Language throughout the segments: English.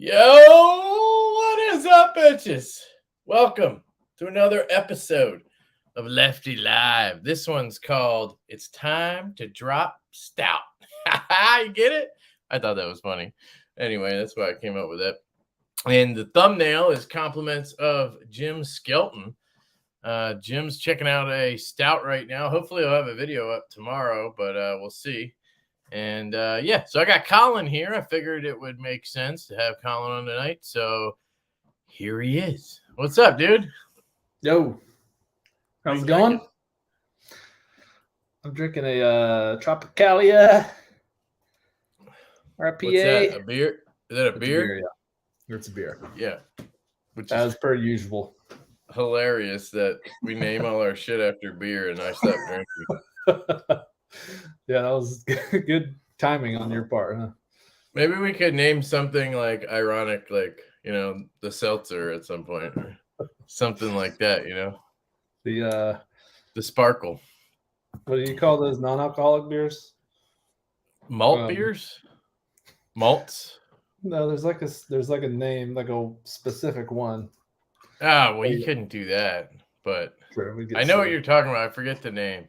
Yo, what is up, bitches? Welcome to another episode of Lefty Live. This one's called It's Time to Drop Stout. You get it? I thought that was funny. Anyway, that's why I came up with it. And the thumbnail is compliments of Jim Skelton. Jim's checking out a stout right now. Hopefully, I'll have a video up tomorrow, but we'll see. And so I got Colin here. I figured it would make sense to have Colin on tonight. So here he is. What's up, dude? Yo, how's it going? I'm drinking a Tropicalia RPA. What's that? A beer? Is that a beer? Yeah, it's a beer. Yeah. Which as per usual. Hilarious that we name all our shit after beer and I stopped drinking. Yeah, that was good timing on your part, huh? Maybe we could name something like ironic, like, the seltzer at some point or something like that, The Sparkle. What do you call those non-alcoholic beers? Malt beers? Malts? No, there's like a name, like a specific one. Ah, well, you couldn't do that, but sure, I know what you're talking about. I forget the name.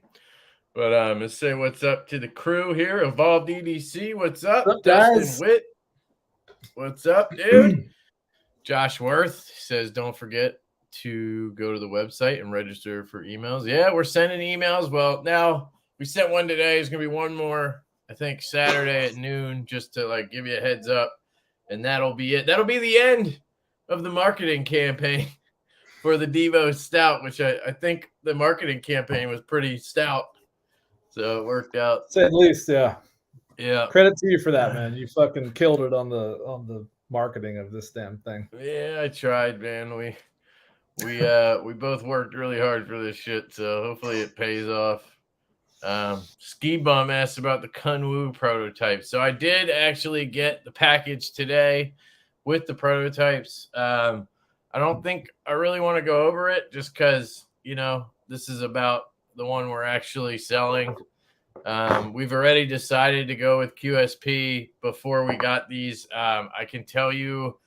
But let's say what's up to the crew here. Evolved EDC, what's up? Dustin guys? Witt, what's up, dude? Josh Worth says, don't forget to go to the website and register for emails. Yeah, we're sending emails. Well, now we sent one today. There's going to be one more, I think, Saturday at noon, just to give you a heads up. And that'll be it. That'll be the end of the marketing campaign for the Devo Stout, which I think the marketing campaign was pretty stout. So it worked out. Say at least, yeah. Yeah. Credit to you for that, man. You fucking killed it on the marketing of this damn thing. Yeah, I tried, man. We both worked really hard for this shit, so hopefully it pays off. Ski Bum asked about the Kunwu prototype. So I did actually get the package today with the prototypes. I don't think I really want to go over it just because, this is about the one we're actually selling. We've already decided to go with QSP before we got these. I can tell you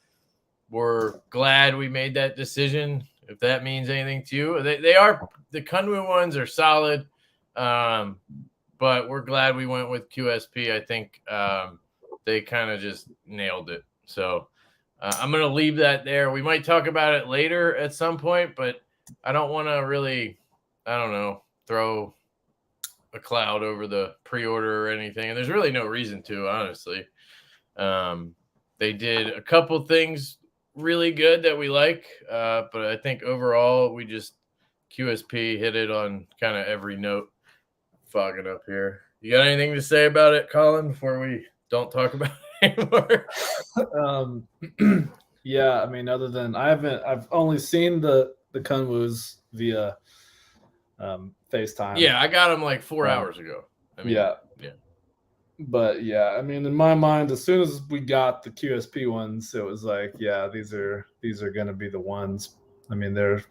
we're glad we made that decision, if that means anything to you. They are, the Kunwu ones are solid, but we're glad we went with QSP. I think they kind of just nailed it. So I'm going to leave that there. We might talk about it later at some point, but I don't want to really, throw a cloud over the pre-order or anything. And there's really no reason to, honestly. They did a couple things really good that we like. But I think overall we just QSP hit it on kind of every note. Fogging up here. You got anything to say about it, Colin, before we don't talk about it anymore? Yeah, I mean, other than I've only seen the Kunwus via FaceTime. Yeah, I got them like 4 hours ago. Yeah. But yeah, I mean, in my mind, as soon as we got the QSP ones, it was like, yeah, these are gonna be the ones. I mean, they've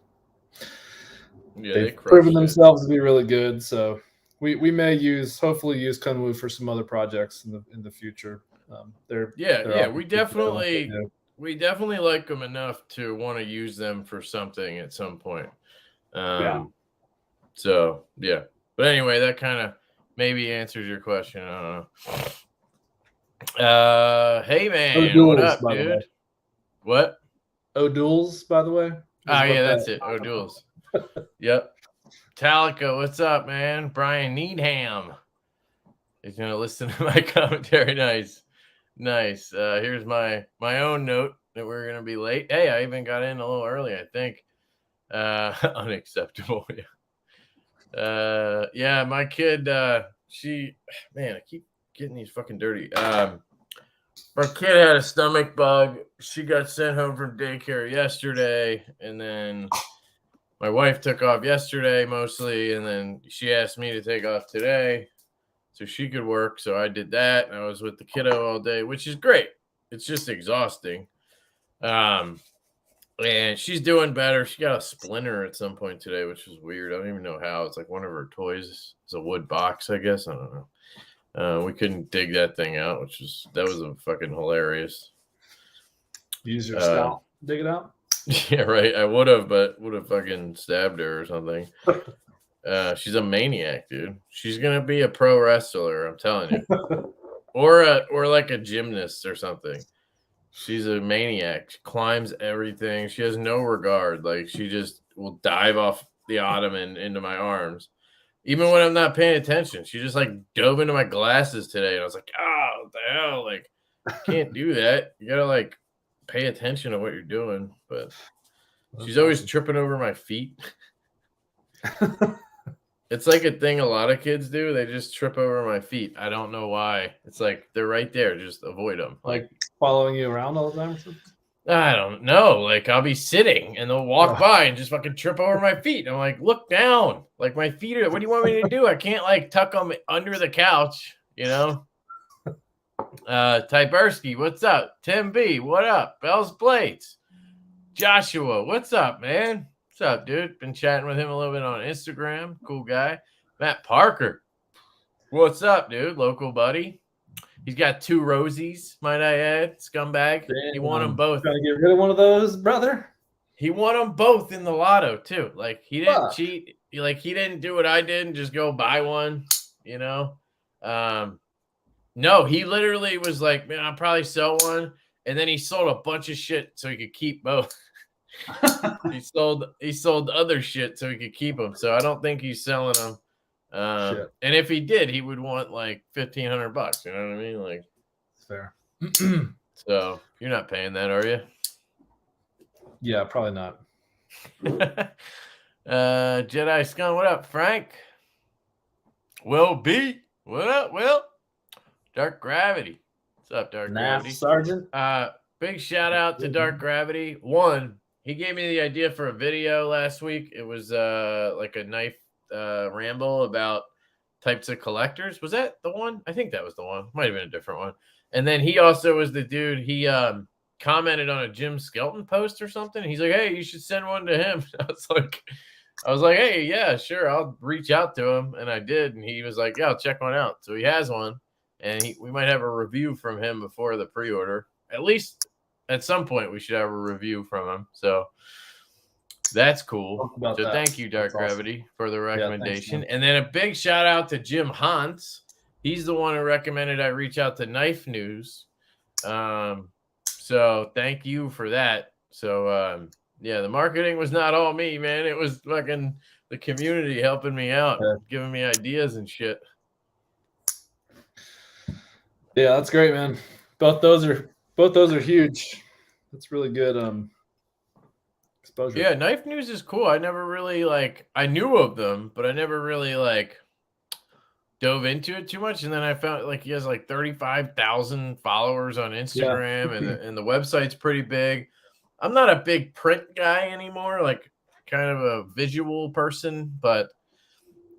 proven themselves to be really good. So we may hopefully use Kunwu for some other projects in the future. We definitely like them enough to want to use them for something at some point. So, yeah. But anyway, that kind of maybe answers your question. I don't know. Hey, man. O'Doul's, what up, dude? What? O'Doul's, by the way. That's it. O'Doul's. Yep. Metallica, what's up, man? Brian Needham. He's going to listen to my commentary. Nice. Here's my own note that we're going to be late. Hey, I even got in a little early, I think. Unacceptable. Yeah. My kid, I keep getting these fucking dirty. My kid had a stomach bug. She got sent home from daycare yesterday, and then my wife took off yesterday mostly, and then she asked me to take off today so she could work. So I did that, and I was with the kiddo all day, which is great. It's just exhausting. And she's doing better. She got a splinter at some point today, which was weird. I don't even know how. It's like one of her toys. It's a wood box, I guess. I don't know. We couldn't dig that thing out, that was a fucking hilarious. Use your stout, dig it out. Yeah, right. I would have, but would have fucking stabbed her or something. She's a maniac, dude. She's gonna be a pro wrestler, I'm telling you, or like a gymnast or something. She's a maniac. She climbs everything. She has no regard. Like she just will dive off the ottoman into my arms, even when I'm not paying attention. She just like dove into my glasses today, and I was like, "Oh, what the hell! Like, can't do that. You gotta like pay attention to what you're doing." But she's always tripping over my feet. It's like a thing a lot of kids do. They just trip over my feet. I don't know why. It's like they're right there. Just avoid them. Like following you around all the time or something? I don't know. Like I'll be sitting and they'll walk by and just fucking trip over my feet. I'm like, look down. Like my feet are. What do you want me to do? I can't like tuck them under the couch. You know. Tyberski, what's up? Tim B, what up? Bell's Blades. Joshua, what's up, man? What's up, dude? Been chatting with him a little bit on Instagram. Cool guy. Matt Parker. What's up, dude? Local buddy. He's got 2 Rosies, might I add. Scumbag. Damn, he won them both. Trying to get rid of one of those, brother? He won them both in the lotto, too. Like, he didn't cheat. Like, he didn't do what I did and just go buy one, you know? No, he literally was like, man, I'll probably sell one. And then he sold a bunch of shit so he could keep both. he sold other shit so he could keep them. So I don't think he's selling them. And if he did, he would want like $1,500. You know what I mean? Like, fair. So you're not paying that, are you? Yeah, probably not. Jedi Scum, what up, Frank? Will B, what up, Will? Dark Gravity, what's up, Dark Gravity? Sergeant. Big shout out to Dark Gravity. One, he gave me the idea for a video last week. It was like a knife ramble about types of collectors. Was that the one? I think that was the one. Might have been a different one. And then he also was the dude. He commented on a Jim Skelton post or something. He's like, "Hey, you should send one to him." I was like, "Hey, yeah, sure, I'll reach out to him," and I did. And he was like, "Yeah, I'll check one out." So he has one, and we might have a review from him before the pre-order. At least at some point, we should have a review from him. So that's cool. So thank you, Dark Gravity, for the recommendation. And then a big shout out to Jim Hans. He's the one who recommended I reach out to Knife News. So thank you for that. So yeah, the marketing was not all me, man. It was fucking the community helping me out, giving me ideas and shit. Yeah, that's great, man. Both those are huge. That's really good exposure. Yeah, Knife News is cool. I never really I knew of them, but I never really dove into it too much. And then I found he has 35,000 followers on Instagram, and the website's pretty big. I'm not a big print guy anymore, kind of a visual person, but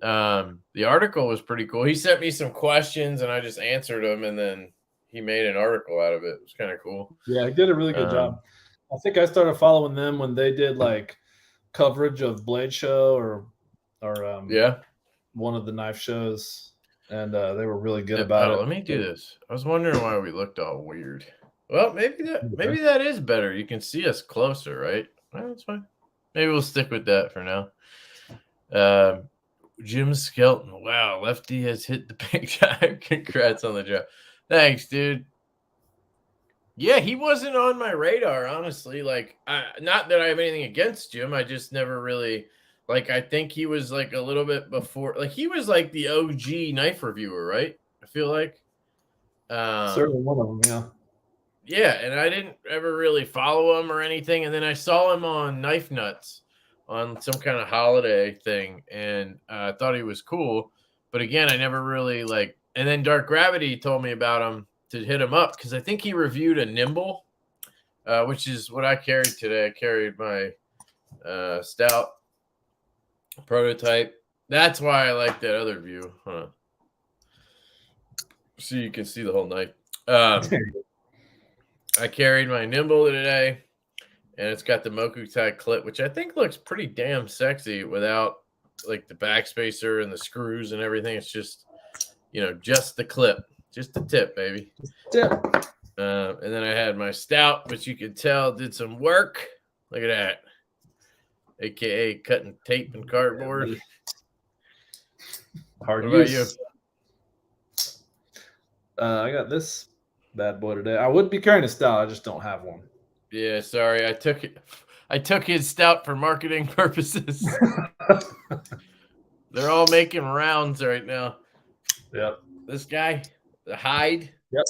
the article was pretty cool. He sent me some questions and I just answered them, and then he made an article out of it. It was kind of cool. Yeah, he did a really good job. I think I started following them when they did coverage of Blade Show or one of the knife shows, and they were really good about it. Let me do this. I was wondering why we looked all weird. Well, maybe that is better. You can see us closer, right? Well, that's fine. Maybe we'll stick with that for now. Jim Skelton. Wow, Lefty has hit the big time. Congrats on the job. Thanks, dude. Yeah, he wasn't on my radar, honestly. Not that I have anything against Jim. I just never really I think he was a little bit before. He was the OG knife reviewer, right? I feel like. Certainly one of them, yeah. Yeah, and I didn't ever really follow him or anything. And then I saw him on Knife Nuts on some kind of holiday thing, and I thought he was cool. But again, I never really and then Dark Gravity told me about him to hit him up because I think he reviewed a Nimble, which is what I carried today. I carried my Stout prototype. That's why I like that other view. Huh. So you can see the whole knife. I carried my Nimble today, and it's got the Mokutai clip, which I think looks pretty damn sexy without the backspacer and the screws and everything. It's just, just the clip, just the tip, baby. Tip. And then I had my stout, which you could tell did some work. Look at that. AKA cutting tape and cardboard. Hard What about use. I got this bad boy today. I would be carrying a stout. I just don't have one. Yeah, sorry. I took his stout for marketing purposes. They're all making rounds right now. Yep. This guy, the Hyde. Yep.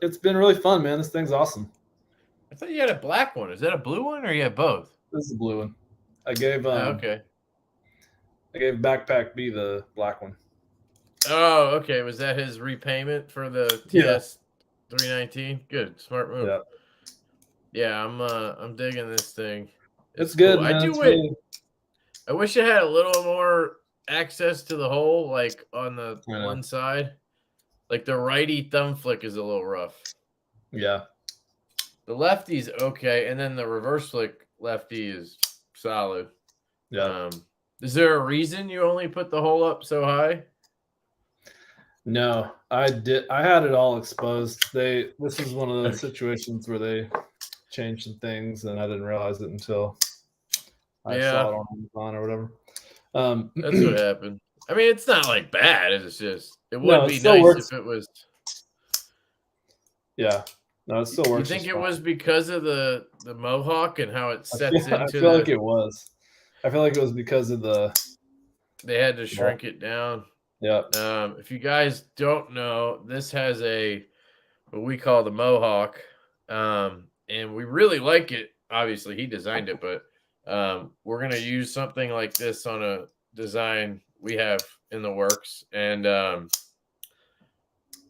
It's been really fun, man. This thing's awesome. I thought you had a black one. Is that a blue one or you have both? This is the blue one. I gave okay. I gave Backpack B the black one. Oh, okay. Was that his repayment for the TS 319? Good, smart move. Yeah. Yeah, I'm digging this thing. It's good, cool. man. I do wish. I wish it had a little more access to the hole, like on the one side. Like the righty thumb flick is a little rough. Yeah. The lefty's okay, and then the reverse flick lefty is solid. Yeah. Is there a reason you only put the hole up so high? No, I did. I had it all exposed. This is one of those situations where they changed some things, and I didn't realize it until I saw it on Amazon or whatever. That's what happened. I mean, it's not like bad. It's just it would be nice if it was. Yeah, no, it still works. You think it was because of the mohawk and how it sets into? I feel like it was. I feel like it was because of They had to shrink it down. Yeah. If you guys don't know, this has what we call the mohawk, and we really like it. Obviously, he designed it, but we're gonna use something like this on a design we have in the works. And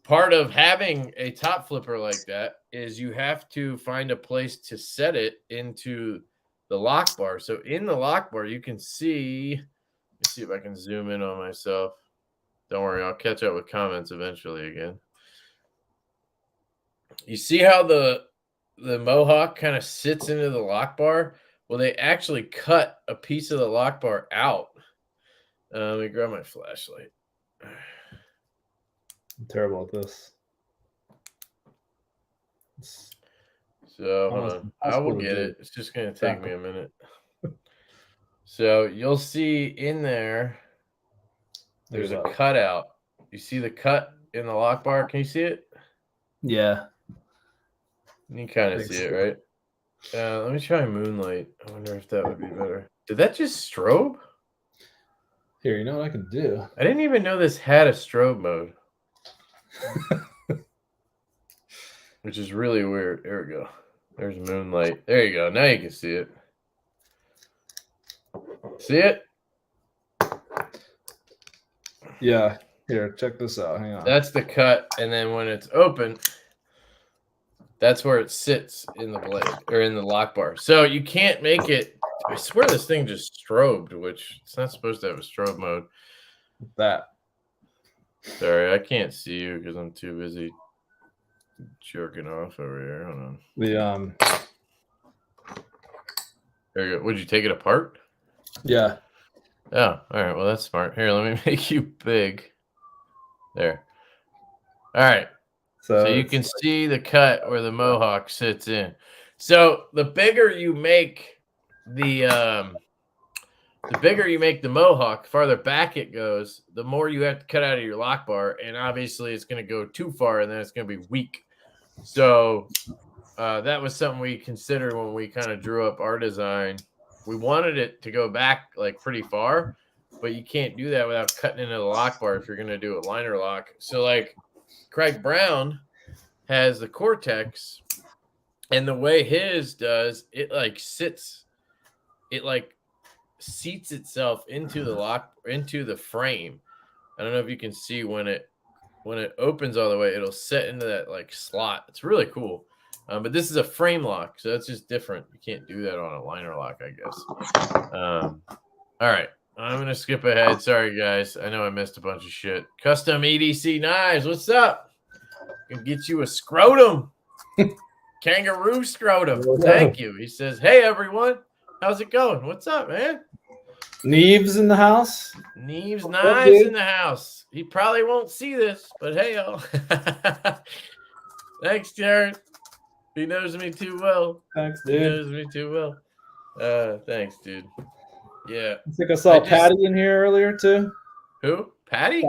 part of having a top flipper like that is you have to find a place to set it into the lock bar. So in the lock bar, you can see. Let me see if I can zoom in on myself. Don't worry, I'll catch up with comments eventually again. You see how the mohawk kind of sits into the lock bar? Well, they actually cut a piece of the lock bar out. Let me grab my flashlight. I'm terrible at this. So hold on. I will get it. It's just going to take me a minute. So you'll see in there, there's a cutout. You see the cut in the lock bar? Can you see it? Yeah. You kind of see it, right? Let me try Moonlight. I wonder if that would be better. Did that just strobe? Here, you know what I can do? I didn't even know this had a strobe mode. Which is really weird. There we go. There's Moonlight. There you go. Now you can see it. See it? Yeah. Here, check this out. Hang on. That's the cut. And then when it's open, that's where it sits in the blade or in the lock bar. So you can't make it. I swear this thing just strobed, which it's not supposed to have a strobe mode. That. Sorry, I can't see you because I'm too busy jerking off over here. Hold on. There you go. Would you take it apart? Yeah. Oh, all right. Well, that's smart. Here, let me make you big. There. All right. So you can see the cut where the mohawk sits in. So the bigger you make the mohawk, farther back it goes, the more you have to cut out of your lock bar, and obviously it's going to go too far, and then it's going to be weak. So that was something we considered when we kind of drew up our design. We wanted it to go back like pretty far, but you can't do that without cutting into the lock bar if you're going to do a liner lock. So like Craig Brown has the Cortex, and the way his does, it like seats itself into the frame. I don't know if you can see when it opens all the way, it'll set into that like slot. It's really cool. But this is a frame lock, so that's just different. You can't do that on a liner lock, I guess. All right. I'm going to skip ahead. Sorry, guys. I know I missed a bunch of shit. Custom EDC Knives. What's up? Can get you a scrotum. Kangaroo scrotum. Thank you. He says, hey, everyone. How's it going? What's up, man? Neves in the house. Neves Knives in the house. He probably won't see this, but hey, y'all. Thanks, Jared. He knows me too well. Thanks, He dude. knows me too well. Thanks, dude. Yeah. I think I saw Patty in here earlier too. Who? Patty?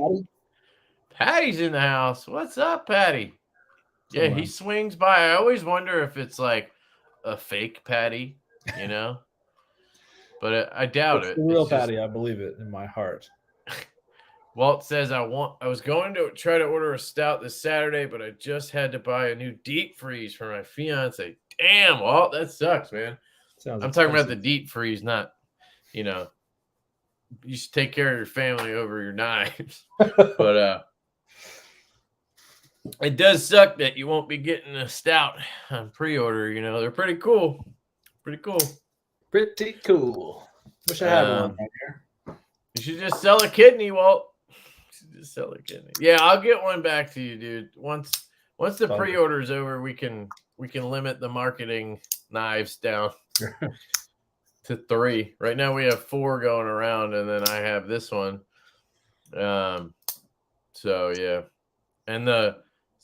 Patty's in the house. What's up, Patty? Yeah, he swings by. I always wonder if it's like a fake Patty, you know? But I doubt it. The real Patty, I believe it in my heart. Walt says I was going to try to order a stout this Saturday, but I just had to buy a new deep freeze for my fiance. Damn, Walt, that sucks, man. I'm talking about the deep freeze, not, you should take care of your family over your knives. But it does suck that you won't be getting a stout on pre-order. They're pretty cool. Pretty cool. Wish I had one right here. You should just sell a kidney, Walt. Just sell a kidney. Yeah, I'll get one back to you, dude. Once the pre-order is over, we can limit the marketing knives down to 3. Right now we have 4 going around, and then I have this one. So yeah, and the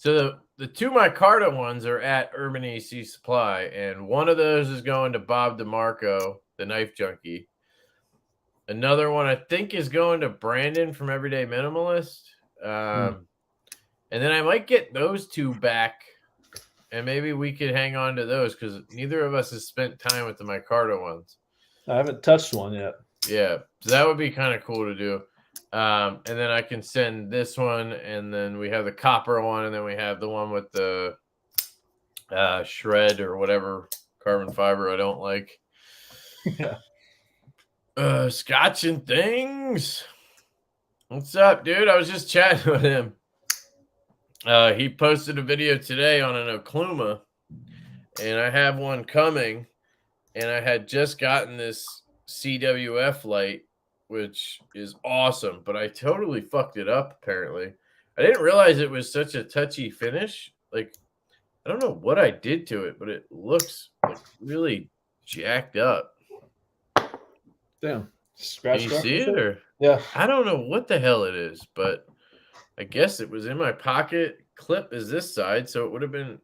2 micarta ones are at Urban AC Supply, and one of those is going to Bob DeMarco, the knife junkie. Another one I think is going to Brandon from Everyday Minimalist. And then I might get those 2 back, and maybe we could hang on to those because neither of us has spent time with the micarta ones. I haven't touched one yet. Yeah, so that would be kind of cool to do. And then I can send this one, and then we have the copper one, and then we have the one with the shred or whatever carbon fiber I don't like. Yeah. Scotch and things. What's up, dude? I was just chatting with him. He posted a video today on an Okluma, and I have one coming, and I had just gotten this CWF light, which is awesome, but I totally fucked it up, apparently. I didn't realize it was such a touchy finish. Like, I don't know what I did to it, but it looks like really jacked up. Damn. Scratch. Can you see it? Or? Yeah. I don't know what the hell it is, but I guess it was in my pocket. Clip is this side, so it would have been,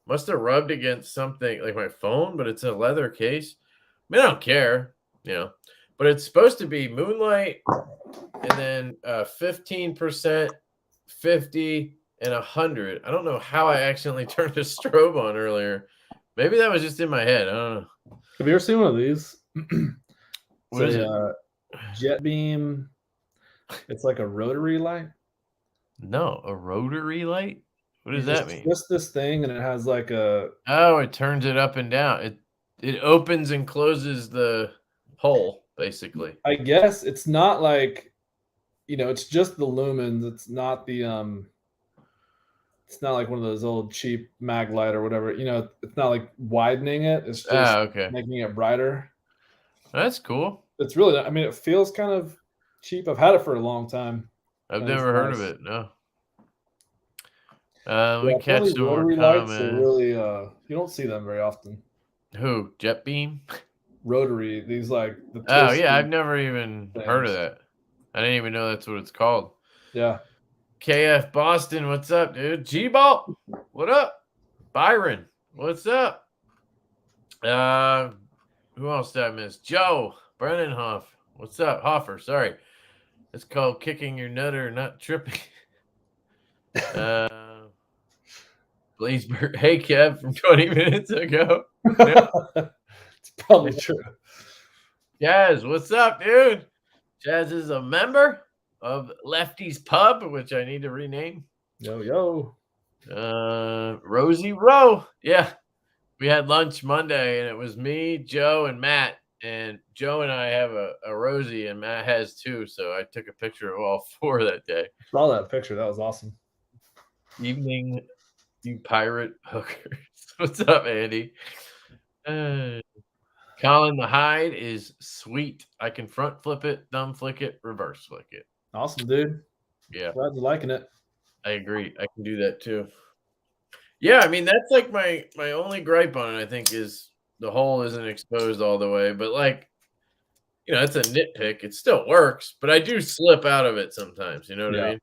must have rubbed against something like my phone, but it's a leather case. I mean, I don't care, but it's supposed to be Moonlight and then 15%, 50, and 100. I don't know how I accidentally turned the strobe on earlier. Maybe that was just in my head. I don't know. Have you ever seen one of these? What is it? Jet beam. It's like a rotary light. No, a rotary light? What does that mean? Just this thing, and it has like a... Oh, it turns it up and down. It opens and closes the hole, basically. I guess it's not like, it's just the lumens. It's not the it's not like one of those old cheap mag light or whatever. It's not like widening it. It's just making it brighter. That's cool. It's really, it feels kind of cheap. I've had it for a long time. I've never heard of it. No. We catch some more comments. Really, you don't see them very often. Who? Jet beam? Rotary. These like the. Oh yeah, I've never even heard of that. I didn't even know that's what it's called. Yeah. KF Boston, what's up, dude? G-Ball, what up? Byron, what's up? Who else did I miss? Joe Brennenhoff, what's up? Hoffer, sorry. It's called kicking your nutter, not tripping. Blazeberg, hey Kev, from 20 minutes ago. It's probably true. Jazz, what's up, dude? Jazz is a member of Lefty's Pub, which I need to rename. Yo. Rosie Rowe. Yeah. We had lunch Monday, and it was me, Joe, and Matt. And Joe and I have a Rosie, and Matt has 2. So I took a picture of all 4 that day. I saw that picture. That was awesome. Evening, you pirate hookers. What's up, Andy? Colin the hide is sweet. I can front flip it, thumb flick it, reverse flick it. Awesome, dude. Yeah. Glad you're liking it. I agree. I can do that too. Yeah, I mean, that's like my only gripe on it, I think, is the hole isn't exposed all the way. But like, it's a nitpick. It still works, but I do slip out of it sometimes. You know what I mean?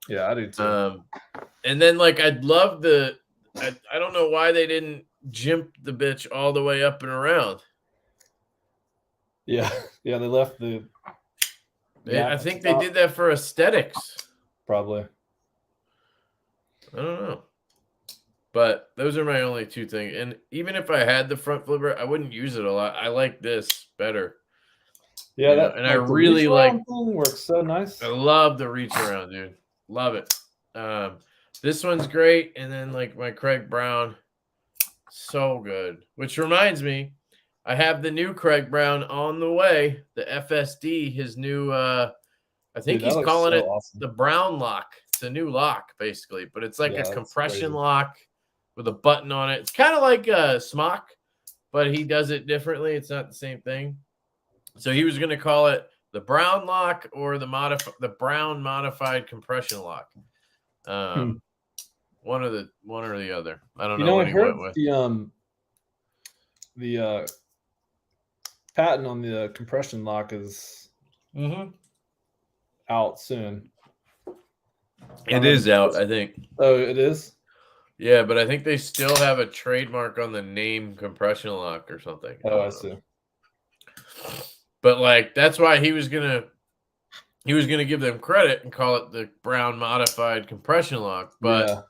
Yeah, I do too. And then like I'd love I don't know why they didn't jimp the bitch all the way up and around. Yeah, yeah, they left the. I think they did that for aesthetics. Probably. I don't know. But those are my only two things. And even if I had the front flipper, I wouldn't use it a lot. I like this better. Yeah, that and I really like thing works so nice. I love the reach around, dude. Love it. This one's great, and then like my Craig Brown, so good. Which reminds me, I have the new Craig Brown on the way. The FSD, his new. I think he's calling it awesome. The Brown lock. It's a new lock, basically, but it's like a compression lock with a button on it. It's kind of like a smock, but he does it differently. It's not the same thing. So he was going to call it the Brown lock or the Brown modified compression lock. One or the other. I don't know what he went with. The patent on the compression lock is out soon. It is out, I think. Oh, it is? Yeah, but I think they still have a trademark on the name compression lock or something. Oh, I see. But like that's why he was gonna give them credit and call it the Brown modified compression lock. But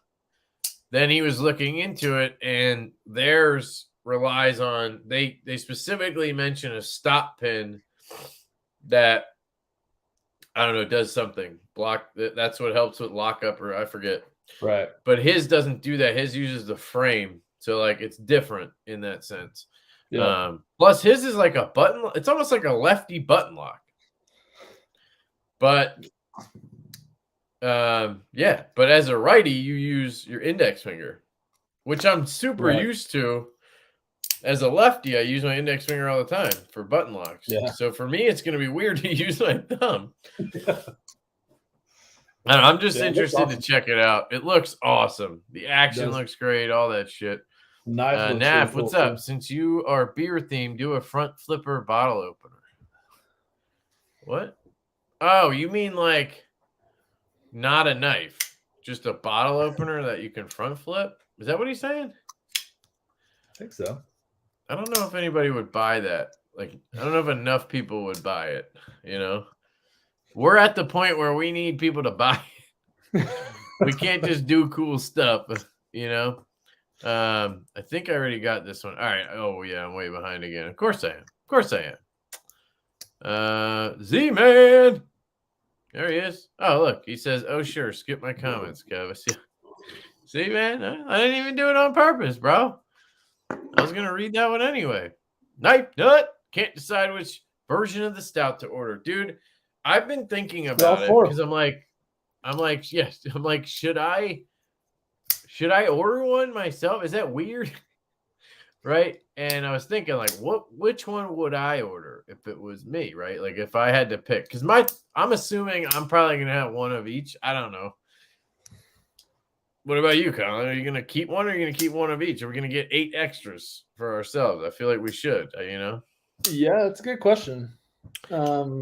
then he was looking into it, and theirs relies on they specifically mention a stop pin that I don't know does something block. That's what helps with lockup, or I forget. Right. But his doesn't do that. His uses the frame, so like it's different in that sense. Yeah. Plus his is like a button. It's almost like a lefty button lock. But yeah. But as a righty, you use your index finger, which I'm super used to. As a lefty, I use my index finger all the time for button locks. Yeah. So for me, it's going to be weird to use my thumb. I don't know, I'm just interested to check it out. It looks awesome. The action looks great. All that shit. Nav, what's up? Since you are beer themed, do a front flipper bottle opener. What? Oh, you mean like not a knife, just a bottle opener that you can front flip? Is that what he's saying? I think so. I don't know if anybody would buy that. Like, I don't know if enough people would buy it. You know, we're at the point where we need people to buy it. We can't just do cool stuff. You know. I think I already got this one. All right. Oh yeah, I'm way behind again. Of course I am. Of course I am. Z-Man. There he is. Oh, look. He says, oh, sure. Skip my comments, Kev. See, man? I didn't even do it on purpose, bro. I was going to read that one anyway. Knife nut. Can't decide which version of the stout to order. Dude, I've been thinking about it because I'm like, yes. I'm like, should I order one myself? Is that weird? Right? And I was thinking like, which one would I order if it was me, right? Like if I had to pick, because I'm assuming I'm probably going to have one of each. I don't know. What about you, Colin? Are you going to keep one or are you going to keep one of each? Are we going to get 8 extras for ourselves? I feel like we should, you know? Yeah, it's a good question. I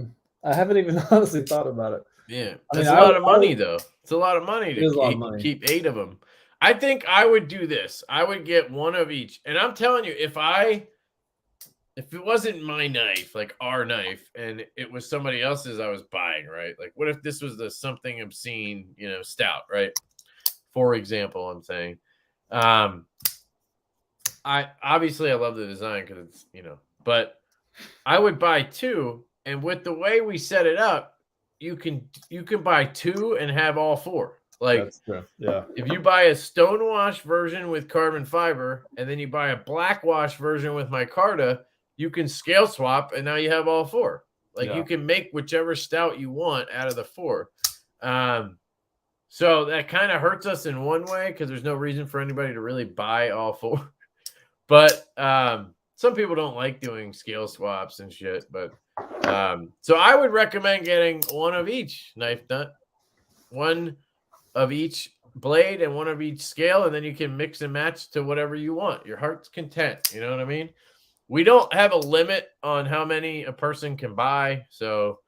haven't even honestly thought about it. Yeah. That's a lot of money, though. It's a lot of money to keep 8 of them. I think I would do this. I would get one of each. And I'm telling you, if it wasn't my knife, like our knife, and it was somebody else's I was buying, right? Like, what if this was the something obscene, stout, right? For example, I'm saying. I love the design because it's, but I would buy 2, and with the way we set it up, you can buy 2 and have all 4. Like, that's true. Yeah. If you buy a stonewash version with carbon fiber, and then you buy a black wash version with micarta, you can scale swap, and now you have all 4. Like, you can make whichever stout you want out of the 4. So that kind of hurts us in one way because there's no reason for anybody to really buy all 4. But some people don't like doing scale swaps and shit. But so I would recommend getting one of each knife nut, one of each blade and one of each scale, and then you can mix and match to whatever you want. Your heart's content. You know what I mean? We don't have a limit on how many a person can buy. So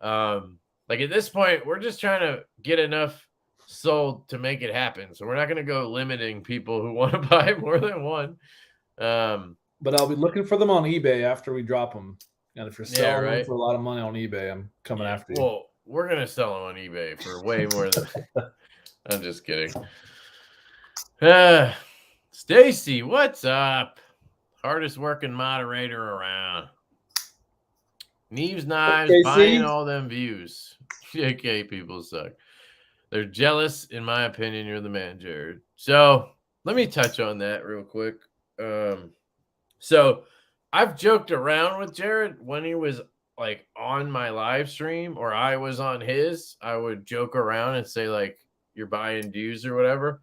like at this point, we're just trying to get enough sold to make it happen. So we're not going to go limiting people who want to buy more than one. But I'll be looking for them on eBay after we drop them. And if you're selling them for a lot of money on eBay, I'm coming after you. Well, we're going to sell them on eBay for way more than. I'm just kidding. Stacy, what's up? Hardest working moderator around. Neves Knives buying all them views. JK people suck. They're jealous, in my opinion. You're the man, Jared. So let me touch on that real quick. So I've joked around with Jared when he was like on my live stream or I was on his. I would joke around and say like, you're buying views or whatever.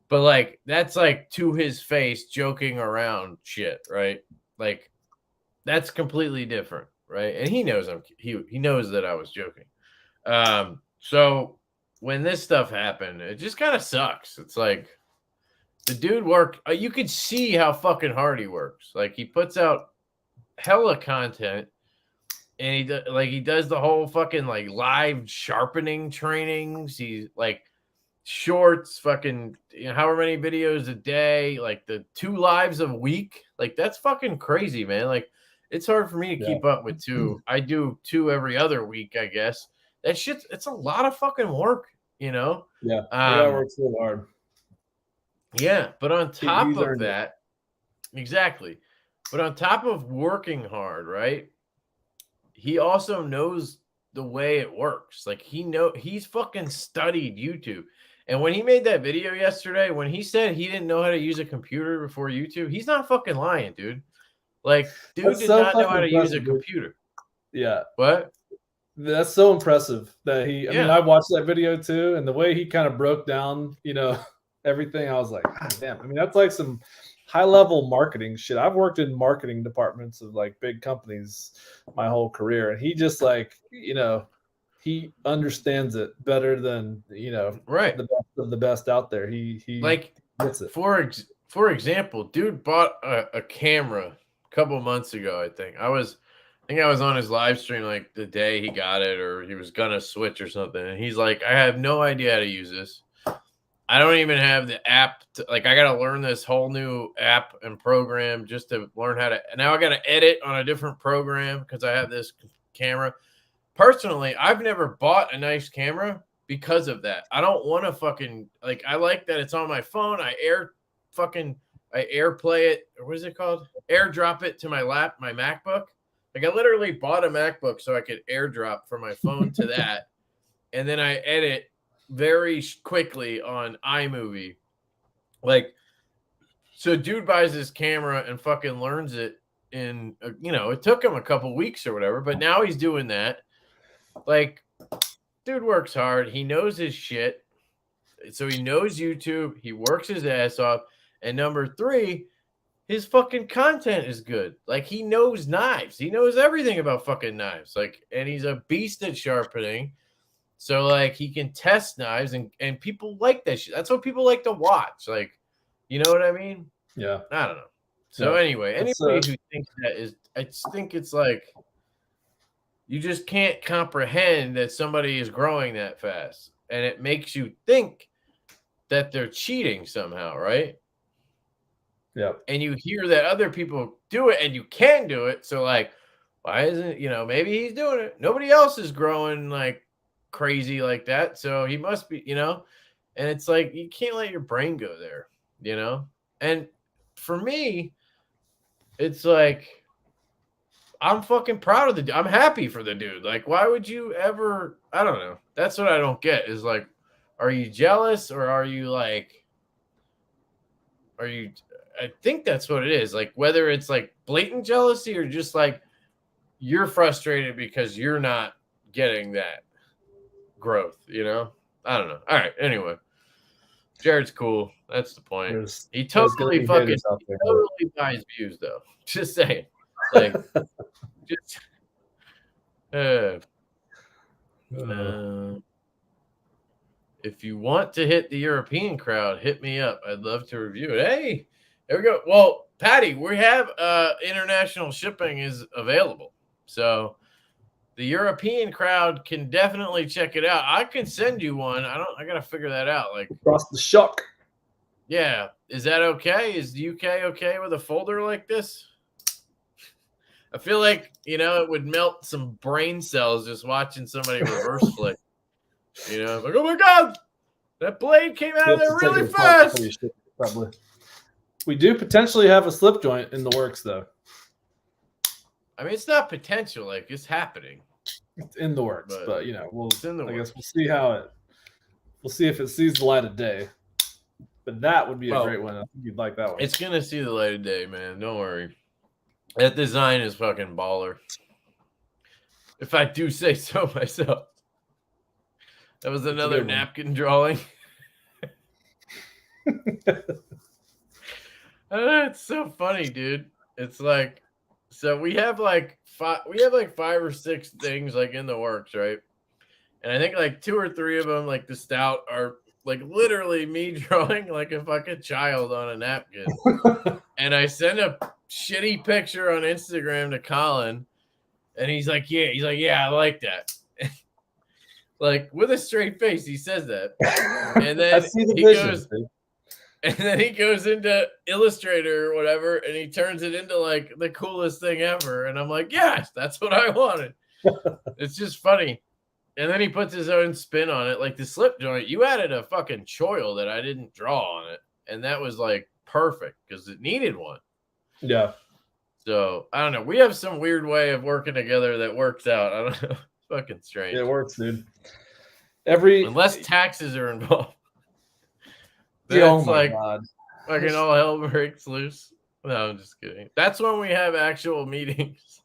But like that's like to his face joking around shit, right? Like that's completely different, right? And he knows he knows that I was joking. So when this stuff happened, it just kind of sucks. It's like the dude worked. You could see how fucking hard he works. Like he puts out hella content, and he does the whole fucking like live sharpening trainings. He's like shorts, fucking however many videos a day, like the 2 lives a week. Like that's fucking crazy, man. Like it's hard for me to keep up with 2. I do 2 every other week, I guess. That shit, it's a lot of fucking work, you know? Yeah, I work so hard. Yeah, but on top of that, exactly. But on top of working hard, right? He also knows the way it works. Like he's fucking studied YouTube. And when he made that video yesterday, when he said he didn't know how to use a computer before YouTube, he's not fucking lying, dude. Like, dude did not know how to use a computer. Yeah. What? That's so impressive that I mean, I watched that video too, and the way he kind of broke down, everything, I was like, God damn. I mean, that's like some high-level marketing shit. I've worked in marketing departments of like big companies my whole career, and he just like, he understands it better than right, the best of the best out there. He like gets it. For example, dude bought a camera a couple months ago. I think I was on his live stream like the day he got it, or he was gonna switch or something. And he's like, I have no idea how to use this. I don't even have the app. I got to learn this whole new app and program just to learn how to. And now I got to edit on a different program because I have this camera. Personally, I've never bought a nice camera because of that. I don't want to fucking I like that it's on my phone. I AirPlay it, or what is it called? AirDrop it to my MacBook. Like I literally bought a MacBook so I could AirDrop from my phone to that, and then I edit very quickly on iMovie. Like, so dude buys this camera and fucking learns it in, it took him a couple weeks or whatever, but now he's doing that. Like, dude works hard. He knows his shit. So he knows YouTube. He works his ass off. And number 3, his fucking content is good. Like, he knows knives. He knows everything about fucking knives. Like, and he's a beast at sharpening. So, like, he can test knives, and people like that shit. That's what people like to watch. Like, you know what I mean? Yeah. I don't know. So, anyway, anybody who thinks that is, I just think it's like, you just can't comprehend that somebody is growing that fast. And it makes you think that they're cheating somehow, right? Yeah. And you hear that other people do it, and you can do it. So, like, why isn't, maybe he's doing it. Nobody else is growing, like, crazy like that, so he must be, and it's like you can't let your brain go there, and for me it's like I'm fucking proud of the dude. I'm happy for the dude. Like, why would you ever? I don't know. That's what I don't get is like, are you jealous or are you I think that's what it is, like whether it's like blatant jealousy or just like you're frustrated because you're not getting that growth, I don't know. All right, anyway, Jared's cool. That's the point. He totally fucking totally buys views though. Just saying, like, just if you want to hit the European crowd, hit me up. I'd love to review it. Hey, there we go. Well, Patty, we have international shipping is available, so The European crowd can definitely check it out. I can send you one. I gotta figure that out. Like across the shock. Yeah. Is that okay? Is the UK okay with a folder like this? I feel like, it would melt some brain cells just watching somebody reverse flick. Like, oh my God, that blade came out of there really fast. Probably. We do potentially have a slip joint in the works, though. I mean, it's not potential. Like, it's happening. It's in the works, but I guess we'll see we'll see if it sees the light of day. But that would be a great one. I think you'd like that one. It's going to see the light of day, man. Don't worry. That design is fucking baller. If I do say so myself. That was another napkin drawing. It's so funny, dude. It's like, so we have like 5 or 6 things like in the works, right? And I think like 2 or 3 of them, like the Stout, are like literally me drawing like a fucking child on a napkin. And I send a shitty picture on Instagram to Colin, and he's like, yeah, I like that. Like with a straight face, he says that. And then he goes into Illustrator or whatever, and he turns it into like the coolest thing ever. And I'm like, yes, that's what I wanted. It's just funny. And then he puts his own spin on it. Like the slip joint, you added a fucking choil that I didn't draw on it. And that was like perfect because it needed one. Yeah. So I don't know. We have some weird way of working together that works out. I don't know. It's fucking strange. It works, dude. Unless taxes are involved. Oh my God. Fucking all hell breaks loose. No, I'm just kidding. That's when we have actual meetings.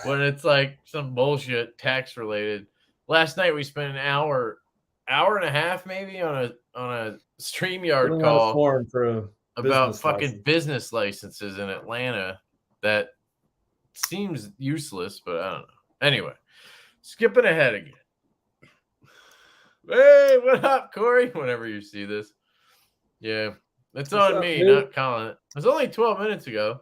When it's like some bullshit tax related. Last night we spent an hour and a half maybe on a StreamYard call about fucking business licenses in Atlanta that seems useless, but I don't know. Anyway, skipping ahead again. Hey, what up, Corey? Whenever you see this. Yeah, it's on me, not Colin. It was only 12 minutes ago.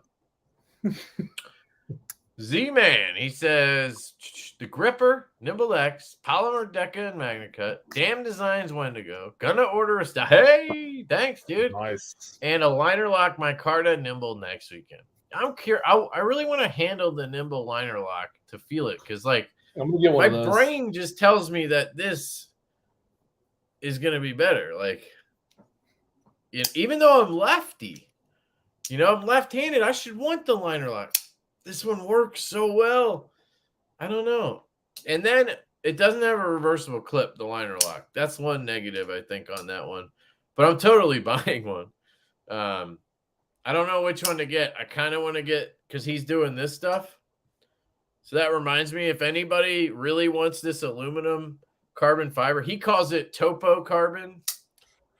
Z-Man, he says, the Gripper, Nimble X, Polymer Deca, and MagnaCut, damn designs Wendigo, gonna order a Stout. Hey, thanks, dude. Nice. And a liner lock Micarta Nimble next weekend. I'm curious. I really want to handle the Nimble liner lock to feel it, because like my brain just tells me that this is gonna be better. Like, even though I'm lefty, I'm left-handed, I should want the liner lock. This one works so well. I don't know. And then it doesn't have a reversible clip, the liner lock. That's one negative, I think, on that one. But I'm totally buying one. I don't know which one to get. I kind of want to get, because he's doing this stuff. So that reminds me, if anybody really wants this aluminum carbon fiber, he calls it Topo Carbon,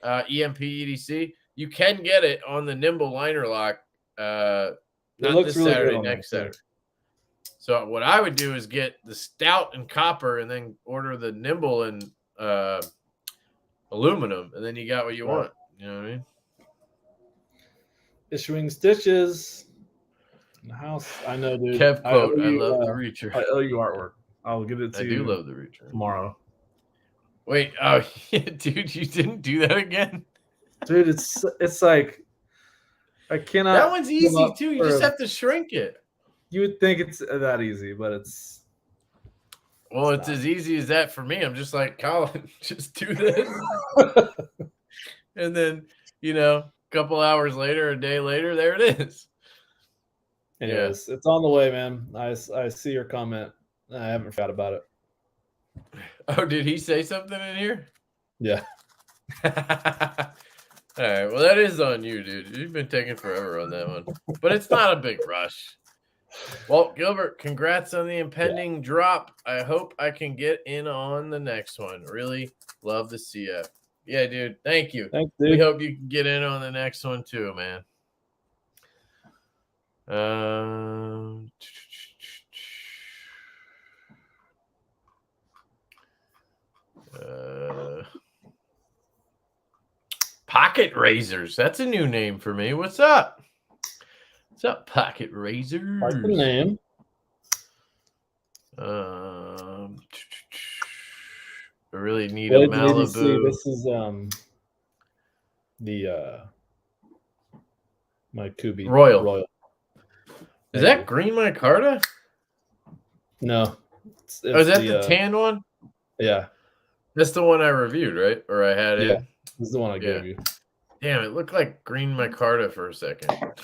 EMP EDC. You can get it on the Nimble liner lock. Not this really Saturday, next Saturday. So what I would do is get the Stout and copper, and then order the Nimble and aluminum, and then you got what you want. You know what I mean? Issuing stitches in the house. I know, dude. Kev quote, I love the Reacher. I owe you artwork. I'll give it to you. I do love the Reacher. Tomorrow. Wait, oh, yeah, dude, you didn't do that again? Dude, it's like, I cannot. That one's easy too. You just have to shrink it. You would think it's that easy, but it's. Well, it's as easy as that for me. I'm just like, Colin, just do this. And then, a couple hours later, a day later, there it is. Anyways, It's on the way, man. I see your comment. I haven't forgot about it. Oh, did he say something in here? Yeah. All right, well, that is on you, dude. You've been taking forever on that one. But it's not a big rush. Walt Gilbert, congrats on the impending drop. I hope I can get in on the next one. Really love the CF. Yeah, dude. Thank you. Thanks, dude. We hope you can get in on the next one too, man. Pocket Razors. That's a new name for me. What's up? What's up, Pocket Razors? What's the name? I really need Blades a and EDC. Malibu. This is the my Kubi Royal. Is Thank that you. green micarta? No. It's Is that the tan one? Yeah. That's the one I reviewed, right? Or I had Yeah. in. This is the one I gave you. Damn, it looked like green micarta for a second. That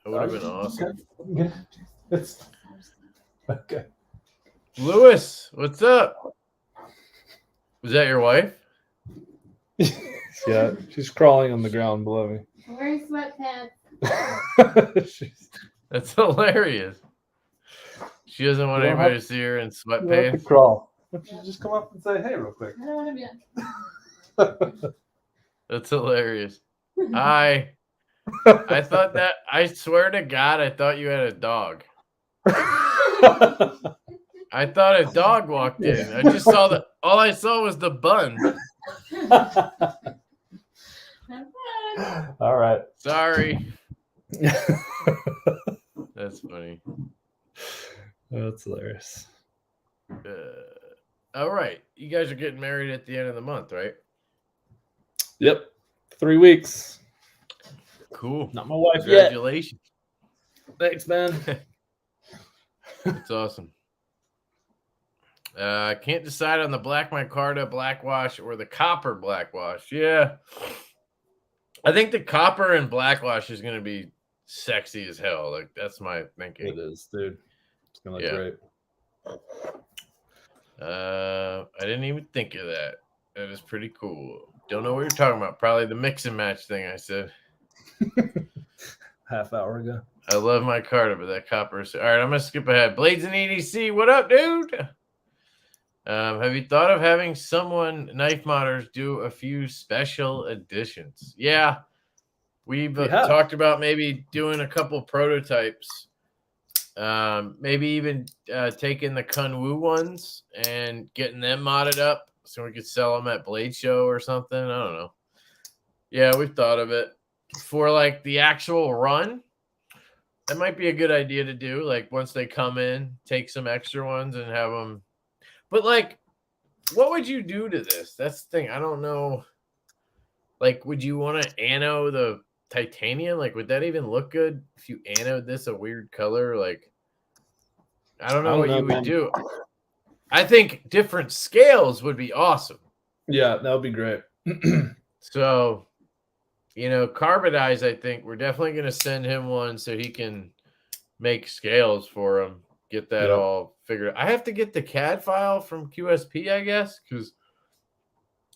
would have been awesome. Okay. Lewis, what's up? Was that your wife? Yeah, she's crawling on the ground below me. I'm wearing sweatpants. That's hilarious. She doesn't want anybody to see her in You have to sweatpants. crawl. Why don't you just come up and say hey real quick? I don't want to be on. That's hilarious. I thought that. I swear to God, I thought you had a dog. I thought a dog walked in. I just saw the. All I saw was the bun. All right. Sorry. That's funny. That's hilarious. All right. You guys are getting married at the end of the month, right? Yep. 3 weeks. Cool. Not my wife yet. Congratulations. Thanks, man. That's awesome. I can't decide on the black micarta blackwash or the copper blackwash. Yeah. I think the copper and blackwash is going to be sexy as hell. Like, that's my thinking. It is, dude. It's going to look great. I didn't even think of that. That is pretty cool. Don't know what you're talking about. Probably the mix and match thing I said. Half hour ago. I love my Carta, but that copper is... All right, I'm going to skip ahead. Blades and EDC, what up, dude? Have you thought of having someone, Knife Modders, do a few special editions? Yeah. We've talked about maybe doing a couple prototypes. Maybe even taking the Kunwu ones and getting them modded up so we could sell them at Blade Show or something. I don't know. Yeah, we've thought of it. For like the actual run, that might be a good idea to do. Like once they come in, take some extra ones and have them. But like, what would you do to this? That's the thing. I don't know. Like, would you want to anno the titanium? Like, would that even look good if you anode this a weird color? Like, I don't know what you would do. I think different scales would be awesome. Yeah, that would be great. So, you know, Carbonize, I think we're definitely going to send him one so he can make scales for him. Get that all figured out. I have to get the CAD file from QSP, I guess, because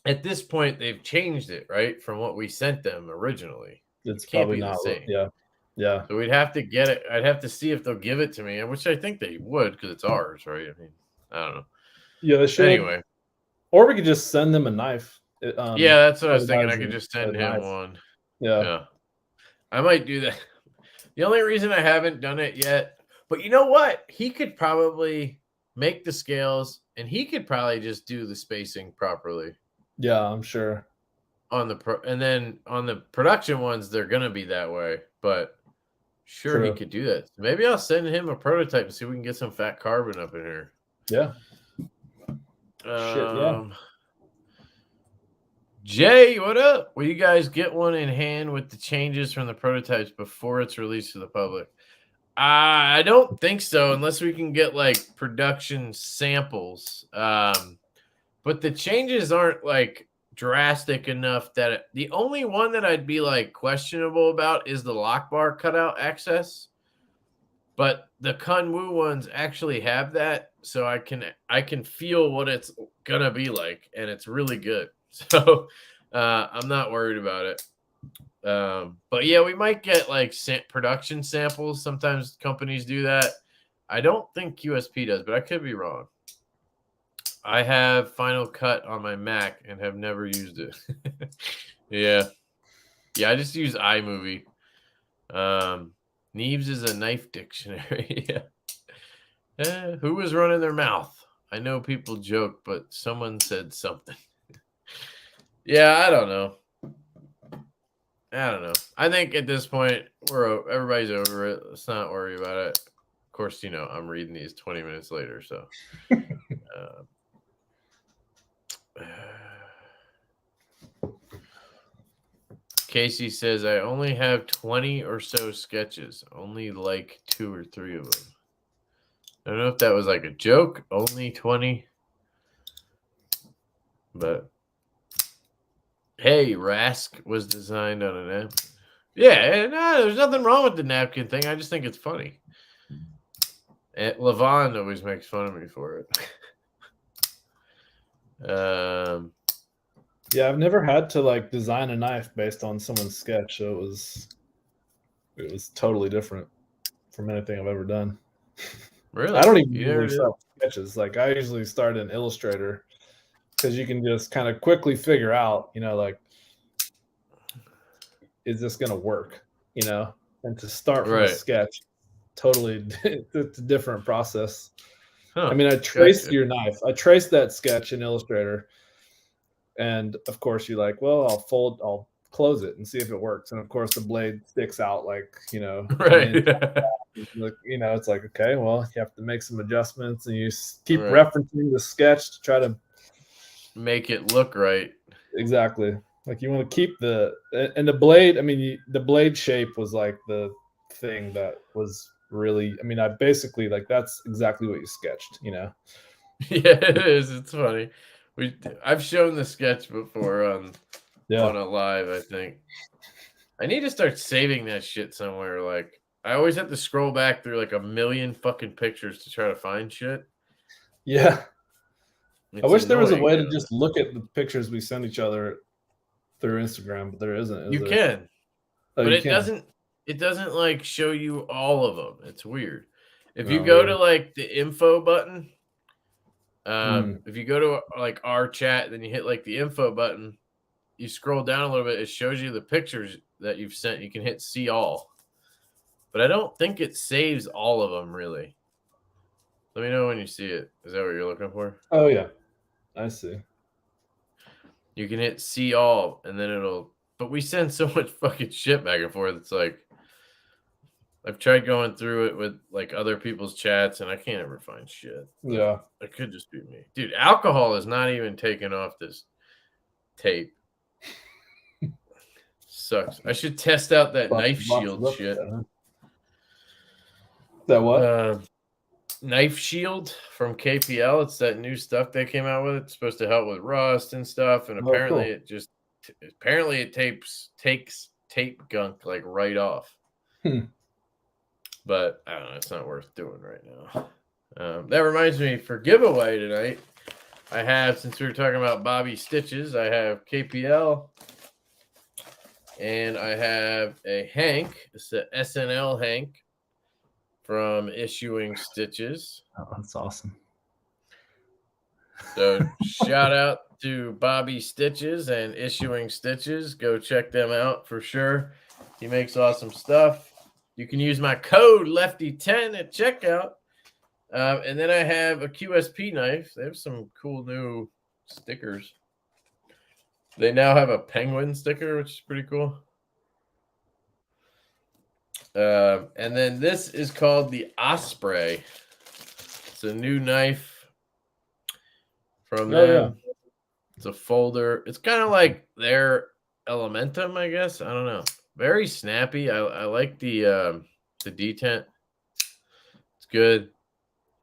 at this point they've changed it, right, from what we sent them originally. It's can't probably be not the same. Yeah. So we'd have to get it. I'd have to see if they'll give it to me, which I think they would because it's ours, right? I mean, I don't know. Yeah, they should. Anyway. Or we could just send them a knife. Yeah, that's what I was thinking. I could just send him one. Yeah. I might do that. The only reason I haven't done it yet, but you know what? He could probably make the scales and he could probably just do the spacing properly. Yeah, I'm sure. And then on the production ones, they're gonna be that way. But sure, he could do that. So maybe I'll send him a prototype and see if we can get some fat carbon up in here. Yeah. Jay, what up? Will you guys get one in hand with the changes from the prototypes before it's released to the public? I don't think so, unless we can get like production samples. But the changes aren't like drastic enough that the only one that I'd be like questionable about is the lock bar cutout access. But the Kunwu ones actually have that, so I can feel what it's gonna be like, and it's really good. So I'm not worried about it. But yeah, we might get like production samples. Sometimes companies do that. I don't think QSP does, but I could be wrong. I have Final Cut on my Mac and have never used it. Yeah, I just use iMovie. Neves is a knife dictionary. Yeah. Who was running their mouth? I know people joke, but someone said something. Yeah, I don't know. I think at this point, everybody's over it. Let's not worry about it. Of course, you know, I'm reading these 20 minutes later, so. Casey says, I only have 20 or so sketches. Only like 2 or 3 of them. I don't know if that was like a joke. Only 20. But hey, Rask was designed on a napkin. Yeah, no, there's nothing wrong with the napkin thing. I just think it's funny. And Levon always makes fun of me for it. Yeah, I've never had to like design a knife based on someone's sketch. So it was totally different from anything I've ever done. Really? I don't even You never usually did? start with sketches. Like I usually start in Illustrator because you can just kind of quickly figure out, like, is this going to work? And to start from a Right. sketch, totally, it's a different process. Huh. I mean, I traced Gotcha. your knife. I traced that sketch in Illustrator. And of course, you're like, well, I'll close it and see if it works. And of course, the blade sticks out like, an Right. inch. It's like, okay, well, you have to make some adjustments and you keep Right. referencing the sketch to try to make it look right. Exactly. Like you want to keep the blade. I mean, the blade shape was like the thing that was really. I mean, I basically like that's exactly what you sketched. Yeah, it is. It's funny. I've shown the sketch before on a live. I think I need to start saving that shit somewhere. Like I always have to scroll back through like a million fucking pictures to try to find shit. Yeah. It's I wish there was a way to annoying. just look at the pictures we send each other through Instagram, but there isn't. You can, Oh, but you it can. doesn't. It doesn't like show you all of them. It's weird. If you Oh, go weird. to like the info button, if you go to like our chat, then you hit like the info button, you scroll down a little bit, it shows you the pictures that you've sent. You can hit see all, but I don't think it saves all of them really. Let me know when you see it. Is that what you're looking for? Oh yeah, I see. You can hit see all, and then it'll. But we send so much fucking shit back and forth. It's like I've tried going through it with like other people's chats, and I can't ever find shit. Yeah, it could just be me, dude. Alcohol is not even taken off this tape. Sucks. I should test out that knife shield shit. That what? Knife shield from KPL. It's that new stuff they came out with. It's supposed to help with rust and stuff. And apparently it takes tape gunk like right off. But I don't know. It's not worth doing right now. That reminds me, for giveaway tonight, I have, since we were talking about Bobby Stitches, I have KPL. And I have a Hank. It's the SNL Hank from Issuing Stitches. Oh, that's awesome. So shout out to Bobby Stitches and Issuing Stitches. Go check them out for sure. He makes awesome stuff. You can use my code Lefty10 at checkout. And then I have a QSP knife. They have some cool new stickers. They now have a penguin sticker, which is pretty cool. And then this is called the Osprey. It's a new knife from them. Yeah. It's a folder. It's kind of like their Elementum, I guess. I don't know. Very snappy. I like the detent. It's good.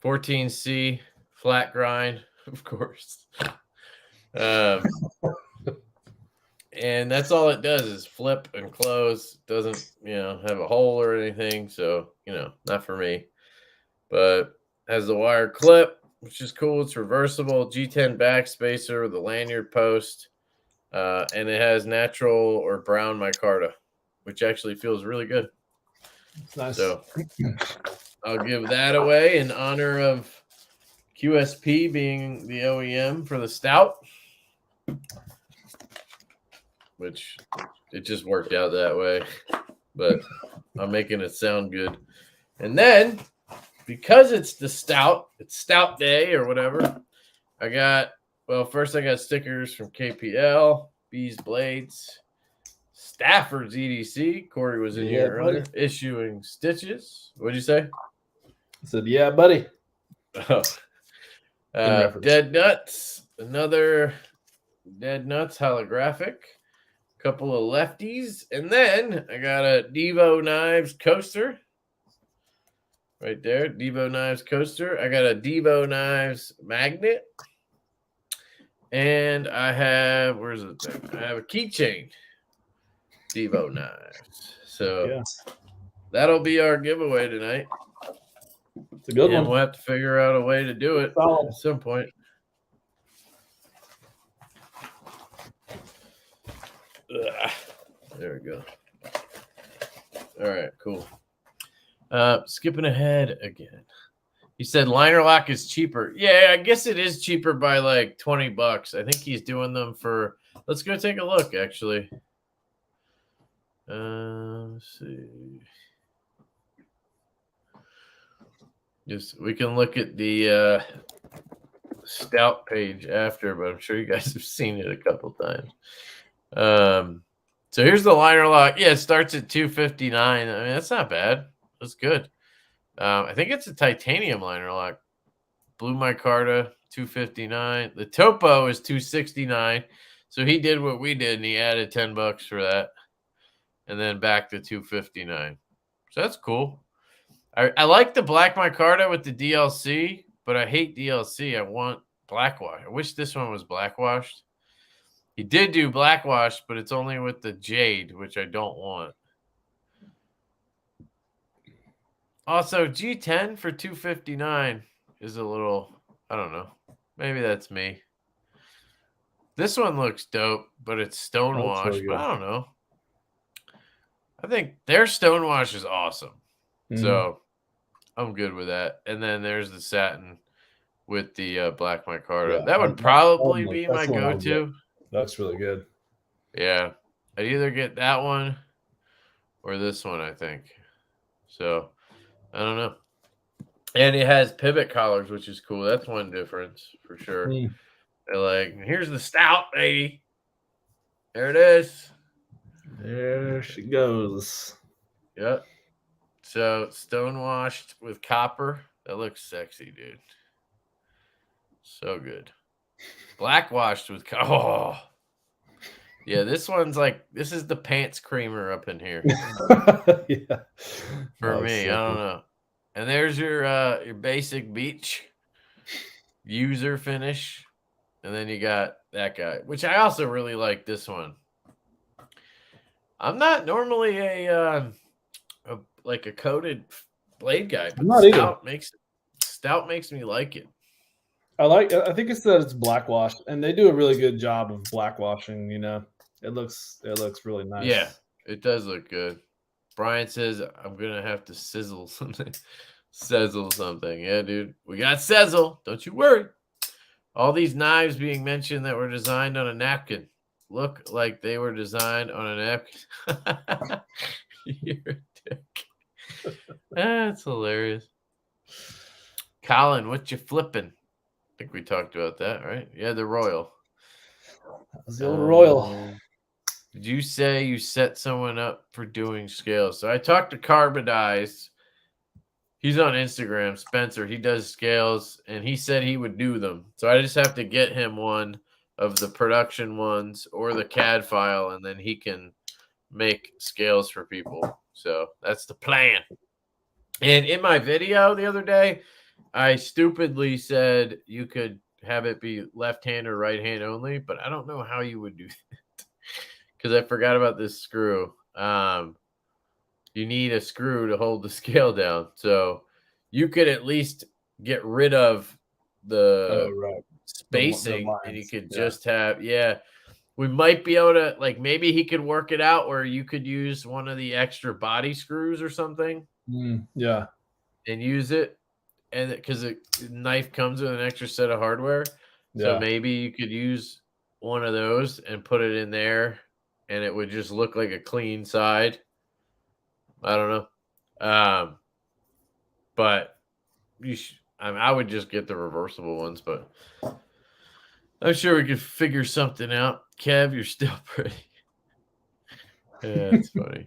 14C flat grind, of course. And that's all it does is flip and close. It doesn't, have a hole or anything. So, not for me. But has the wire clip, which is cool. It's reversible. G10 backspacer with a lanyard post. And it has natural or brown micarta, which actually feels really good. Nice. So I'll give that away in honor of QSP being the OEM for the Stout. Which it just worked out that way, but I'm making it sound good. And then, because it's the Stout, it's Stout Day or whatever, first I got stickers from KPL, Bees Blades, Stafford's EDC. Corey was in here earlier, buddy. Issuing Stitches. What'd you say? I said, yeah, buddy. Dead Nuts, another Dead Nuts holographic. Couple of lefties. And then I got a Devo Knives coaster. Right there. Devo Knives coaster. I got a Devo Knives magnet. And I have, where's it? I have a keychain. Devo Knives. So Yeah, that'll be our giveaway tonight. it's a good And one. we'll have to figure out a way to do it Solid. at some point. Ugh. There we go. All right, cool. Skipping ahead again. He said liner lock is cheaper. Yeah, I guess it is cheaper by like $20. I think he's doing them for. Let's go take a look. Actually, let's see. Just we can look at the Stout page after, but I'm sure you guys have seen it a couple times. So here's the liner lock. Yeah, it starts at $259. I mean, that's not bad. That's good. I think it's a titanium liner lock. Blue micarta, $259. The topo is $269. So he did what we did, and he added $10 for that, and then back to $259. So that's cool. I like the black micarta with the DLC, but I hate DLC. I want blackwash. I wish this one was blackwashed. He did do blackwash, but it's only with the jade, which I don't want. Also, G10 for $259 is a little, I don't know. Maybe that's me. This one looks dope, but it's stonewashed. really But I don't know. I think their stonewash is awesome. So I'm good with that. And then there's the satin with the black micarta. Yeah, that would probably be my go-to. That's really good. Yeah. I'd either get that one or this one, I think. So I don't know. And it has pivot collars, which is cool. That's one difference for sure. They're like, here's the Stout, baby. There it is. There she goes. Yep. So stonewashed with copper. That looks sexy, dude. So good. Blackwashed with copper. Oh. Yeah, this one's like, this is the pants creamer up in here. Yeah. For me, I don't know. And there's your basic beach user finish. And then you got that guy, which I also really like this one. I'm not normally a coated blade guy, but Stout makes me like it. I think it's that it's blackwashed, and they do a really good job of blackwashing. You know, it looks really nice. Yeah, it does look good. Brian says I'm gonna have to sizzle something. Sizzle something. Yeah, dude. We got sizzle. Don't you worry. All these knives being mentioned that were designed on a napkin look like they were designed on a napkin. You're a dick. That's hilarious. Colin, what you flipping? I think we talked about that, right? Yeah, the Royal. That was the old Royal. Did you say you set someone up for doing scales? So I talked to Carbonized. He's on Instagram, Spencer. He does scales, and he said he would do them. So I just have to get him one of the production ones or the CAD file, and then he can make scales for people. So that's the plan. And in my video the other day, I stupidly said you could have it be left hand or right hand only, but I don't know how you would do that because I forgot about this screw. You need a screw to hold the scale down. So you could at least get rid of the spacing the and you could just have, we might be able to, like, maybe he could work it out where you could use one of the extra body screws or something. Yeah. And use it. And because the knife comes with an extra set of hardware. So maybe you could use one of those and put it in there and it would just look like a clean side. I don't know. But I would just get the reversible ones, but I'm sure we could figure something out. Kev, you're still pretty. Yeah, that's funny.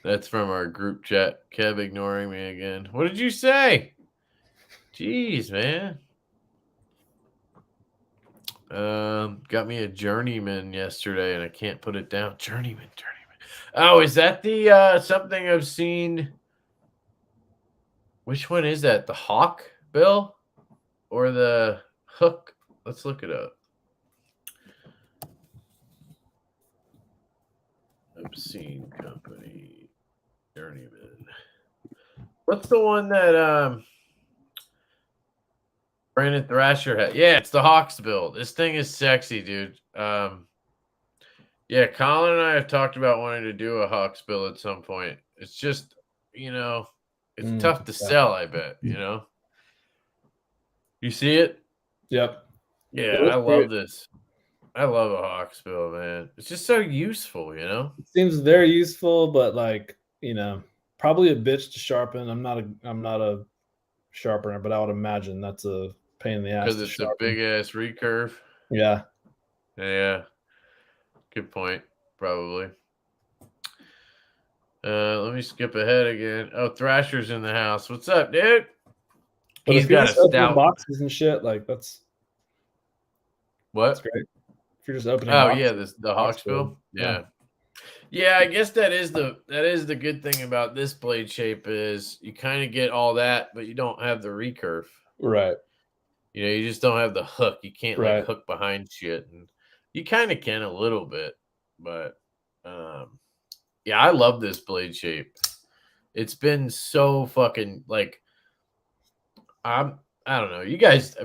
That's from our group chat. Kev ignoring me again. What did you say? Jeez, man. Got me a Journeyman yesterday, and I can't put it down. Journeyman. Oh, is that the something I've seen? Which one is that? The Hawk Bill or the Hook? Let's look it up. Obscene Company Journeyman. What's the one that Brandon Thrasher had? Yeah, it's the Hawks build. This thing is sexy, dude. Yeah, Colin and I have talked about wanting to do a Hawks build at some point. It's just, it's tough to sell, I bet, You see it? Yep. Yeah, I love this. I love a Hawks build, man. It's just so useful, It seems very useful, but probably a bitch to sharpen. I'm not a sharpener, but I would imagine that's a pain in the ass. Because it's a big ass recurve. Yeah. Yeah. Good point. Probably. Let me skip ahead again. Oh, Thrasher's in the house. What's up, dude? But He's got a Stout boxes and shit. Like that's what? Great. If you're just opening. Oh yeah, the Hawksbill. Yeah. Yeah, I guess that is the good thing about this blade shape is you kind of get all that, but you don't have the recurve. Right. You just don't have the hook. You can't like hook behind shit, and you kind of can a little bit, but yeah, I love this blade shape. It's been so fucking like I don't know. You guys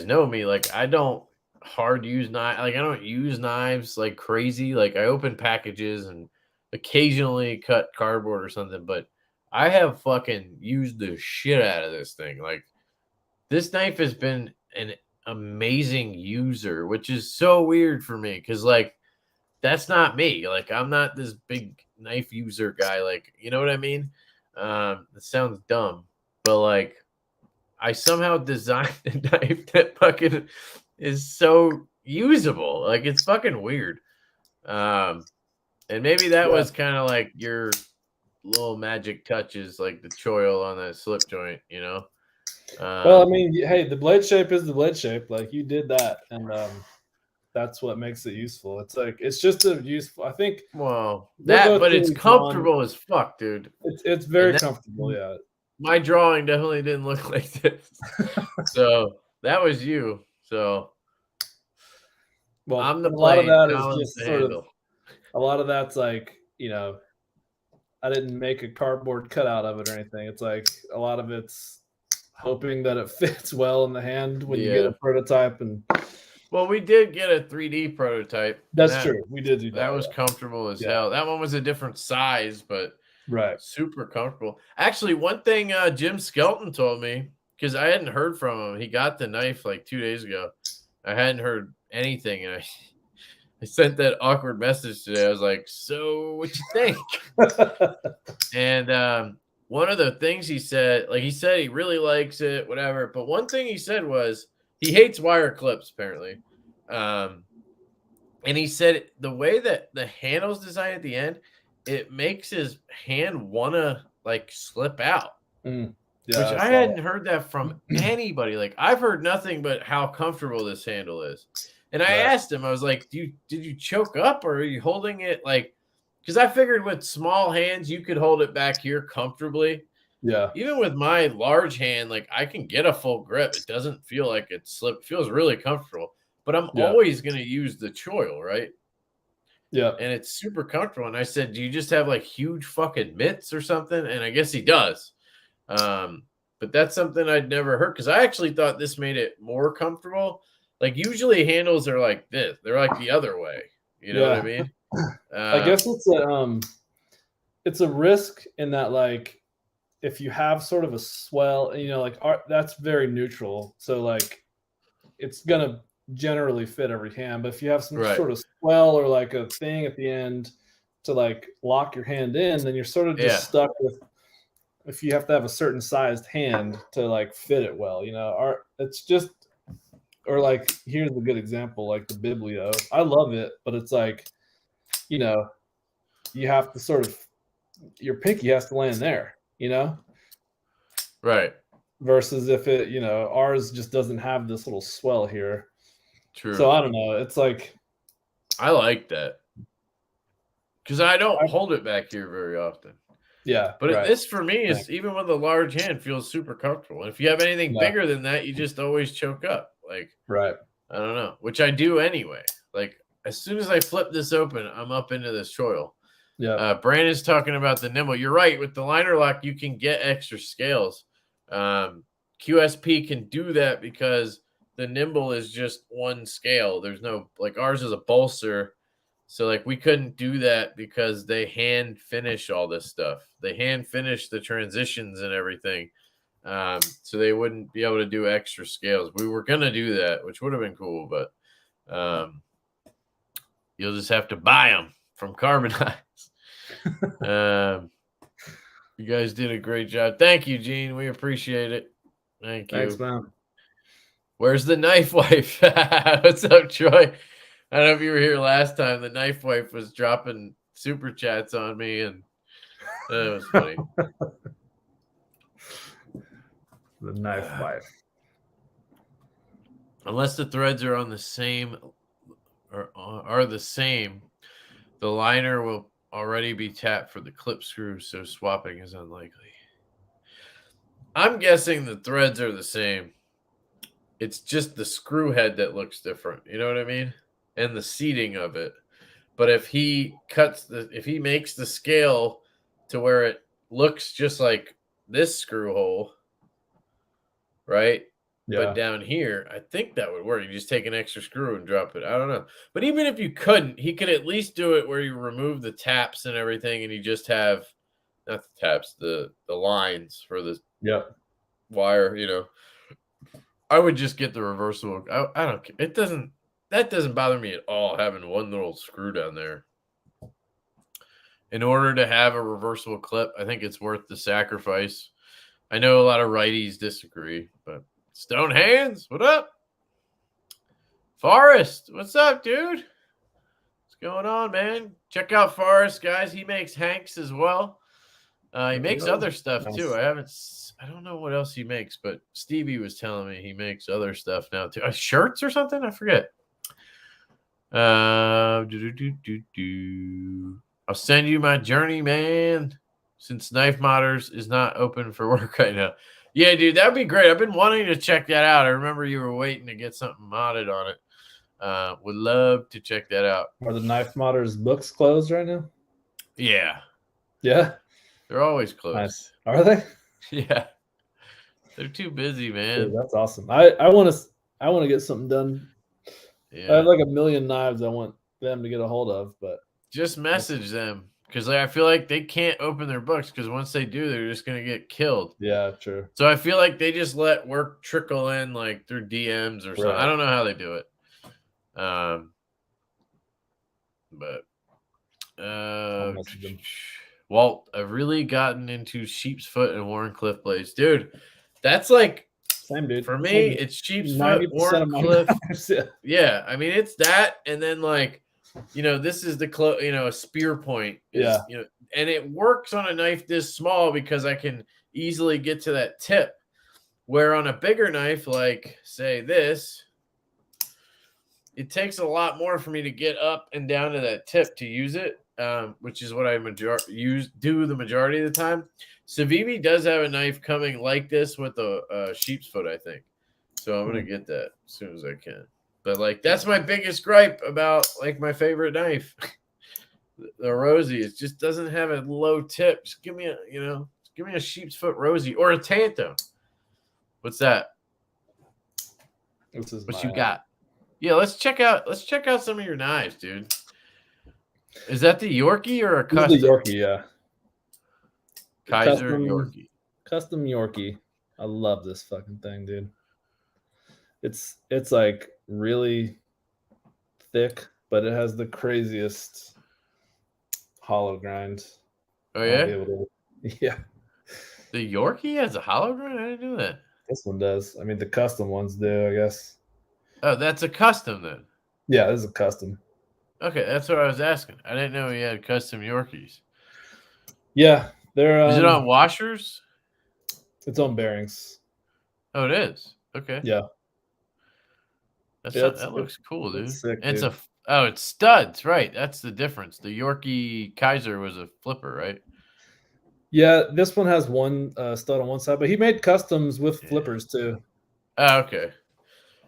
know me. Like I don't hard use knife. Like I don't use knives like crazy. Like I open packages and occasionally cut cardboard or something, but I have fucking used the shit out of this thing. Like this knife has been an amazing user, which is so weird for me because like that's not me. Like I'm not this big knife user guy. Like you know what I mean? It sounds dumb, but like I somehow designed a knife that fucking is so usable. Like it's fucking weird. And maybe that was kind of like your little magic touches, like the choil on that slip joint, Well, I mean, hey, the blade shape is the blade shape. Like you did that, and that's what makes it useful. It's like it's just a useful. I think. Well, but it's comfortable as fuck, dude. It's very comfortable. Yeah. My drawing definitely didn't look like this, so that was you. So, well, I'm the a lot of that Colin's is just sort of. A lot of that's like I didn't make a cardboard cutout of it or anything. It's like a lot of it's hoping that it fits well in the hand when you get a prototype. And well, we did get a 3D prototype. That's true. We did do that. That was comfortable as hell. That one was a different size, but super comfortable. Actually, one thing Jim Skelton told me, because I hadn't heard from him. He got the knife like 2 days ago. I hadn't heard anything, and I sent that awkward message today. I was like, so what you think? And one of the things he said he really likes it, whatever. But one thing he said was he hates wire clips, apparently. And he said the way that the handle's designed at the end, it makes his hand want to like slip out. Yeah, which I hadn't heard that from anybody. Like I've heard nothing but how comfortable this handle is. And I asked him, I was like, did you choke up or are you holding it like, because I figured with small hands, you could hold it back here comfortably. Yeah. Even with my large hand, like I can get a full grip. It doesn't feel like it slipped. It feels really comfortable, but I'm always going to use the choil, right? Yeah. And it's super comfortable. And I said, do you just have like huge fucking mitts or something? And I guess he does. But that's something I'd never heard because I actually thought this made it more comfortable. Like usually handles are like this; they're like the other way. You know what I mean? I guess it's a risk in that like if you have sort of a swell, that's very neutral. So like it's gonna generally fit every hand. But if you have some sort of swell or like a thing at the end to like lock your hand in, then you're sort of just stuck with. If you have to have a certain sized hand to like fit it well, it's just. Or like, here's a good example, like the Biblio. I love it, but it's like, you have to sort of, your pinky has to land there, Right. Versus if it, ours just doesn't have this little swell here. True. So I don't know. It's like I like that because I don't hold it back here very often. Yeah, But right. this for me is even with a large hand feels super comfortable. And if you have anything bigger than that, you just always choke up. Like, right. I don't know, which I do anyway. Like as soon as I flip this open, I'm up into this choil. Yeah. Brandon's talking about the nimble. You're right. With the liner lock, you can get extra scales. QSP can do that because the nimble is just one scale. There's no, like, ours is a bolster. So, like, we couldn't do that because they hand finish all this stuff. They hand finish the transitions and everything. So they wouldn't be able to do extra scales. We were going to do that, which would have been cool, but you'll just have to buy them from Carbonize. You guys did a great job. Thank you, Gene. We appreciate it. Thank you. Thanks, man. Where's the knife wife? What's up, Troy? I don't know if you were here last time. The knife wife was dropping super chats on me, and it was funny. The knife wife. Unless the threads are on the same or are the same, the liner will already be tapped for the clip screw, so swapping is unlikely. I'm guessing the threads are the same. It's just the screw head that looks different. You know what I mean? And the seating of it. But if he makes the scale to where it looks just like this screw hole, right? Yeah. But down here, I think that would work. You just take an extra screw and drop it. I don't know. But even if you couldn't, he could at least do it where you remove the taps and everything, and you just have not the taps, the lines for the wire, you know. I would just get the reversible. I don't care. That doesn't bother me at all, having one little screw down there. In order to have a reversible clip, I think it's worth the sacrifice. I know a lot of righties disagree, but Stone Hands, what up? Forrest, what's up, dude? What's going on, man? Check out Forrest, guys. He makes Hanks as well. He makes other stuff too. I don't know what else he makes, but Stevie was telling me he makes other stuff now too. Shirts or something? I forget. I'll send you my journey, man. Since Knife Modders is not open for work right now. Yeah, dude, that'd be great. I've been wanting to check that out. I remember you were waiting to get something modded on it. Would love to check that out. Are the Knife Modders books closed right now? Yeah. Yeah. They're always closed. Nice. Are they? Yeah. They're too busy, man. Dude, that's awesome. I want to get something done. Yeah. I have like a million knives I want them to get a hold of, but just message them because I feel like they can't open their books because once they do, they're just gonna get killed. Yeah, true. So I feel like they just let work trickle in like through DMs or something. I don't know how they do it. Walt, I've really gotten into sheep's foot and Warncliffe blades, dude. That's like same, dude. For me, it's sheep's foot, Warncliffe. Yeah, I mean it's that, and then like, you know, this is the a spear point. Is, you know, and it works on a knife this small because I can easily get to that tip. Where on a bigger knife, like say this, it takes a lot more for me to get up and down to that tip to use it, which is what I do the majority of the time. Civivi does have a knife coming like this with a sheep's foot, I think. So I'm going to get that as soon as I can. But, like, that's my biggest gripe about, like, my favorite knife. The Rosie. It just doesn't have a low tip. Just give me a sheep's foot Rosie or a Tanto. What's that? What you got? Yeah, let's check out some of your knives, dude. Is that the Yorkie or a custom? The Yorkie, yeah. Kaiser Yorkie. Custom Yorkie. I love this fucking thing, dude. It's like really thick, but it has the craziest hollow grind. Oh yeah? Yeah. The Yorkie has a hollow grind? I didn't know that. This one does. I mean, the custom ones do, I guess. Oh, that's a custom then. Yeah, this is a custom. Okay, that's what I was asking. I didn't know he had custom Yorkies. Yeah, they're. Is it on washers? It's on bearings. Oh, it is. Okay. Yeah. That looks cool, dude. It's sick, And dude. it's studs, right? That's the difference. The Yorkie Kaiser was a flipper, right? Yeah, this one has one stud on one side, but he made customs with flippers too. Oh, okay.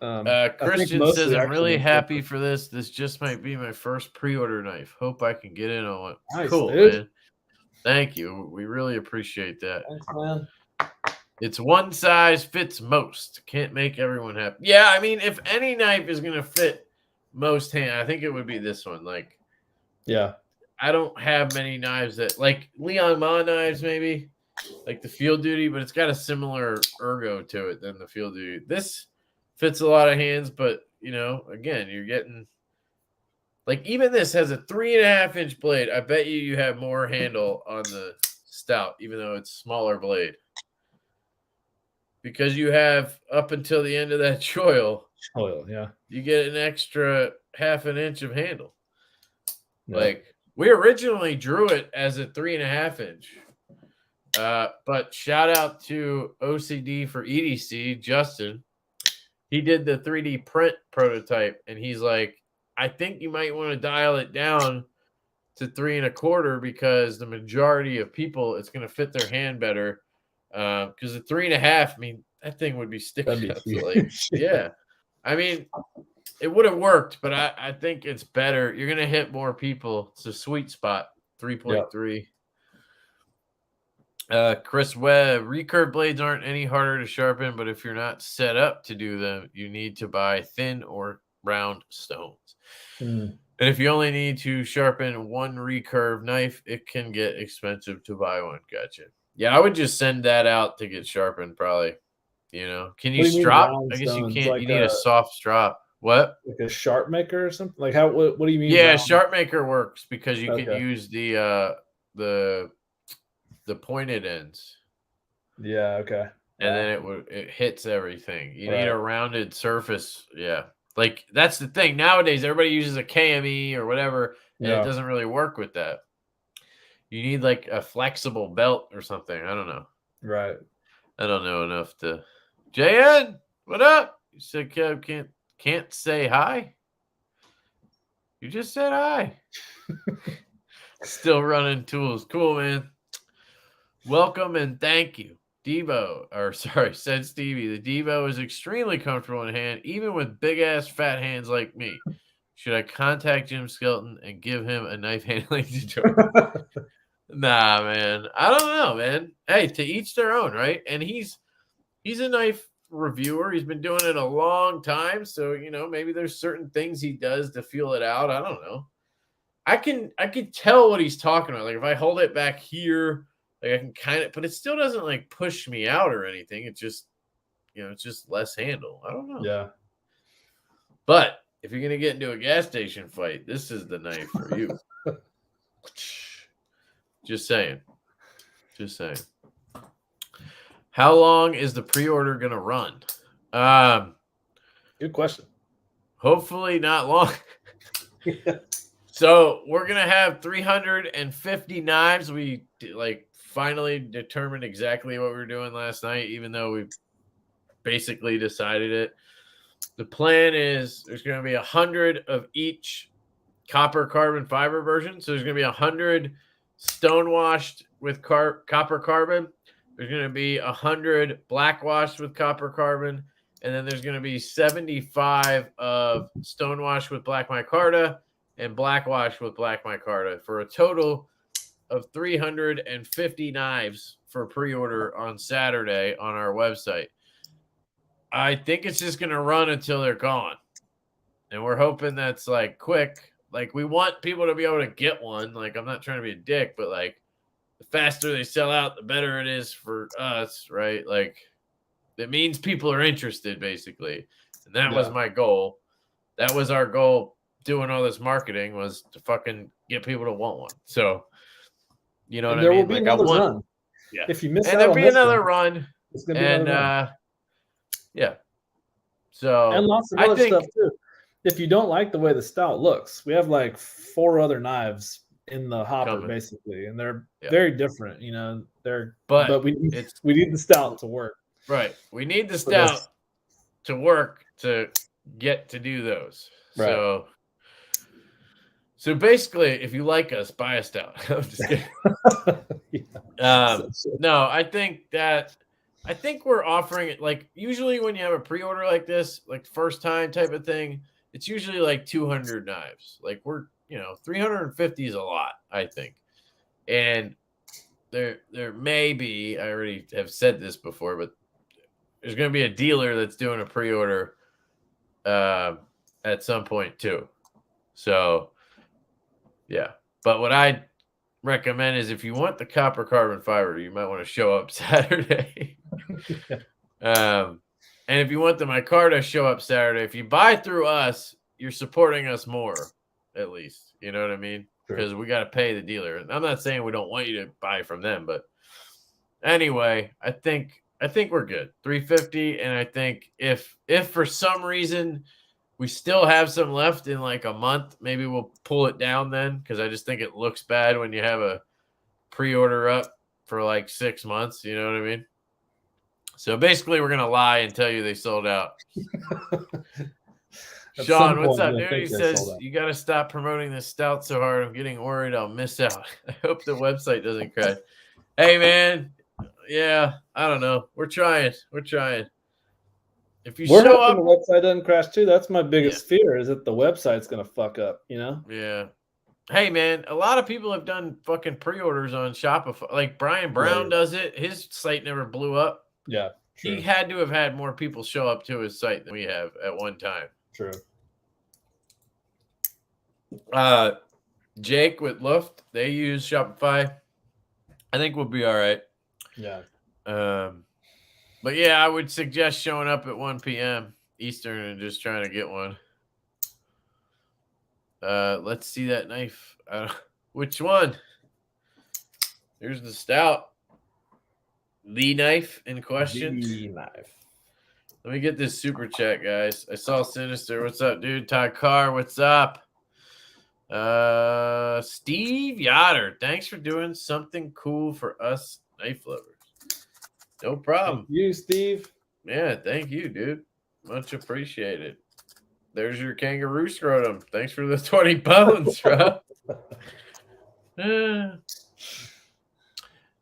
I think Christian says, mostly I'm actually really the happy flipper. for this. This just might be my first pre-order knife. Hope I can get in on it. Nice, Cool, dude. man. Thank you. We really appreciate that. Thanks, man. It's one size fits most. Can't make everyone happy. Yeah, I mean, if any knife is gonna fit most hand, I think it would be this one. Like, Yeah. I don't have many knives that like Leon Ma knives, maybe like the Field Duty, but it's got a similar ergo to it than the Field Duty. This fits a lot of hands, but you know, again, you're getting like even this has a 3.5-inch blade. I bet you have more handle on the Stout, even though it's smaller blade. Because you have up until the end of that choil, Yeah. you get an extra 1/2 inch of handle. Yeah. Like we originally drew it as a 3.5-inch. But shout out to OCD for EDC, Justin. He did the 3D print prototype, and he's like, I think you might want to dial it down to 3.25 because the majority of people, it's going to fit their hand better. Because the 3.5, I mean, that thing would be sticking out to like, yeah. I mean, it would have worked, but I think it's better. You're going to hit more people. It's a sweet spot, 3.3. Chris Webb, recurve blades aren't any harder to sharpen, but if you're not set up to do them, you need to buy thin or round stones. And if you only need to sharpen one recurve knife, it can get expensive to buy one. Gotcha. Yeah, I would just send that out to get sharpened, probably. You know, can you strop? I guess you can't. Like you need a soft strop. What? Like a sharp maker or something? Like how? What do you mean? Yeah, sharp maker works because you can Okay. use the pointed ends. Yeah. Okay. And then it hits everything. You need a rounded surface. Yeah. Like that's the thing. Nowadays, everybody uses a KME or whatever, and it doesn't really work with that. You need like a flexible belt or something. I don't know. Right. I don't know enough to. JN, what up? You said Kev can't say hi. You just said hi. Still running tools. Cool, man. Welcome and thank you. Said Stevie. The Devo is extremely comfortable in hand, even with big-ass fat hands like me. Should I contact Jim Skelton and give him a knife handling tutorial? Nah, man. I don't know, man. Hey, to each their own, right? And he's a knife reviewer. He's been doing it a long time, so you know maybe there's certain things he does to feel it out. I don't know. I can tell what he's talking about. Like if I hold it back here. Like I can kind of, but it still doesn't like push me out or anything. It's just, you know, it's just less handle. I don't know. Yeah. But if you're gonna get into a gas station fight, this is the knife for you. Just saying. Just saying. How long is the pre-order gonna run? Good question. Hopefully not long. So we're gonna have 350 knives. We finally determined exactly what we were doing last night, even though we basically decided it. The plan is there's going to be 100 of each copper carbon fiber version. So there's going to be 100 stonewashed with copper carbon. There's going to be 100 blackwashed with copper carbon. And then there's going to be 75 of stonewashed with black micarta and blackwashed with black micarta for a total of 350 knives for pre-order on Saturday on our website. I think it's just going to run until they're gone. And we're hoping that's like quick. Like we want people to be able to get one. Like I'm not trying to be a dick, but like the faster they sell out, the better it is for us, right? Like it means people are interested basically. And that was my goal. That was our goal doing all this marketing was to fucking get people to want one. So you know what I mean? There will be another run. Yeah. If you miss and out there'll on be another run. It's gonna be another run. Yeah. So and lots of other stuff too. If you don't like the way the Stout looks, we have like 4 other knives in the hopper basically, and they're very different. You know, but we need the Stout to work. Right. We need the Stout to work to get to do those. Right. So basically, if you like us, buy a Stout. I'm just kidding. Yeah. No, I think we're offering it like usually when you have a pre-order like this, like first time type of thing, it's usually like 200 knives. Like we're 350 is a lot, I think. And there may be, I already have said this before, but there's going to be a dealer that's doing a pre-order at some point too. So yeah, but what I recommend is if you want the copper carbon fiber, you might want to show up Saturday. And if you want the micarta, show up Saturday. If you buy through us, you're supporting us more, at least. You know what I mean? Because we got to pay the dealer. And I'm not saying we don't want you to buy from them, but anyway, I think we're good. 350, and I think if for some reason we still have some left in like a month, maybe we'll pull it down then, because I just think it looks bad when you have a pre-order up for like 6 months. You know what I mean? So basically, we're gonna lie and tell you they sold out. Sean, what's up, dude? He says you got to stop promoting this Stout so hard. I'm getting worried I'll miss out. I hope the website doesn't crash. Hey, man. Yeah, I don't know. We're trying. If you show up, the website doesn't crash too. That's my biggest fear, is that the website's gonna fuck up. Yeah. Hey, man, a lot of people have done fucking pre-orders on Shopify. Like Brian Brown does it. His site never blew up. Yeah, true. He had to have had more people show up to his site than we have at one time. True. Jake with Luft, they use Shopify. I think we'll be all right. Yeah. But yeah, I would suggest showing up at 1 p.m. Eastern and just trying to get one. Let's see that knife. Which one? Here's the Stout. The knife in question. The knife. Let me get this super chat, guys. I saw Sinister. What's up, dude? Ty Carr, what's up? Steve Yoder, thanks for doing something cool for us knife lovers. No problem. Thank you, Steve. Yeah, thank you, dude. Much appreciated. There's your kangaroo scrotum. Thanks for the 20 pounds, bro.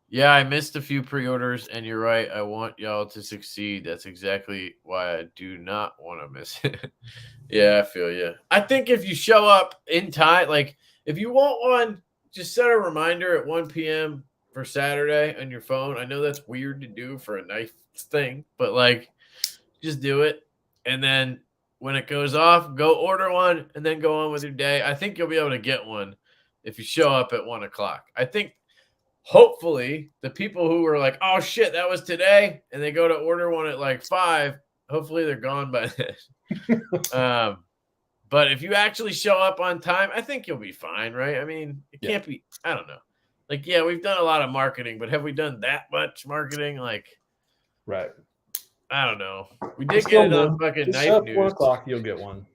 Yeah, I missed a few pre-orders, and you're right. I want y'all to succeed. That's exactly why I do not want to miss it. Yeah, I feel you. I think if you show up in time, like if you want one, just set a reminder at 1 p.m. for Saturday on your phone. I know that's weird to do for a knife thing, but like just do it. And then when it goes off, go order one and then go on with your day. I think you'll be able to get one if you show up at 1 o'clock. I think hopefully the people who were like, oh shit, that was today, and they go to order one at like 5, hopefully they're gone by then. But if you actually show up on time, I think you'll be fine, right? I mean, it can't be, I don't know. Like, yeah, we've done a lot of marketing, but have we done that much marketing? Like, right. I don't know. We did get it on fucking Knife News. 4 o'clock, you'll get one.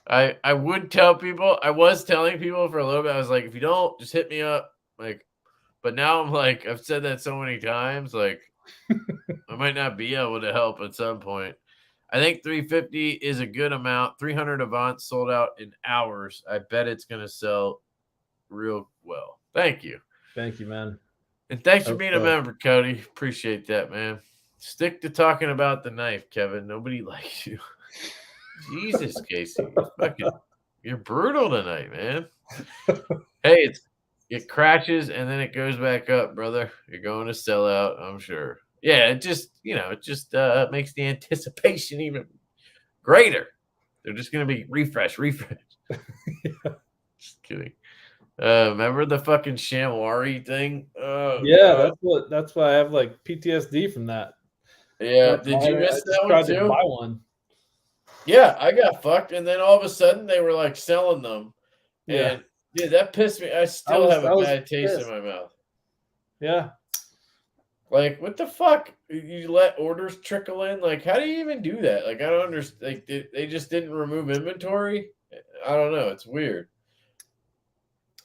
I would tell people, I was telling people for a little bit, I was like, if you don't, just hit me up. Like, but now I'm like, I've said that so many times, like, I might not be able to help at some point. I think 350 is a good amount. 300 Avant sold out in hours. I bet it's going to sell real well. Thank you. Thank you, man. And thanks for being a member, Cody. Appreciate that, man. Stick to talking about the knife, Kevin. Nobody likes you. Jesus, Casey. You're brutal tonight, man. Hey, it crashes and then it goes back up, brother. You're going to sell out, I'm sure. Yeah, it just makes the anticipation even greater. They're just going to be refresh. Just kidding. Remember the fucking Shamwari thing? Yeah, that's why I have like PTSD from that. Yeah, did you miss that one too? To buy one. Yeah, I got fucked, and then all of a sudden they were like selling them. Yeah, and, dude, that pissed me. I still have a bad taste in my mouth. Yeah. Like, what the fuck? You let orders trickle in? Like, how do you even do that? Like, I don't understand. Like, they just didn't remove inventory? I don't know. It's weird.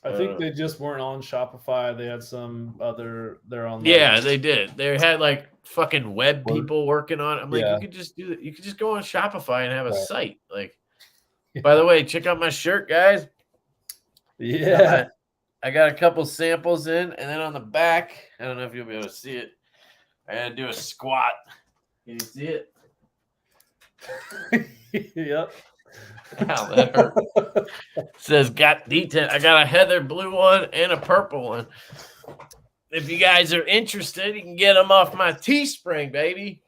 I think they just weren't on Shopify. They had some other. They're on. Yeah, they did. They had like fucking web Word. people working on it. I'm like, Yeah. you could just do it. You could just go on Shopify and have a Right. site. Like, by the way, check out my shirt, guys. Yeah. I got a couple samples in, and then on the back, I don't know if you'll be able to see it. I had to do a squat. Can you see it? Yep. Ow, that hurt. It says got D10. I got a heather blue one and a purple one. If you guys are interested, you can get them off my Teespring, baby.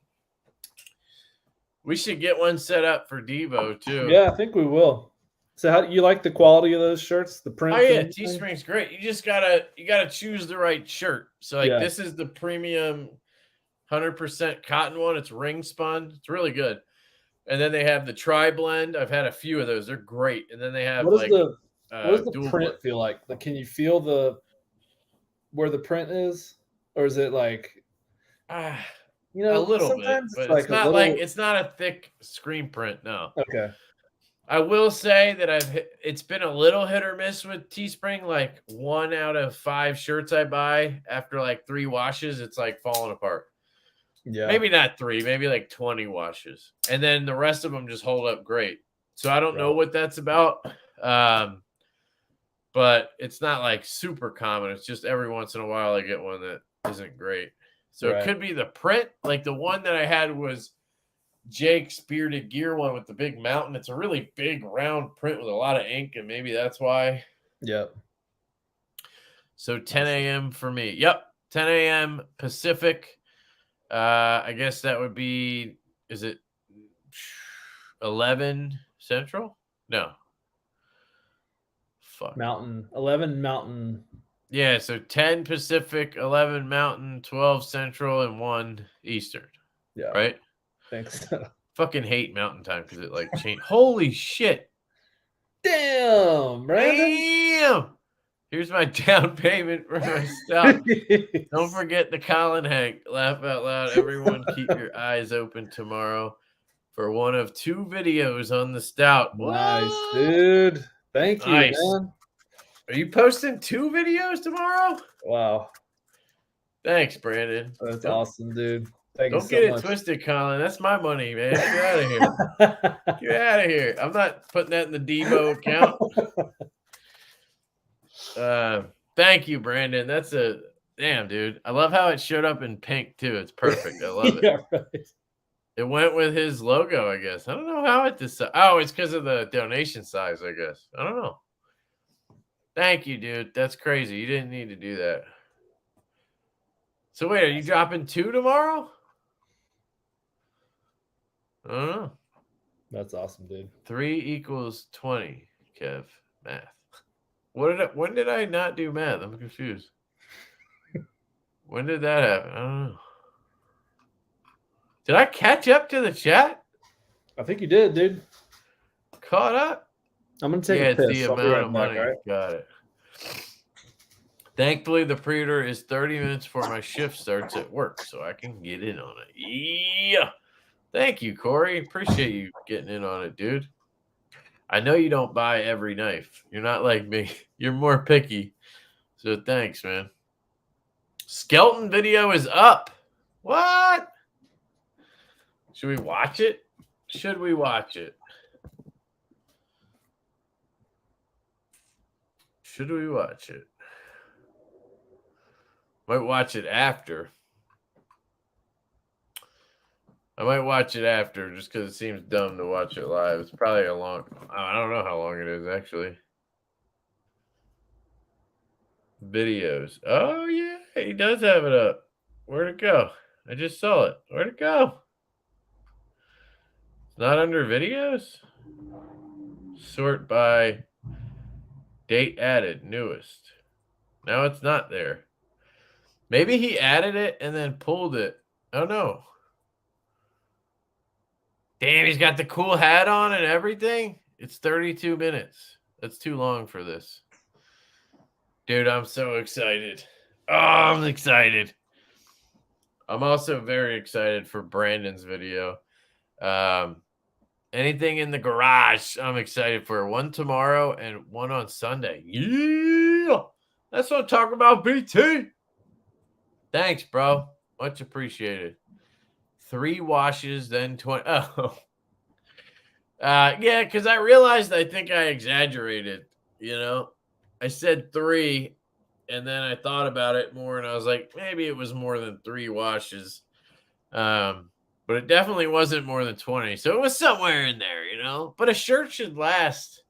We should get one set up for Devo too. Yeah, I think we will. So, how you like the quality of those shirts? The print? Oh yeah, Teespring's great. You just gotta choose the right shirt. So like this is the premium 100% cotton one. It's ring spun. It's really good. And then they have the tri blend. I've had a few of those. They're great. And then they have what does the dual print blend. feel like? Like, can you feel where the print is, or is it like a little bit, but like it's not a thick screen print. No. Okay. I will say that it's been a little hit or miss with Teespring. Like 1 out of 5 shirts I buy after like 3 washes, it's like falling apart. Yeah. Maybe not 3, maybe like 20 washes. And then the rest of them just hold up great. So I don't know what that's about. But it's not like super common. It's just every once in a while I get one that isn't great. So it could be the print. Like the one that I had was Jake's Bearded Gear one with the big mountain. It's a really big round print with a lot of ink, and maybe that's why. Yep. So 10 a.m. for me. Yep. 10 a.m. Pacific. I guess that would be, is it 11 Central? No. Fuck. 11 Mountain. Yeah, so 10 Pacific, 11 Mountain, 12 Central, and 1 Eastern. Yeah. Right? Thanks. Fucking hate Mountain Time because it like changed. Holy shit. Damn, Brandon. Damn. Here's my down payment for my Stout. Don't forget the Colin Hank. Laugh out loud. Everyone keep your eyes open tomorrow for one of 2 videos on the Stout. Nice, What? dude. Thank you, man. Are you posting 2 videos tomorrow? Wow. Thanks, Brandon. That's awesome, dude. Thank you so much. Don't get it twisted, Colin. That's my money, man. Get out of here. Get out of here. I'm not putting that in the Devo account. Thank you, Brandon. That's a damn, dude. I love how it showed up in pink too. It's perfect. I love it. Yeah, right. It went with his logo, I guess. I don't know how it decided. Oh, it's because of the donation size, I guess. I don't know. Thank you, dude. That's crazy. You didn't need to do that. So wait, are you dropping 2 tomorrow? I don't know. That's awesome, dude. 3 equals 20, Kev. Math. When did I not do math? I'm confused. When did that happen? I don't know. Did I catch up to the chat? I think you did, dude. Caught up? I'm gonna take a it's piss. the I'll be amount right of back, money. all right? Got it. Thankfully, the pre-order is 30 minutes before my shift starts at work, so I can get in on it. Yeah. Thank you, Corey. Appreciate you getting in on it, dude. I know you don't buy every knife. You're not like me. You're more picky. So thanks, man. Skeleton video is up. What? Should we watch it? Should we watch it? Should we watch it? Might watch it after. I might watch it after just because it seems dumb to watch it live. It's probably I don't know how long it is, actually. Videos. Oh, yeah. He does have it up. Where'd it go? I just saw it. Where'd it go? It's not under videos? Sort by date added, newest. Now it's not there. Maybe he added it and then pulled it. Oh, no. Damn, he's got the cool hat on and everything. It's 32 minutes. That's too long for this. Dude, I'm so excited. Oh, I'm excited. I'm also very excited for Brandon's video. Anything in the garage, I'm excited for. One tomorrow and one on Sunday. Yeah. That's what I'm talking about, BT. Thanks, bro. Much appreciated. 3 washes, then 20. Oh, yeah, because I realized I think I exaggerated. I said 3, and then I thought about it more, and I was like, maybe it was more than 3 washes. But it definitely wasn't more than 20. So it was somewhere in there, But a shirt should last.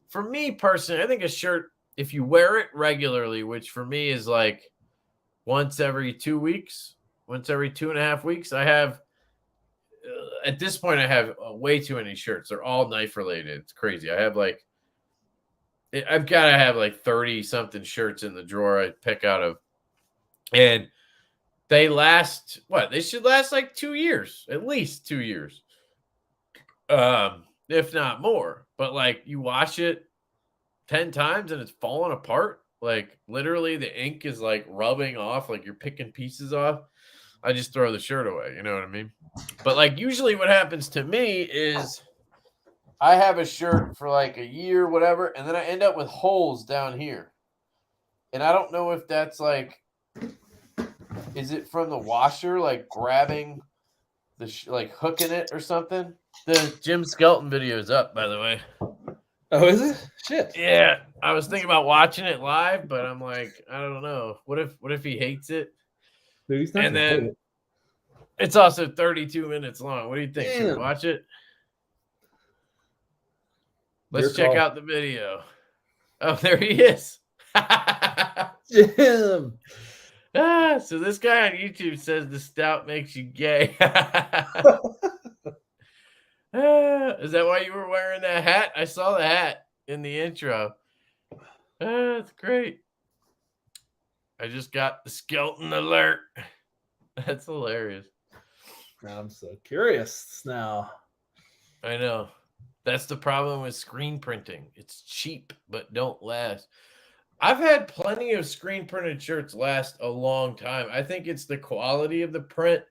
For me personally, I think a shirt, if you wear it regularly, which for me is like once every 2 weeks, once every 2.5 weeks, I have, at this point, I have way too many shirts. They're all knife related. It's crazy. I've got to have like 30 something shirts in the drawer I pick out of. And they last, they should last like 2 years, at least 2 years. If not more. But like you wash it 10 times and it's falling apart. Like literally the ink is like rubbing off, like you're picking pieces off. I just throw the shirt away. You know what I mean? But like usually what happens to me is I have a shirt for like a year, whatever, and then I end up with holes down here. And I don't know if that's like, is it from the washer, like grabbing the, like hooking it or something? The Jim Skelton video is up, by the way. Oh, is it? Shit. Yeah, I was thinking about watching it live, but I'm like, I don't know. What if he hates it? Dude, he's not And gonna hate then it. it's also 32 minutes long. What do you think? Should we Damn. watch it? Your Let's check call. out the video. Oh, there he is. Jim. So this guy on YouTube says the stout makes you gay. Is that why you were wearing that hat? I saw the hat in the intro. That's great. I just got the Skelton alert. That's hilarious. I'm so curious now. I know. That's the problem with screen printing. It's cheap, but don't last. I've had plenty of screen printed shirts last a long time. I think it's the quality of the print,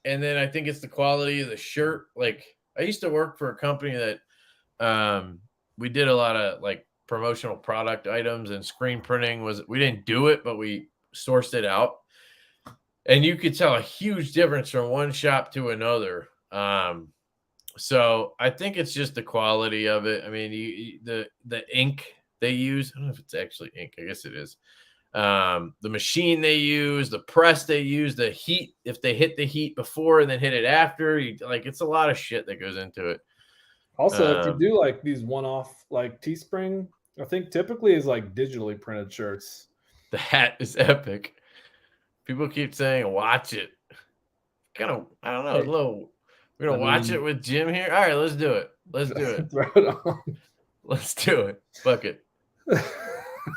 and then I think it's the quality of the shirt. Like I used to work for a company that we did a lot of like promotional product items, and screen printing we didn't do it, but we sourced it out. And you could tell a huge difference from one shop to another. So I think it's just the quality of it. I mean, the ink they use, I don't know if it's actually ink. I guess it is. The machine they use, the press they use, the heat, if they hit the heat before and then hit it after, it's a lot of shit that goes into it. Also, if you do like these one-off like Teespring, I think typically is like digitally printed shirts. The hat is epic. People keep saying, watch it. Kind of, I don't know, a little. We're going to watch it with Jim here. All right, let's do it. Let's do it. Throw it on. Let's do it. Fuck it. We're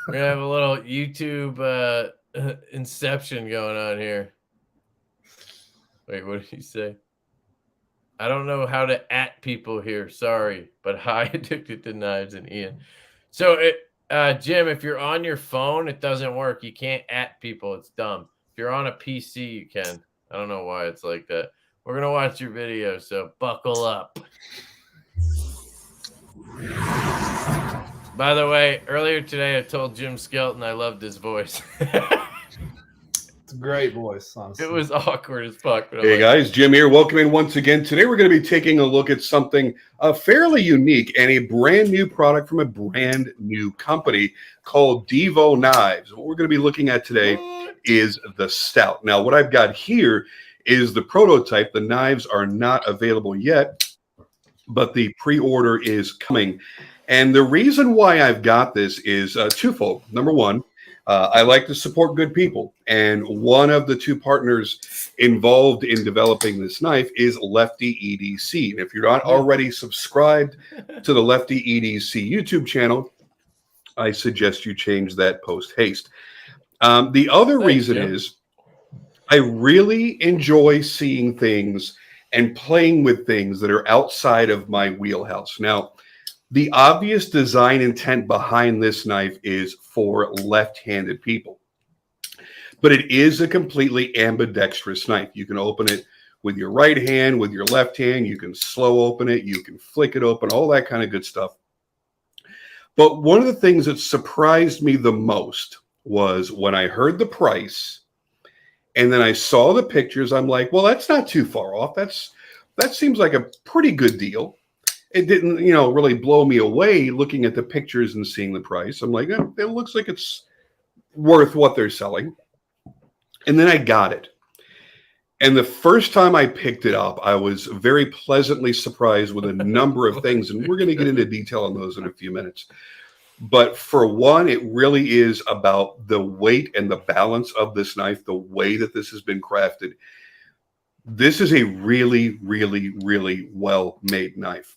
going to have a little YouTube inception going on here. Wait, what did he say? I don't know how to at people here. Sorry, but hi, addicted to knives and Ian. So, Jim, if you're on your phone, it doesn't work. You can't at people. It's dumb. If you're on a PC, you can. I don't know why it's like that. We're going to watch your video, so buckle up. By the way, earlier today, I told Jim Skelton I loved his voice. It's a great voice, honestly. It was awkward as fuck. Hey guys, Jim here. Welcome in once again. Today we're going to be taking a look at something fairly unique and a brand new product from a brand new company called Devo Knives. What we're going to be looking at today is the Stout. Now, what I've got here is the prototype. The knives are not available yet, but the pre-order is coming. And the reason why I've got this is twofold. Number one, I like to support good people. And one of the two partners involved in developing this knife is Lefty EDC. And if you're not already subscribed to the Lefty EDC YouTube channel, I suggest you change that post haste. The other reason is I really enjoy seeing things and playing with things that are outside of my wheelhouse. Now, the obvious design intent behind this knife is for left-handed people, but it is a completely ambidextrous knife. You can open it with your right hand, with your left hand. You can slow open it. You can flick it open, all that kind of good stuff. But one of the things that surprised me the most was when I heard the price And then I saw the pictures. I'm like, well, that's not too far off. That seems like a pretty good deal. It didn't, really blow me away looking at the pictures and seeing the price. I'm like, it looks like it's worth what they're selling. And then I got it. And the first time I picked it up, I was very pleasantly surprised with a number of things. And we're going to get into detail on those in a few minutes. But for one, it really is about the weight and the balance of this knife, the way that this has been crafted. This is a really, really, really well-made knife.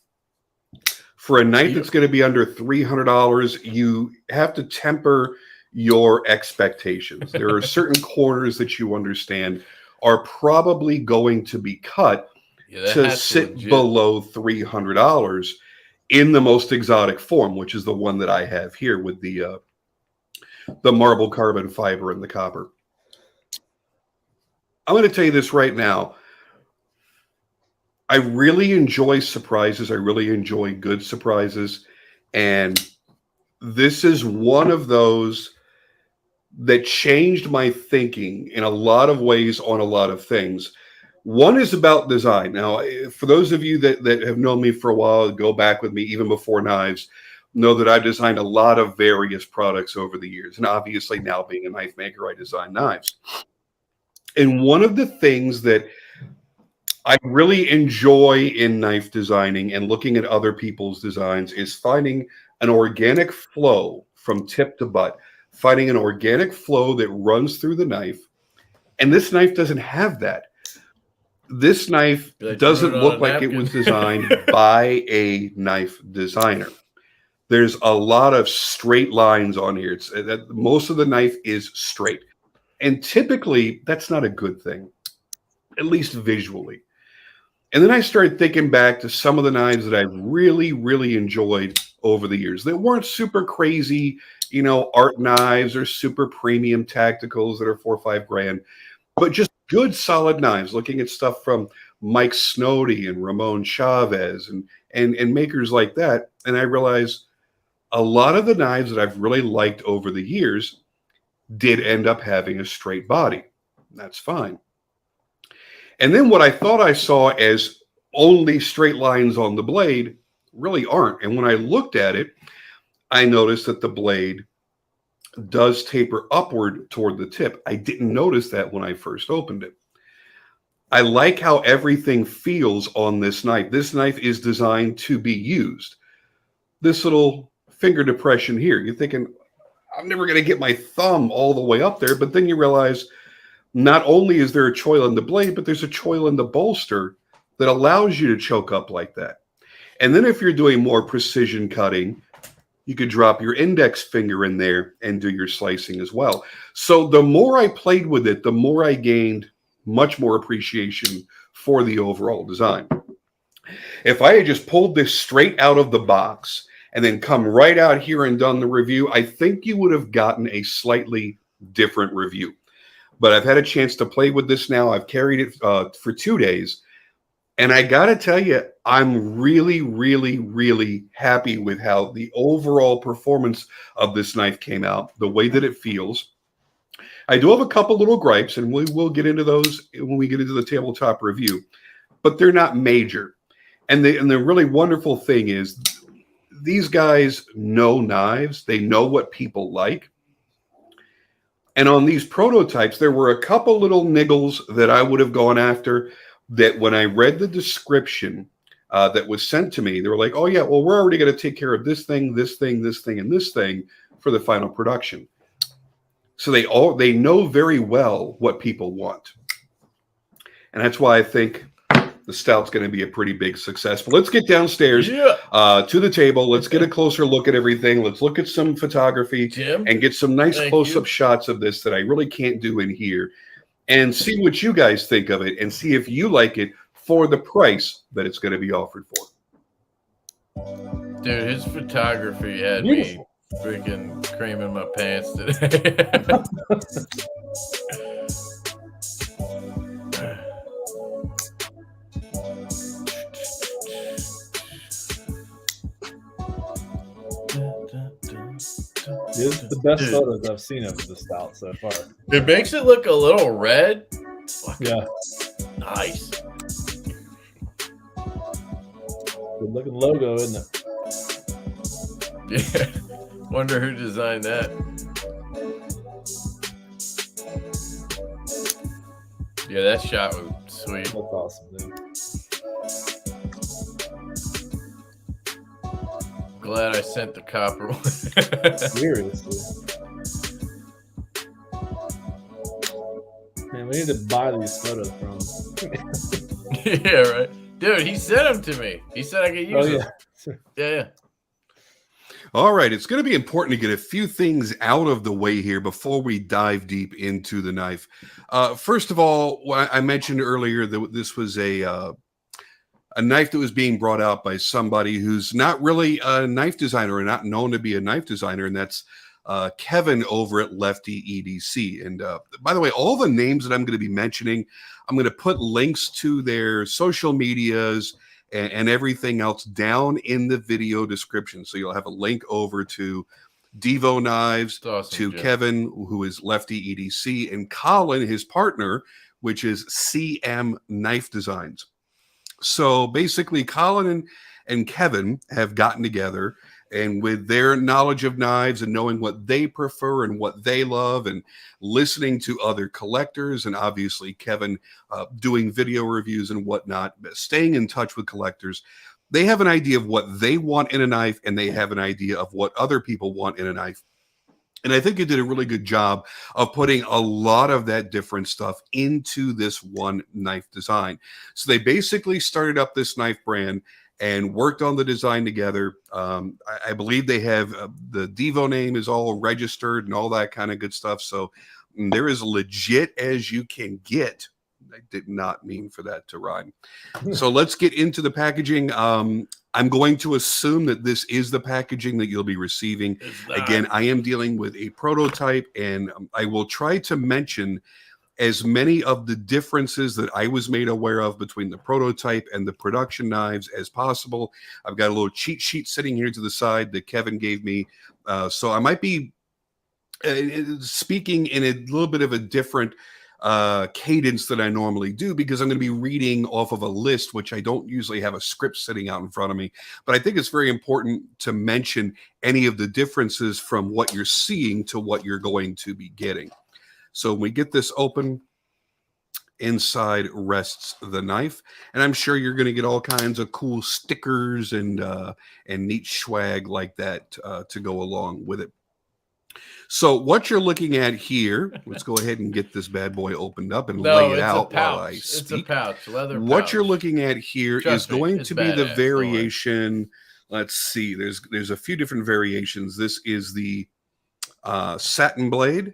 For a knife that's going to be under $300, you have to temper your expectations. There are certain corners that you understand are probably going to be cut to sit below $300 in the most exotic form, which is the one that I have here with the marble carbon fiber and the copper. I'm going to tell you this right now. I really enjoy surprises. I really enjoy good surprises. And this is one of those that changed my thinking in a lot of ways on a lot of things. One is about design. Now, for those of you that have known me for a while, go back with me even before knives, know that I've designed a lot of various products over the years. And obviously now being a knife maker, I design knives. And one of the things that I really enjoy in knife designing and looking at other people's designs is finding an organic flow from tip to butt, finding an organic flow that runs through the knife. And this knife doesn't have that. This knife doesn't look like it was designed by a knife designer. There's a lot of straight lines on here. Most of the knife is straight. And typically, that's not a good thing, at least visually. And then I started thinking back to some of the knives that I've really, really enjoyed over the years that weren't super crazy, art knives or super premium tacticals that are $4 or $5 grand, but just good, solid knives. Looking at stuff from Mike Snowdy and Ramon Chavez and makers like that. And I realized a lot of the knives that I've really liked over the years did end up having a straight body. That's fine. And then what I thought I saw as only straight lines on the blade really aren't. And when I looked at it, I noticed that the blade does taper upward toward the tip. I didn't notice that when I first opened it. I like how everything feels on this knife. This knife is designed to be used. This little finger depression here, you're thinking, I'm never going to get my thumb all the way up there. But then you realize not only is there a choil in the blade, but there's a choil in the bolster that allows you to choke up like that. And then if you're doing more precision cutting, you could drop your index finger in there and do your slicing as well. So the more I played with it, the more I gained much more appreciation for the overall design. If I had just pulled this straight out of the box and then come right out here and done the review, I think you would have gotten a slightly different review. But I've had a chance to play with this now. I've carried it for 2 days. And I got to tell you, I'm really, really, really happy with how the overall performance of this knife came out, the way that it feels. I do have a couple little gripes, and we will get into those when we get into the tabletop review, but they're not major. And the really wonderful thing is these guys know knives. They know what people like. And on these prototypes, there were a couple little niggles that I would have gone after that when I read the description that was sent to me, they were like, oh, yeah, well, we're already going to take care of this thing, this thing, this thing, and this thing for the final production. So they know very well what people want. And that's why I think the Stout's going to be a pretty big success. But let's get downstairs to the table. Let's get a closer look at everything. Let's look at some photography and get some nice close-up shots of this that I really can't do in here, and see what you guys think of it and see if you like it for the price that it's going to be offered for. Dude, his photography had me freaking creaming my pants today. It's the best Dude. photos I've seen of the Stout so far. It makes it look a little red. Fucking Yeah, nice. good looking logo, isn't it? Yeah. Wonder who designed that. Yeah, that shot was sweet. That's awesome, dude. Glad I sent the copper one. Seriously. Man, we need to buy these photos from him. Yeah, right. Dude, he sent them to me. He said I could use them. Yeah. All right, it's going to be important to get a few things out of the way here before we dive deep into the knife. First of all, I mentioned earlier that this was a knife that was being brought out by somebody who's not really a knife designer or not known to be a knife designer, and that's Kevin over at Lefty EDC. And by the way, all the names that I'm going to be mentioning, I'm going to put links to their social medias and everything else down in the video description. So you'll have a link over to Devo Knives, Awesome, to Jim. Kevin, who is Lefty EDC, and Colin, his partner, which is CM Knife Designs. So basically, Colin and Kevin have gotten together, and with their knowledge of knives and knowing what they prefer and what they love, and listening to other collectors, and obviously Kevin doing video reviews and whatnot, staying in touch with collectors, they have an idea of what they want in a knife, and they have an idea of what other people want in a knife. And I think it did a really good job of putting a lot of that different stuff into this one knife design. So they basically started up this knife brand and worked on the design together. I believe they have the Devo name is all registered and all that kind of good stuff. So they're as legit as you can get. I did not mean for that to rhyme. So let's get into the packaging. I'm going to assume that this is the packaging that you'll be receiving. Again, I am dealing with a prototype, and I will try to mention as many of the differences that I was made aware of between the prototype and the production knives as possible. I've got a little cheat sheet sitting here to the side that Kevin gave me. So I might be speaking in a little bit of a different cadence than I normally do, because I'm going to be reading off of a list, which I don't usually have a script sitting out in front of me. But I think it's very important to mention any of the differences from what you're seeing to what you're going to be getting. So when we get this open, inside rests the knife, and I'm sure you're going to get all kinds of cool stickers and neat swag like that to go along with it. So what you're looking at here, let's go ahead and get this bad boy opened up and lay it out while I speak. It's a pouch, leather What pouch. you're looking at here Trust is me, going it's to be the badass, variation. Let's see. There's a few different variations. This is the satin blade,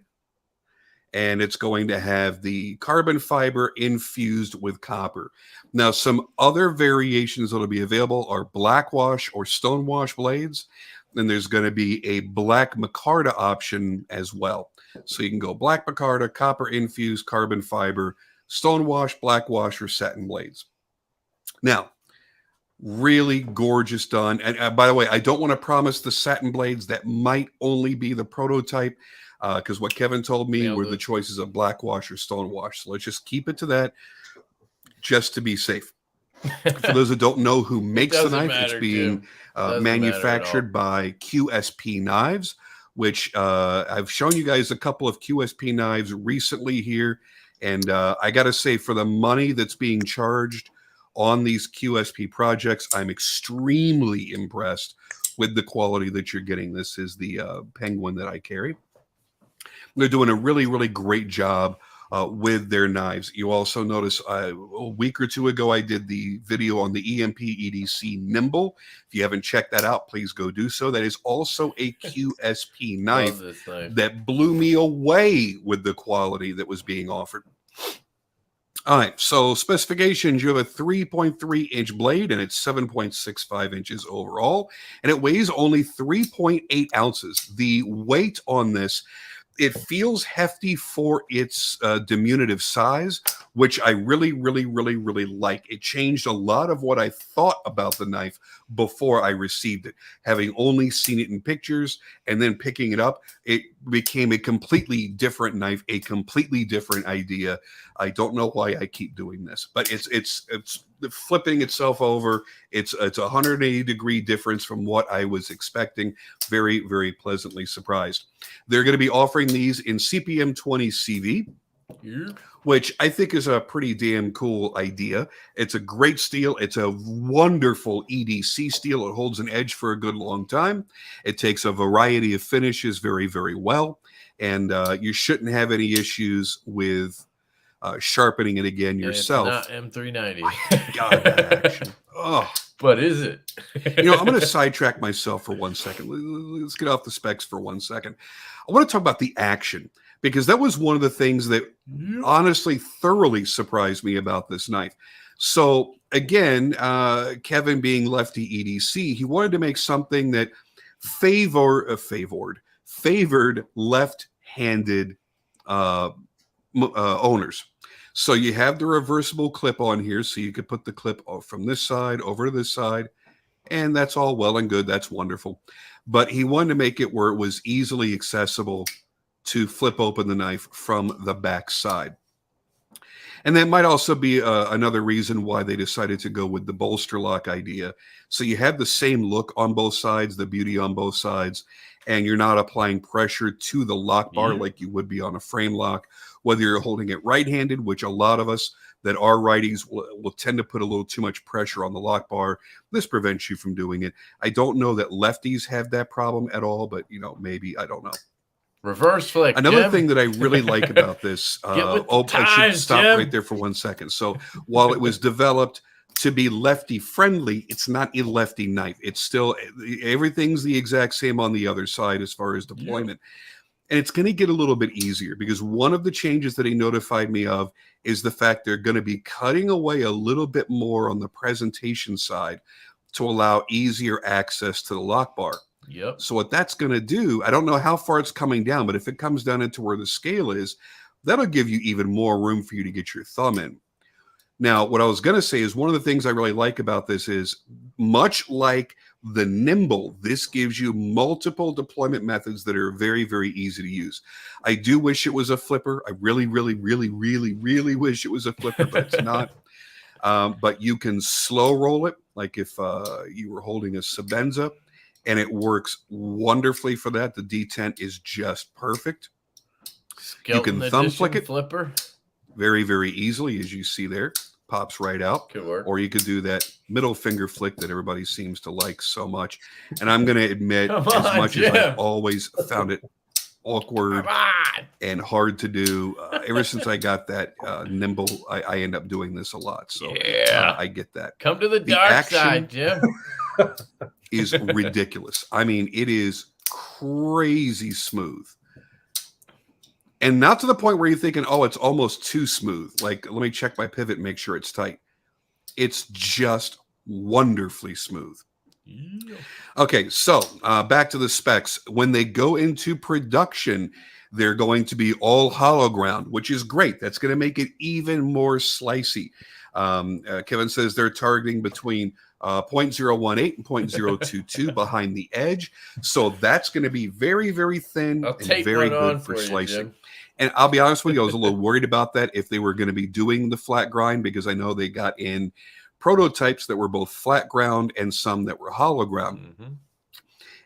and it's going to have the carbon fiber infused with copper. Now, some other variations that will be available are black wash or stone wash blades. Then there's going to be a black micarta option as well. So you can go black micarta, copper infused, carbon fiber, stone wash, black wash, or satin blades. Now, really gorgeous done. And by the way, I don't want to promise the satin blades. That might only be the prototype, because what Kevin told me were the choices of black wash or stone wash. So let's just keep it to that, just to be safe. For those that don't know who makes the knife, it's being manufactured by QSP Knives, which I've shown you guys a couple of QSP knives recently here. And I got to say, for the money that's being charged on these QSP projects, I'm extremely impressed with the quality that you're getting. This is the Penguin that I carry. They're doing a really, really great job with their knives. You also notice a week or two ago, I did the video on the EMP EDC Nimble. If you haven't checked that out, please go do so. That is also a QSP knife that blew me away with the quality that was being offered. All right, so specifications, you have a 3.3-inch blade, and it's 7.65 inches overall, and it weighs only 3.8 ounces. The weight on this it feels hefty for its diminutive size, which I really, really, really, really like. It changed a lot of what I thought about the knife before I received it. Having only seen it in pictures and then picking it up, it became a completely different knife, a completely different idea. I don't know why I keep doing this, but it's flipping itself over. It's a 180-degree difference from what I was expecting. Very, very pleasantly surprised. They're going to be offering these in CPM 20 CV, which I think is a pretty damn cool idea. It's a great steel. It's a wonderful EDC steel. It holds an edge for a good long time. It takes a variety of finishes very, very well. And you shouldn't have any issues with sharpening it again yourself. It's not M390. God, that action. Oh. But is it? I'm going to sidetrack myself for 1 second. Let's get off the specs for 1 second. I want to talk about the action, because that was one of the things that honestly thoroughly surprised me about this knife. So again, Kevin being Lefty EDC, he wanted to make something that favored left-handed owners. So you have the reversible clip on here, so you could put the clip from this side over to this side, and that's all well and good. That's wonderful. But he wanted to make it where it was easily accessible to flip open the knife from the back side. And that might also be another reason why they decided to go with the bolster lock idea. So you have the same look on both sides, the beauty on both sides, and you're not applying pressure to the lock bar like you would be on a frame lock. Whether you're holding it right-handed, which a lot of us that are righties will tend to put a little too much pressure on the lock bar. This prevents you from doing it. I don't know that lefties have that problem at all, but, maybe, I don't know. Reverse flick. Another Jim. thing that I really like about this, I should stop Jim. right there for 1 second. So while it was developed to be lefty friendly, it's not a lefty knife. It's still, everything's the exact same on the other side as far as deployment. And it's going to get a little bit easier, because one of the changes that he notified me of is the fact they're going to be cutting away a little bit more on the presentation side to allow easier access to the lock bar. Yep. So what that's going to do, I don't know how far it's coming down, but if it comes down into where the scale is, that'll give you even more room for you to get your thumb in. Now, what I was going to say is one of the things I really like about this is, much like the Nimble, this gives you multiple deployment methods that are very, very easy to use. I do wish it was a flipper. I really, really, really, really, really wish it was a flipper, but it's not. But you can slow roll it, like if you were holding a Sebenza, and it works wonderfully for that. The detent is just perfect. Skeleton you can thumb flick it flipper very, very easily, as you see there. Pops right out. Could work. Or you could do that middle finger flick that everybody seems to like so much. And I'm going to admit, as much as I've always found it awkward and hard to do, ever since I got that Nimble, I end up doing this a lot. So I get that. Come to the dark side, Jim. Is ridiculous. I mean, it is crazy smooth. And not to the point where you're thinking, oh, it's almost too smooth. Like, let me check my pivot and make sure it's tight. It's just wonderfully smooth. Yeah. Okay, so back to the specs. When they go into production, they're going to be all hollow ground, which is great. That's going to make it even more slicey. Kevin says they're targeting between 0.018 and 0.022 behind the edge. So that's going to be very, very thin and very good for slicing. You, and I'll be honest with you, I was a little worried about that if they were going to be doing the flat grind, because I know they got in prototypes that were both flat ground and some that were hollow ground. Mm-hmm.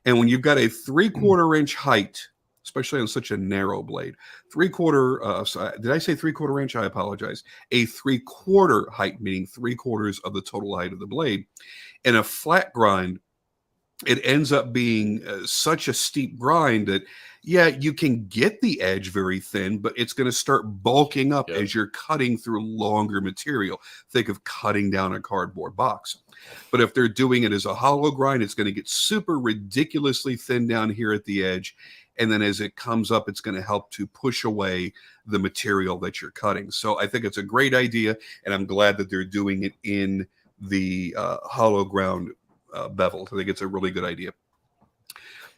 And when you've got a 3/4 inch height, especially on such a narrow blade, 3/4, did I say 3/4 inch? I apologize. A 3/4 height, meaning 3/4 of the total height of the blade. In a flat grind, it ends up being such a steep grind that, yeah, you can get the edge very thin, but it's going to start bulking up as you're cutting through longer material. Think of cutting down a cardboard box. But if they're doing it as a hollow grind, it's going to get super ridiculously thin down here at the edge. And then as it comes up, it's going to help to push away the material that you're cutting. So I think it's a great idea, and I'm glad that they're doing it in the hollow ground bevel. I think it's a really good idea.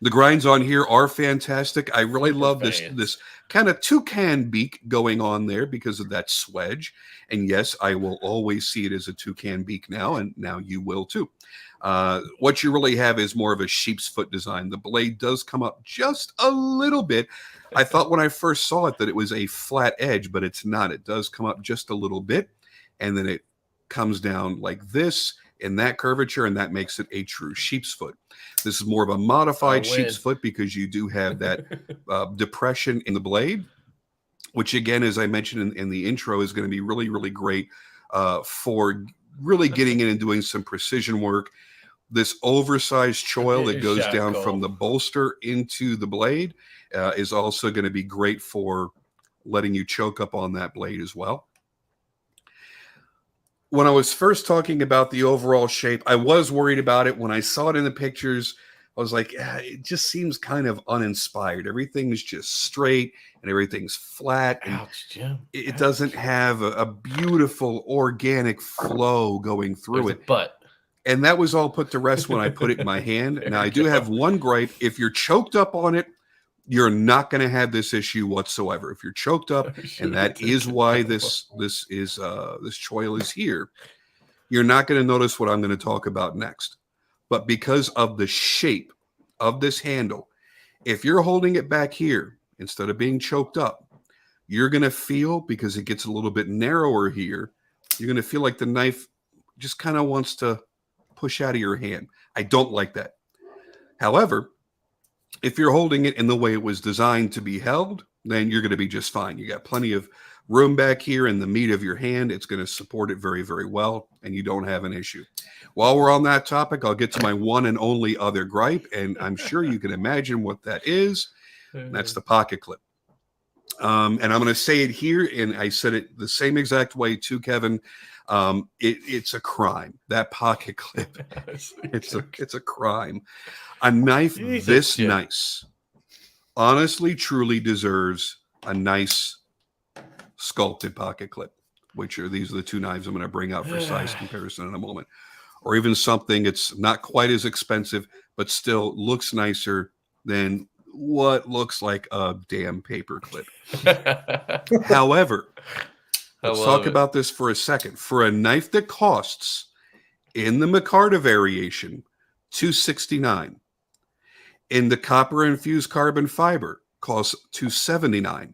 The grinds on here are fantastic. I really Super love fans. this kind of toucan beak going on there because of that swedge. And yes, I will always see it as a toucan beak now, and now you will too. What you really have is more of a sheep's foot design. The blade does come up just a little bit. I thought when I first saw it that it was a flat edge, but it's not. It does come up just a little bit, and then it comes down like this in that curvature, and that makes it a true sheep's foot. This is more of a modified sheep's foot because you do have that depression in the blade, which again, as I mentioned in the intro, is going to be really, really great for really getting in and doing some precision work. This oversized choil that goes down from the bolster into the blade is also going to be great for letting you choke up on that blade as well. When I was first talking about the overall shape, I was worried about it. When I saw it in the pictures, I was like, it just seems kind of uninspired. Everything's just straight and everything's flat. And Ouch, Jim. it doesn't have a beautiful organic flow going through it. But and that was all put to rest when I put it in my hand. Now, I do have one gripe. If you're choked up on it, you're not going to have this issue whatsoever. If you're choked up, and that is why this choil is here, you're not going to notice what I'm going to talk about next. But because of the shape of this handle, if you're holding it back here instead of being choked up, you're going to feel, because it gets a little bit narrower here, you're going to feel like the knife just kind of wants to push out of your hand. I don't like that. However, if you're holding it in the way it was designed to be held, then you're going to be just fine. You got plenty of room back here in the meat of your hand. It's going to support it very, very well, and you don't have an issue. While we're on that topic, I'll get to my one and only other gripe, and I'm sure you can imagine what that is. That's the pocket clip. And I'm going to say it here, and I said it the same exact way too, Kevin. It's a crime. That pocket clip, it's a crime. A knife this nice, honestly, truly deserves a nice sculpted pocket clip. These are the two knives I'm going to bring out for size comparison in a moment, or even something that's not quite as expensive but still looks nicer than what looks like a damn paper clip. However, let's talk about this for a second. For a knife that costs, in the micarta variation, $269, in the copper infused carbon fiber, costs $279.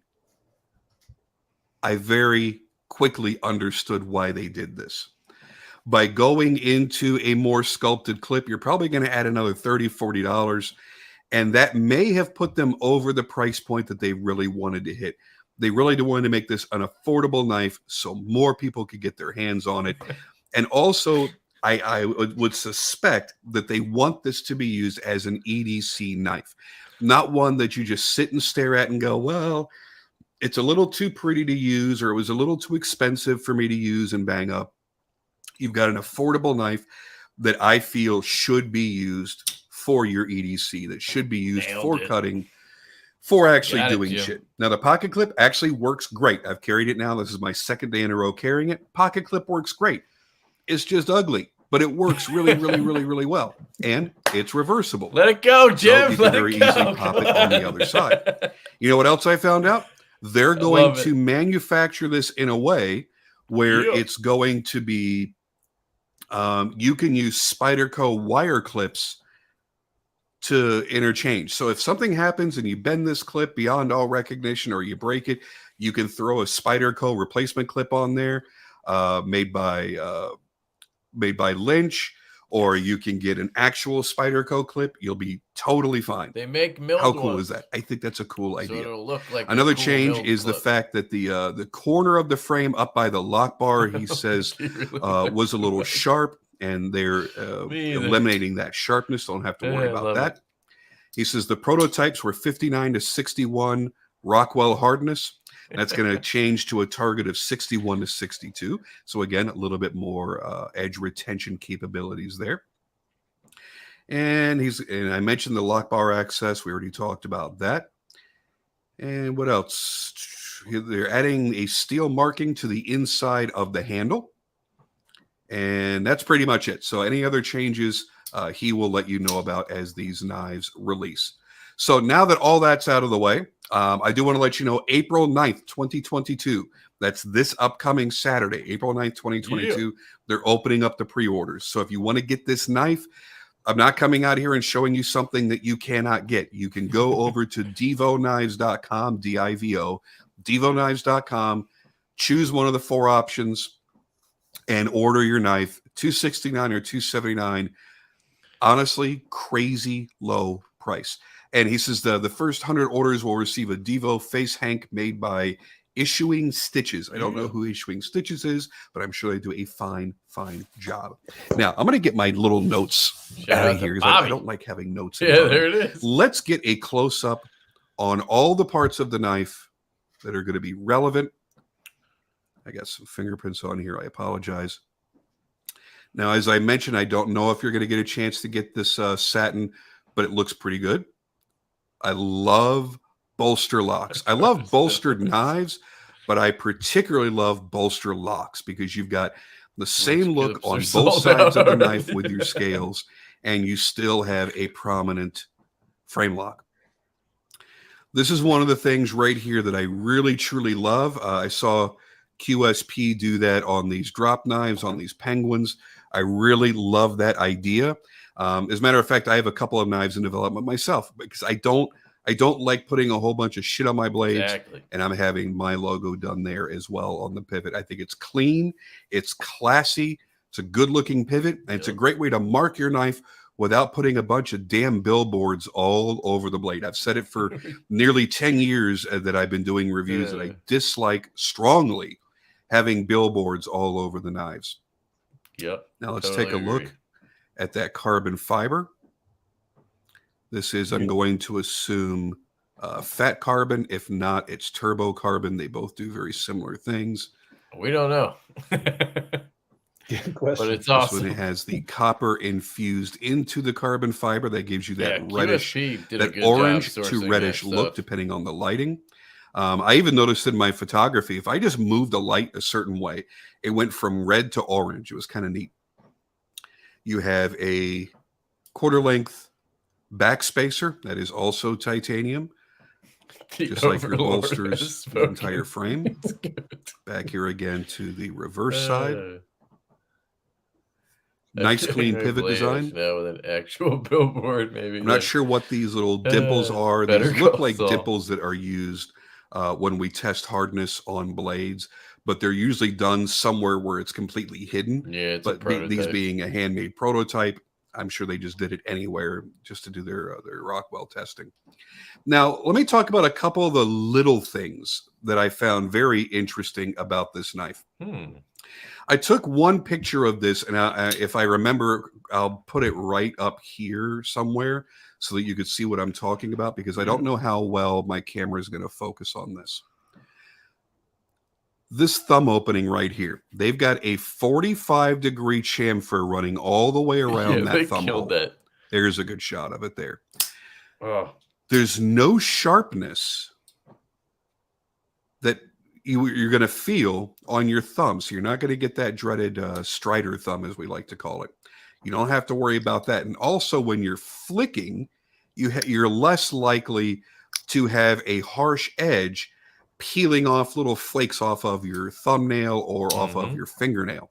I very quickly understood why they did this. By going into a more sculpted clip, you're probably going to add another $30, $40, and that may have put them over the price point that they really wanted to hit. They really wanted to make this an affordable knife so more people could get their hands on it. And also, I would suspect that they want this to be used as an EDC knife, not one that you just sit and stare at and go, well, it's a little too pretty to use, or it was a little too expensive for me to use and bang up. You've got an affordable knife that I feel should be used for your EDC, that should be used for cutting, for actually doing shit. Now, the pocket clip actually works great. I've carried it now. This is my second day in a row carrying it. Pocket clip works great. It's just ugly, but it works really, really, really, really well. And it's reversible. Let it go, Jim. So you can very easily pop it on the other side. You know what else I found out? They're going to manufacture this in a way where it's going to be, you can use Spyderco wire clips to interchange. So if something happens and you bend this clip beyond all recognition or you break it, you can throw a Spyderco replacement clip on there, made by Lynch, or you can get an actual Spyderco clip. You'll be totally fine. They make milled How cool ones. is that? I think that's a cool idea. So it'll look like another cool change is clip. the fact that the corner of the frame up by the lock bar, he says, was a little sharp, and they're eliminating that sharpness. Don't have to worry about that. He says the prototypes were 59 to 61 Rockwell hardness. That's going to change to a target of 61 to 62. So again, a little bit more edge retention capabilities there. And I mentioned the lock bar access. We already talked about that. And what else? They're adding a steel marking to the inside of the handle. And that's pretty much it. So any other changes he will let you know about as these knives release. So now that all that's out of the way, I do want to let you know April 9th, 2022. That's this upcoming Saturday, April 9th, 2022. Yeah. They're opening up the pre-orders. So if you want to get this knife, I'm not coming out here and showing you something that you cannot get. You can go over to divoknives.com, D-I-V-O, divoknives.com, choose one of the 4 options, and order your knife. $269 or $279. Honestly, crazy low price. And he says the first 100 orders will receive a Devo face hank made by Issuing Stitches. I don't know who Issuing Stitches is, but I'm sure they do a fine job. Now, I'm going to get my little notes out of here because I don't like having notes. Yeah, there it is. Let's get a close-up on all the parts of the knife that are going to be relevant. I got some fingerprints on here. I apologize. Now, as I mentioned, I don't know if you're going to get a chance to get this satin, but it looks pretty good. I love bolster locks. I love bolstered knives, but I particularly love bolster locks because you've got the same look on both sides of the knife with your scales, and you still have a prominent frame lock. This is one of the things right here that I really, truly love. I saw QSP do that on these drop knives, on these penguins. I really love that idea. As a matter of fact, I have a couple of knives in development myself because I don't like putting a whole bunch of shit on my blades, and I'm having my logo done there as well on the pivot. I think it's clean, it's classy, it's a good-looking pivot, and it's a great way to mark your knife without putting a bunch of damn billboards all over the blade. I've said it for nearly 10 years that I've been doing reviews that I dislike strongly having billboards all over the knives. Yep. Now let's take a look at that carbon fiber. This is, I'm going to assume, fat carbon. If not, it's turbo carbon. They both do very similar things. We don't know. Good question. But it's awesome. This one has the copper infused into the carbon fiber. That gives you that reddish, that orange to reddish look, depending on the lighting. I even noticed in my photography, if I just moved a light a certain way, it went from red to orange. It was kind of neat. You have a quarter length back spacer that is also titanium, just like your bolsters, the entire frame. Back here again to the reverse side. Nice clean pivot design. Now with an actual billboard, maybe. I'm not sure what these little dimples are. These look like dimples that are used when we test hardness on blades, but they're usually done somewhere where it's completely hidden. Yeah, it's but these being a handmade prototype, I'm sure they just did it anywhere just to do their Rockwell testing. Now, let me talk about a couple of the little things that I found very interesting about this knife. I took one picture of this, and if I remember, I'll put it right up here somewhere so that you could see what I'm talking about, because I don't know how well my camera is going to focus on this. This thumb opening right here, they've got a 45-degree chamfer running all the way around that thumb hole. There's a good shot of it there. Oh. There's no sharpness that you're going to feel on your thumb. So you're not going to get that dreaded strider thumb, as we like to call it. You don't have to worry about that. And also when you're flicking, you're less likely to have a harsh edge peeling off little flakes off of your thumbnail or off of your fingernail.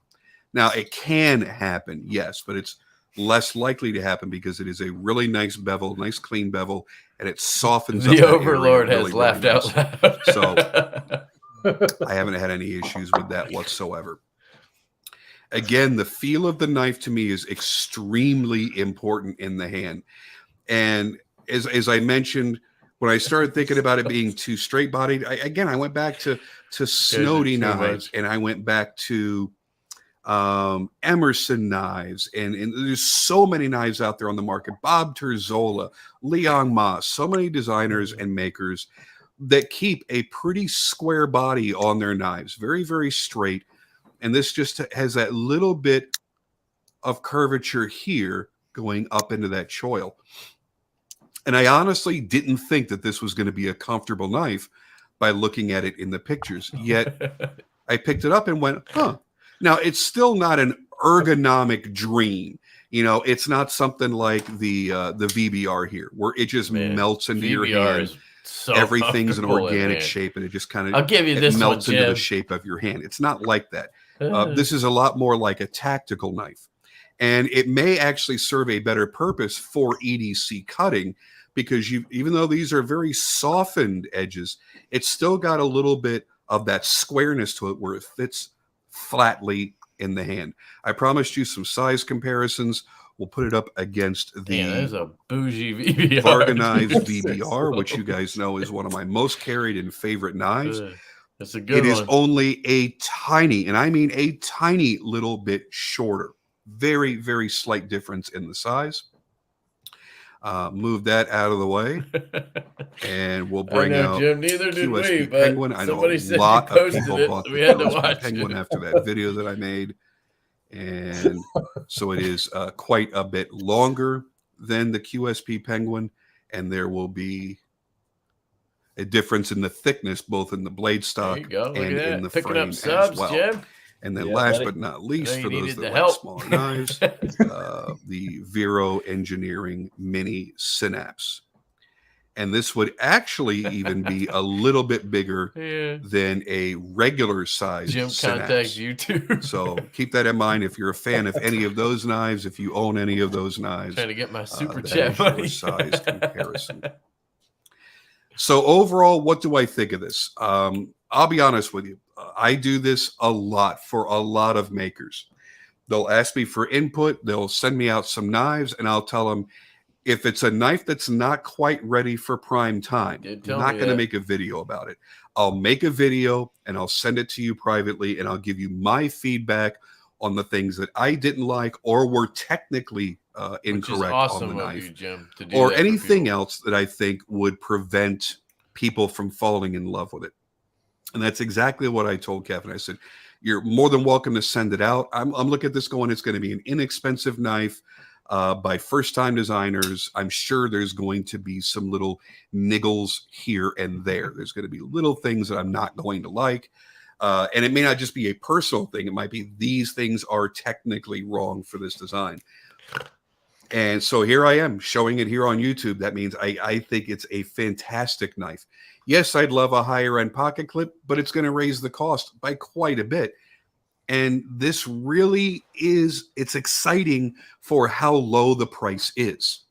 Now, it can happen, yes, but it's less likely to happen because it is a really nice bevel, nice clean bevel, and it softens up. The Overlord has laughed out loud. So I haven't had any issues with that whatsoever. Again, the feel of the knife to me is extremely important in the hand. And as I mentioned, when I started thinking about it being too straight-bodied, I went back to Snody knives, and I went back to Emerson knives, and there's so many knives out there on the market. Bob Terzola, Leon Moss, so many designers and makers that keep a pretty square body on their knives, very, very straight. And this just has that little bit of curvature here going up into that choil. And I honestly didn't think that this was going to be a comfortable knife by looking at it in the pictures. Yet I picked it up and went, huh. Now, it's still not an ergonomic dream. You know, it's not something like the VBR here, where it just Man, melts into your VBR hand. is so Everything's an comfortable in organic hand. shape, and it just kind I'll of give you this one, melts into the Jim. shape of your hand. It's not like that. This is a lot more like a tactical knife, and it may actually serve a better purpose for EDC cutting, because even though these are very softened edges, it's still got a little bit of that squareness to it where it fits flatly in the hand. I promised you some size comparisons. We'll put it up against the there's a bougie VBR. Varga Knives VBR, which you guys know is one of my most carried and favorite knives. That's a good It one. is only a tiny, and I mean a tiny little bit shorter. Very, very slight difference in the size. Move that out of the way, and we'll bring out Jim, neither did QSP we, but Penguin. I know somebody a said lot you of posted people it, bought so the we had to QSP watch Penguin it. after that video that I made. And so it is quite a bit longer than the QSP Penguin, and there will be a difference in the thickness, both in the blade stock There you go. Look and at in that. the Picking frame up subs, as well. Jim. And then Yeah, last buddy. but not I least, know for you those needed that the like help. smaller knives, the Vero Engineering Mini Synapse. And this would actually even be a little bit bigger than a regular size Jim Synapse. contacts you too. So keep that in mind if you're a fan of any of those knives, if you own any of those knives. Trying to get my super that chat is your money. size comparison. So overall, what do I think of this? I'll be honest with you. I do this a lot for a lot of makers. They'll ask me for input. They'll send me out some knives, and I'll tell them, if it's a knife that's not quite ready for prime time, I'm not going to make a video about it. I'll make a video and I'll send it to you privately, and I'll give you my feedback on the things that I didn't like or were technically incorrect awesome on the of knife, you, Jim, to do or that for anything people. else that I think would prevent people from falling in love with it. And that's exactly what I told Kevin. I said, you're more than welcome to send it out. I'm looking at this going, it's going to be an inexpensive knife by first-time designers. I'm sure there's going to be some little niggles here and there. There's going to be little things that I'm not going to like. And it may not just be a personal thing. It might be these things are technically wrong for this design. And so here I am showing it here on YouTube. That means I think it's a fantastic knife. Yes, I'd love a higher end pocket clip, but it's going to raise the cost by quite a bit. And this really is, it's exciting for how low the price is.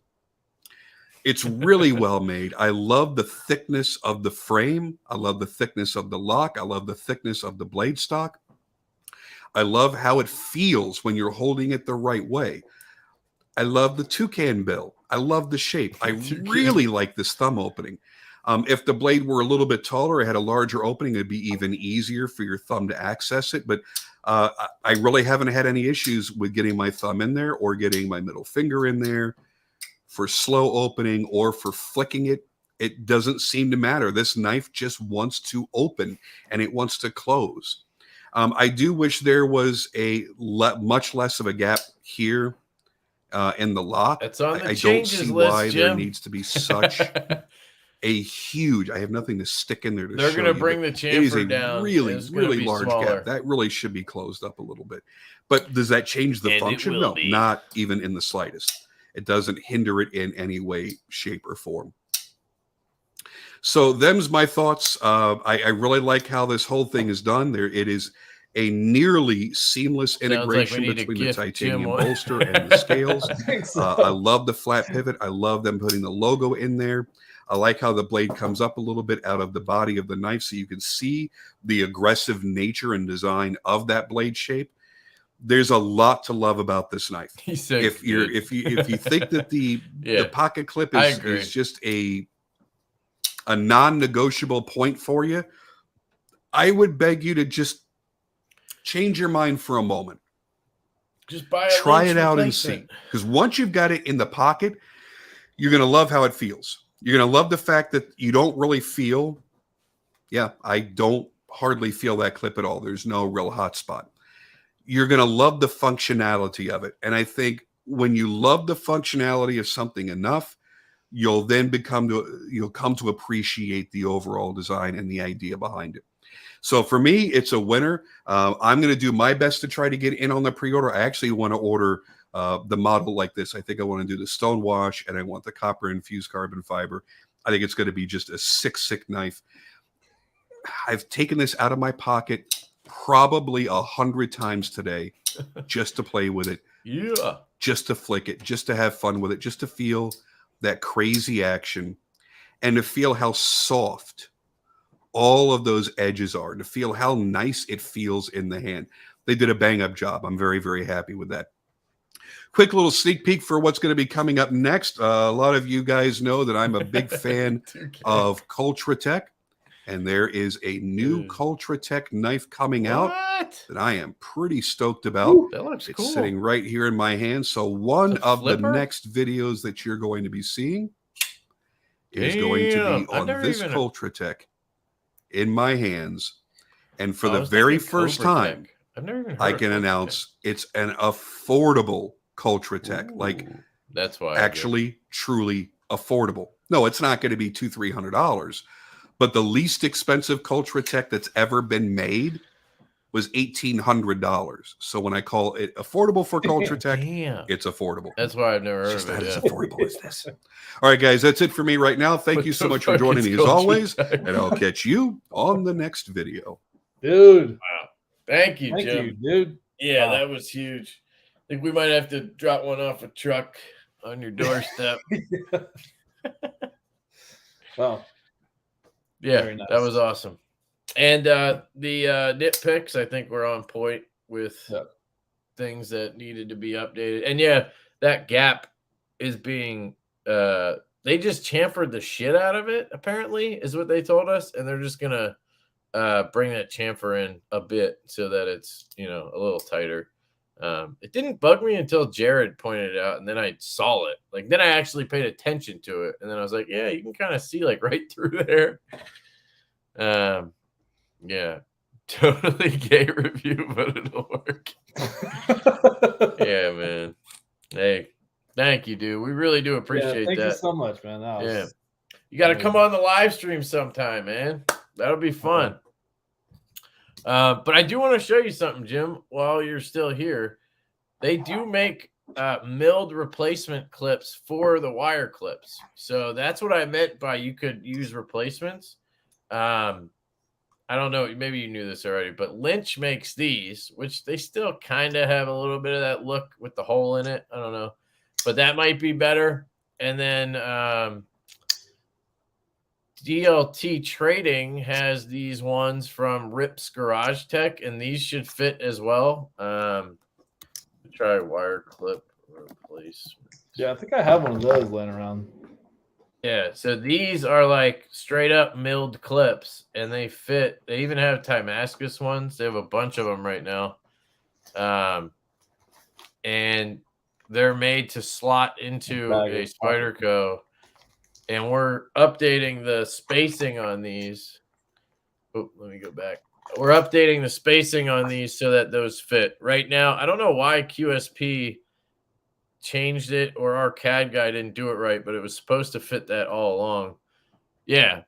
It's really well made. I love the thickness of the frame. I love the thickness of the lock. I love the thickness of the blade stock. I love how it feels when you're holding it the right way. I love the toucan bill. I love the shape. I really like this thumb opening. If the blade were a little bit taller, it had a larger opening, it'd be even easier for your thumb to access it. But I really haven't had any issues with getting my thumb in there or getting my middle finger in there for slow opening or for flicking it. It doesn't seem to matter. This knife just wants to open and it wants to close. I do wish there was a much less of a gap here in the lock. It's on the I don't changes see list, why Jim. there needs to be such a huge. I have nothing to stick in there to They're show going to you, bring but the it is chamfer a down. really, It's gonna really be large smaller. gap. That really should be closed up a little bit. But does that change the And it function? will No, be. not even in the slightest. It doesn't hinder it in any way, shape, or form. So them's my thoughts. I really like how this whole thing is done. It is a nearly seamless Sounds like we integration need to between the gift titanium Jim one. bolster and the scales. I think so. I love the flat pivot. I love them putting the logo in there. I like how the blade comes up a little bit out of the body of the knife so you can see the aggressive nature and design of that blade shape. There's a lot to love about this knife. If you think that the pocket clip is just a non-negotiable point for you, I would beg you to just change your mind for a moment. Just buy it. Try it out and see. Because once you've got it in the pocket, you're going to love how it feels. You're going to love the fact that you don't really feel, I don't hardly feel that clip at all. There's no real hot spot. You're going to love the functionality of it. And I think when you love the functionality of something enough, you'll come to appreciate the overall design and the idea behind it. So for me, it's a winner. I'm going to do my best to try to get in on the pre-order. I actually want to order the model like this. I think I want to do the stone wash, and I want the copper infused carbon fiber. I think it's going to be just a sick knife. I've taken this out of my pocket probably 100 times today just to play with it. Yeah. Just to flick it, just to have fun with it, just to feel that crazy action and to feel how soft all of those edges are, to feel how nice it feels in the hand. They did a bang-up job. I'm very, very happy with that. Quick little sneak peek for what's going to be coming up next. A lot of you guys know that I'm a big fan of Cultratech, and there is a new Cultratech knife coming out that I am pretty stoked about. Ooh, that looks cool. It's sitting right here in my hand. So one of the flipper? next videos that you're going to be seeing is going to be on this Cultratech in my hands. And for the very first time, I've never even heard I can announce it's an affordable Cultratech. Like, that's why actually truly affordable. No, it's not going to be $200-300, but the least expensive Cultratech that's ever been made was $1,800. So when I call it affordable for Cultratech, it's affordable. That's why I've never heard just of it. As affordable as this. All right, guys, that's it for me right now. Thank you so much for joining me as always, and I'll catch you on the next video. Dude. Wow. Thank you, Jim. You, dude. Yeah, that was huge. I think we might have to drop one off a truck on your doorstep. Wow. Yeah, nice. That was awesome. And the nitpicks, I think we're on point with things that needed to be updated. And yeah, that gap is being they just chamfered the shit out of it, apparently, is what they told us. And they're just gonna bring that chamfer in a bit so that it's, you know, a little tighter. It didn't bug me until Jared pointed it out, and then I saw it. Like, then I actually paid attention to it, and then I was like, yeah, you can kind of see like right through there. Yeah, totally gay review, but it'll work. Yeah, man. Hey, thank you, dude. We really do appreciate thank that. Thank you so much, man. Yeah, you got to come on the live stream sometime, man. That'll be fun. But I do want to show you something, Jim, while you're still here. They do make milled replacement clips for the wire clips. So that's what I meant by you could use replacements. I don't know. Maybe you knew this already, but Lynch makes these, which they still kind of have a little bit of that look with the hole in it. I don't know, but that might be better. And then DLT Trading has these ones from Rip's Garage Tech, and these should fit as well. Try wire clip replacement. Yeah, I think I have one of those laying around. Yeah, so these are like straight up milled clips, and they fit. They even have Timascus ones. They have a bunch of them right now. And they're made to slot into a Spyderco. And we're updating the spacing on these. Oh, let me go back. We're updating the spacing on these so that those fit. Right now, I don't know why QSP changed it or our CAD guy didn't do it right, but it was supposed to fit that all along. Yeah.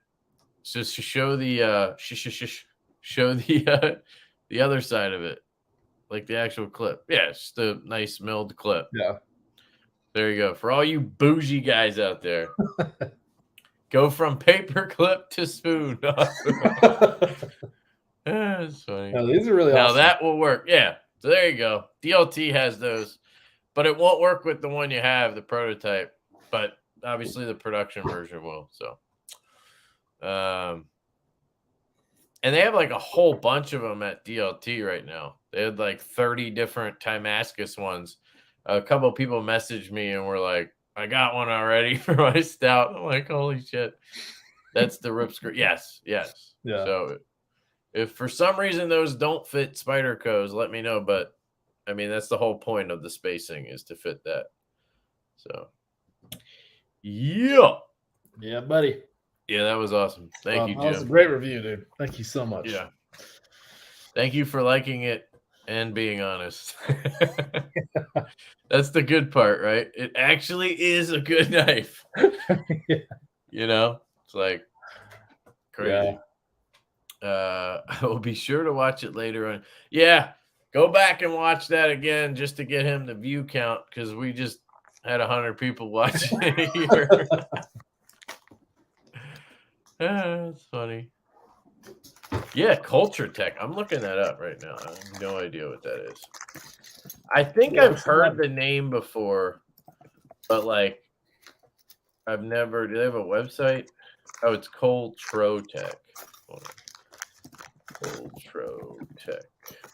So to show the show the other side of it, like the actual clip. Yeah, it's just a nice milled clip. Yeah. There you go. For all you bougie guys out there, go from paper clip to spoon. That's funny. No, these are really now awesome. That will work. Yeah. So there you go. DLT has those, but it won't work with the one you have, the prototype. But obviously the production version will. So, and they have like a whole bunch of them at DLT right now. They had like 30 different Timascus ones. A couple of people messaged me and were like, I got one already for my Stout. I'm like, holy shit. That's the Rip Skirt. Yes. Yeah. So if for some reason those don't fit Spydercos, let me know. But I mean, that's the whole point of the spacing is to fit that. So, yeah. Yeah, buddy. Yeah, that was awesome. Thank you, Jim. That was a great review, dude. Thank you so much. Yeah. Thank you for liking it and being honest. That's the good part, right? It actually is a good knife. Yeah. You know, it's like crazy. Yeah. I will be sure to watch it later on. Yeah. Go back and watch that again just to get him the view count because we just had 100 people watching it here. That's funny. Yeah, Culture Tech. I'm looking that up right now. I have no idea what that is. I think I've heard the name before, but like I've never. Do they have a website? Oh, it's Coltro Tech. Hold on. Coltro Tech.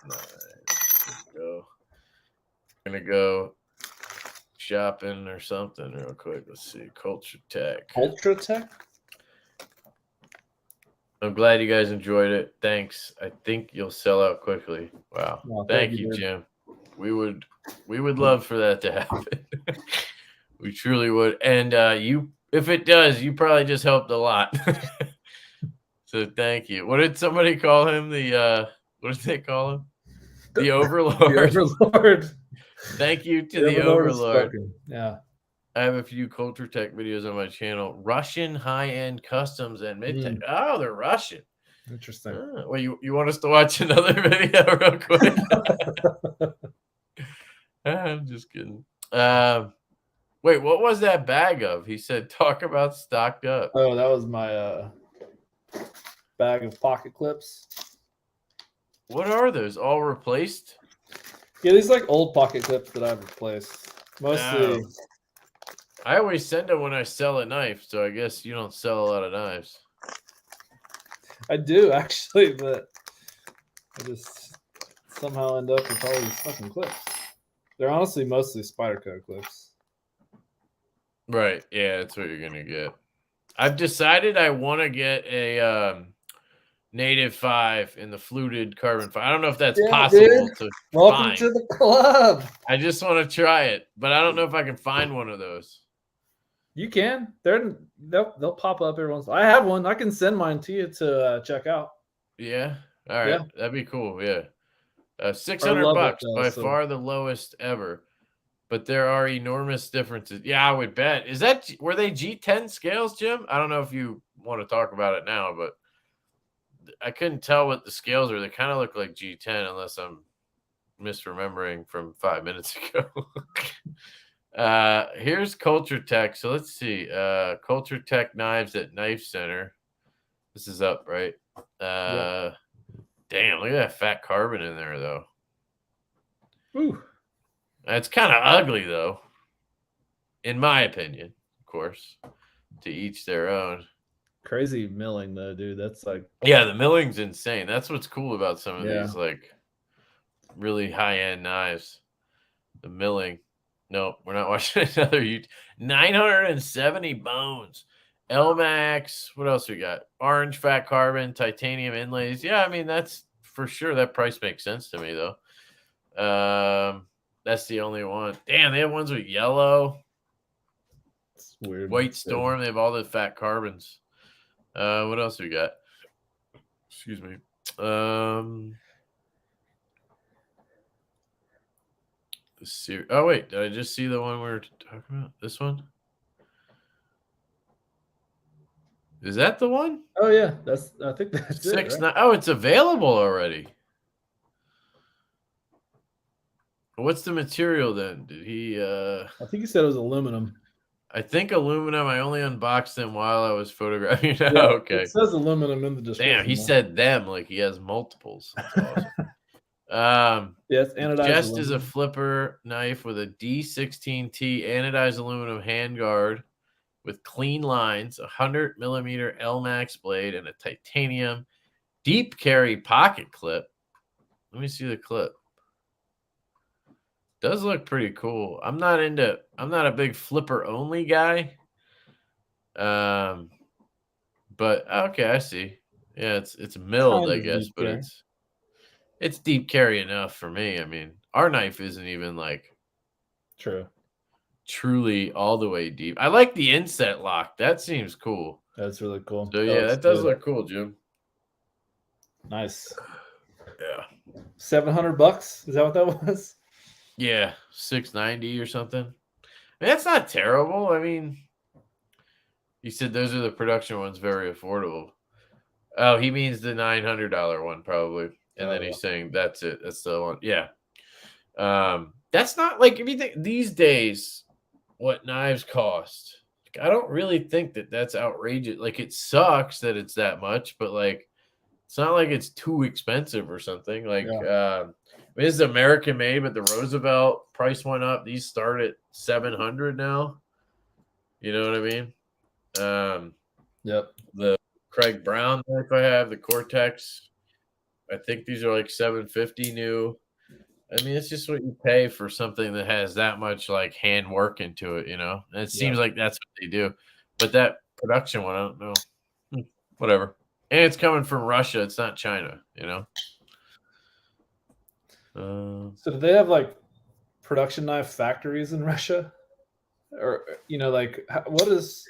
Nice. Go. I'm gonna go shopping or something real quick. Let's see. Culture Tech. Ultra Tech? I'm glad you guys enjoyed it. Thanks. I think you'll sell out quickly. Wow. Well, thank you, Jim. We would love for that to happen. We truly would. And you, if it does, you probably just helped a lot. So thank you. What did somebody call him? What did they call him? The Overlord. The Overlord. Thank you to the Overlord. Yeah. I have a few Culture Tech videos on my channel. Russian high-end customs and mid-tech. Oh, they're Russian. Interesting. Well, you want us to watch another video real quick? I'm just kidding. Wait, what was that bag of? He said, talk about stocked up. Oh, that was my bag of pocket clips. What are those? All replaced? Yeah, these like old pocket clips that I've replaced. Mostly. I always send them when I sell a knife, so I guess you don't sell a lot of knives. I do actually, but I just somehow end up with all these fucking clips. They're honestly mostly spider code clips. Right. Yeah, that's what you're gonna get. I've decided I want to get a native 5 in the fluted carbon 5. I don't know if that's possible to Welcome find. to the club. I just want to try it, but I don't know if I can find one of those. You can. They'll pop up every once. I have one. I can send mine to you to check out. Yeah. All right. Yeah. That'd be cool. Yeah. I $600 love it, bucks, though, by so- far the lowest ever. But there are enormous differences. Yeah, I would bet. Were they G10 scales, Jim? I don't know if you want to talk about it now, but I couldn't tell what the scales are. They kind of look like G10 unless I'm misremembering from 5 minutes ago. Here's Culture Tech. So let's see. Culture Tech knives at Knife Center. This is up, right? Yeah. Damn, look at that fat carbon in there, though. Ooh. It's kind of ugly, though, in my opinion, of course. To each their own. Crazy milling though, dude. That's like Yeah, the milling's insane. That's what's cool about some of Yeah. these like really high-end knives. The milling. No, we're not watching another 970 bones. LMAX. What else we got? Orange fat carbon, titanium inlays. Yeah, I mean that's for sure. That price makes sense to me though. That's the only one. Damn, they have ones with yellow. it's weird. White Storm. They have all the fat carbons. What else we got? Excuse me. Oh wait, did I just see the one we were talking about? This one? Is that the one? Oh yeah, I think that's it. 6 Right? 9. Oh, it's available already. What's the material then? Did he? I think he said it was aluminum. I think aluminum. I only unboxed them while I was photographing. Yeah, Okay. It says aluminum in the description. Damn, he though. said them like he has multiples. That's awesome. Yeah, it's anodized. Just is a aluminum. flipper knife with a D16T anodized aluminum handguard with clean lines, a 100 millimeter LMAX blade, and a titanium deep carry pocket clip. Let me see the clip. Does look pretty cool. I'm not a big flipper only guy. But okay, I see. Yeah, it's milled, Kind I of guess, deep but carry. it's deep carry enough for me. I mean, our knife isn't even like True. truly all the way deep. I like the inset lock. That seems cool. That's really cool. So yeah, that does look cool, Jim. nice. Yeah. $700? Is that what that was? Yeah, 690 or something. I mean, that's not terrible. I mean, he said those are the production ones, very affordable. Oh, he means the $900 one, probably. And then he's saying that's it. That's the one. Yeah. That's not like, if you think these days what knives cost, like, I don't really think that that's outrageous. Like, it sucks that it's that much, but like, it's not like it's too expensive or something. Like, this is American made, but the Roosevelt price went up. These start at $700 now. You know what I mean? Yep. The Craig Brown knife I have, the Cortex, I think these are like $750 new. I mean, it's just what you pay for something that has that much like hand work into it, And it seems like that's what they do. But that production one, I don't know. Whatever. And it's coming from Russia. It's not China, So do they have like production knife factories in Russia? Or, like, what does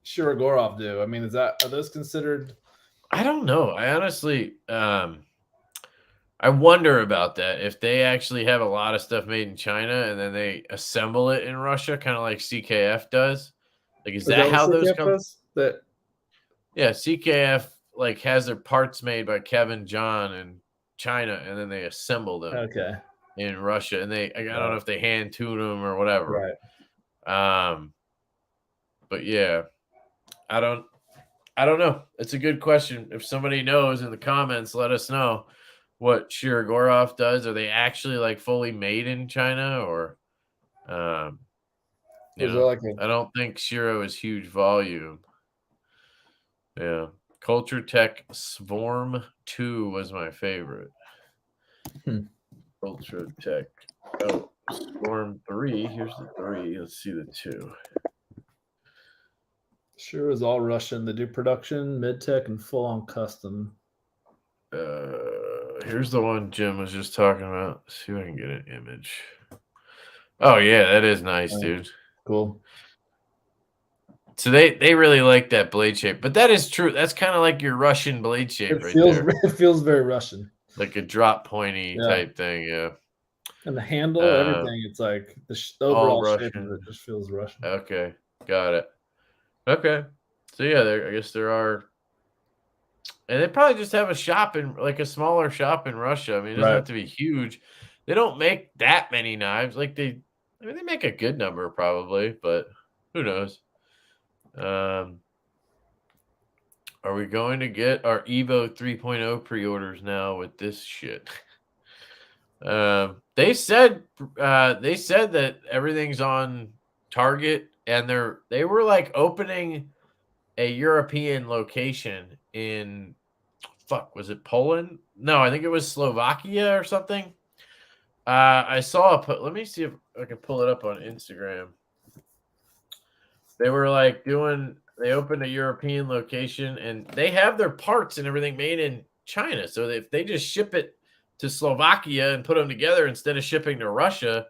Shirogorov do? I mean, are those considered? I don't know. I honestly, I wonder about that. If they actually have a lot of stuff made in China and then they assemble it in Russia, kind of like CKF does. Like, is that how those come? Yeah, CKF like has their parts made by Kevin John in China, and then they assemble them in Russia. And I don't know if they hand tune them or whatever. Right. But yeah, I don't know. It's a good question. If somebody knows in the comments, let us know what Shirogorov does. Are they actually like fully made in China, or I don't think Shiro is huge volume. Yeah. Culture Tech Swarm 2 was my favorite. Culture Tech. Oh, Swarm 3. Here's the 3. Let's see the 2. Sure is all Russian. They do production, mid-tech, and full-on custom. Here's the one Jim was just talking about. Let's see if I can get an image. Oh, yeah, that is nice, dude. Cool. So they really like that blade shape. But that is true. That's kind of like your Russian blade shape there. It feels very Russian. Like a drop pointy type thing, yeah. And the handle, everything, it's like the overall shape of it just feels Russian. Okay, got it. Okay. So, yeah, I guess there are. And they probably just have a shop like a smaller shop in Russia. I mean, it doesn't have to be huge. They don't make that many knives. Like they make a good number probably, but who knows? Are we going to get our Evo 3.0 pre-orders now with this shit? They said that everything's on target, and they were like opening a European location in was it Poland? No, I think it was Slovakia or something. I saw let me see if I can pull it up on Instagram. They were like they opened a European location, and they have their parts and everything made in China. So if they just ship it to Slovakia and put them together instead of shipping to Russia,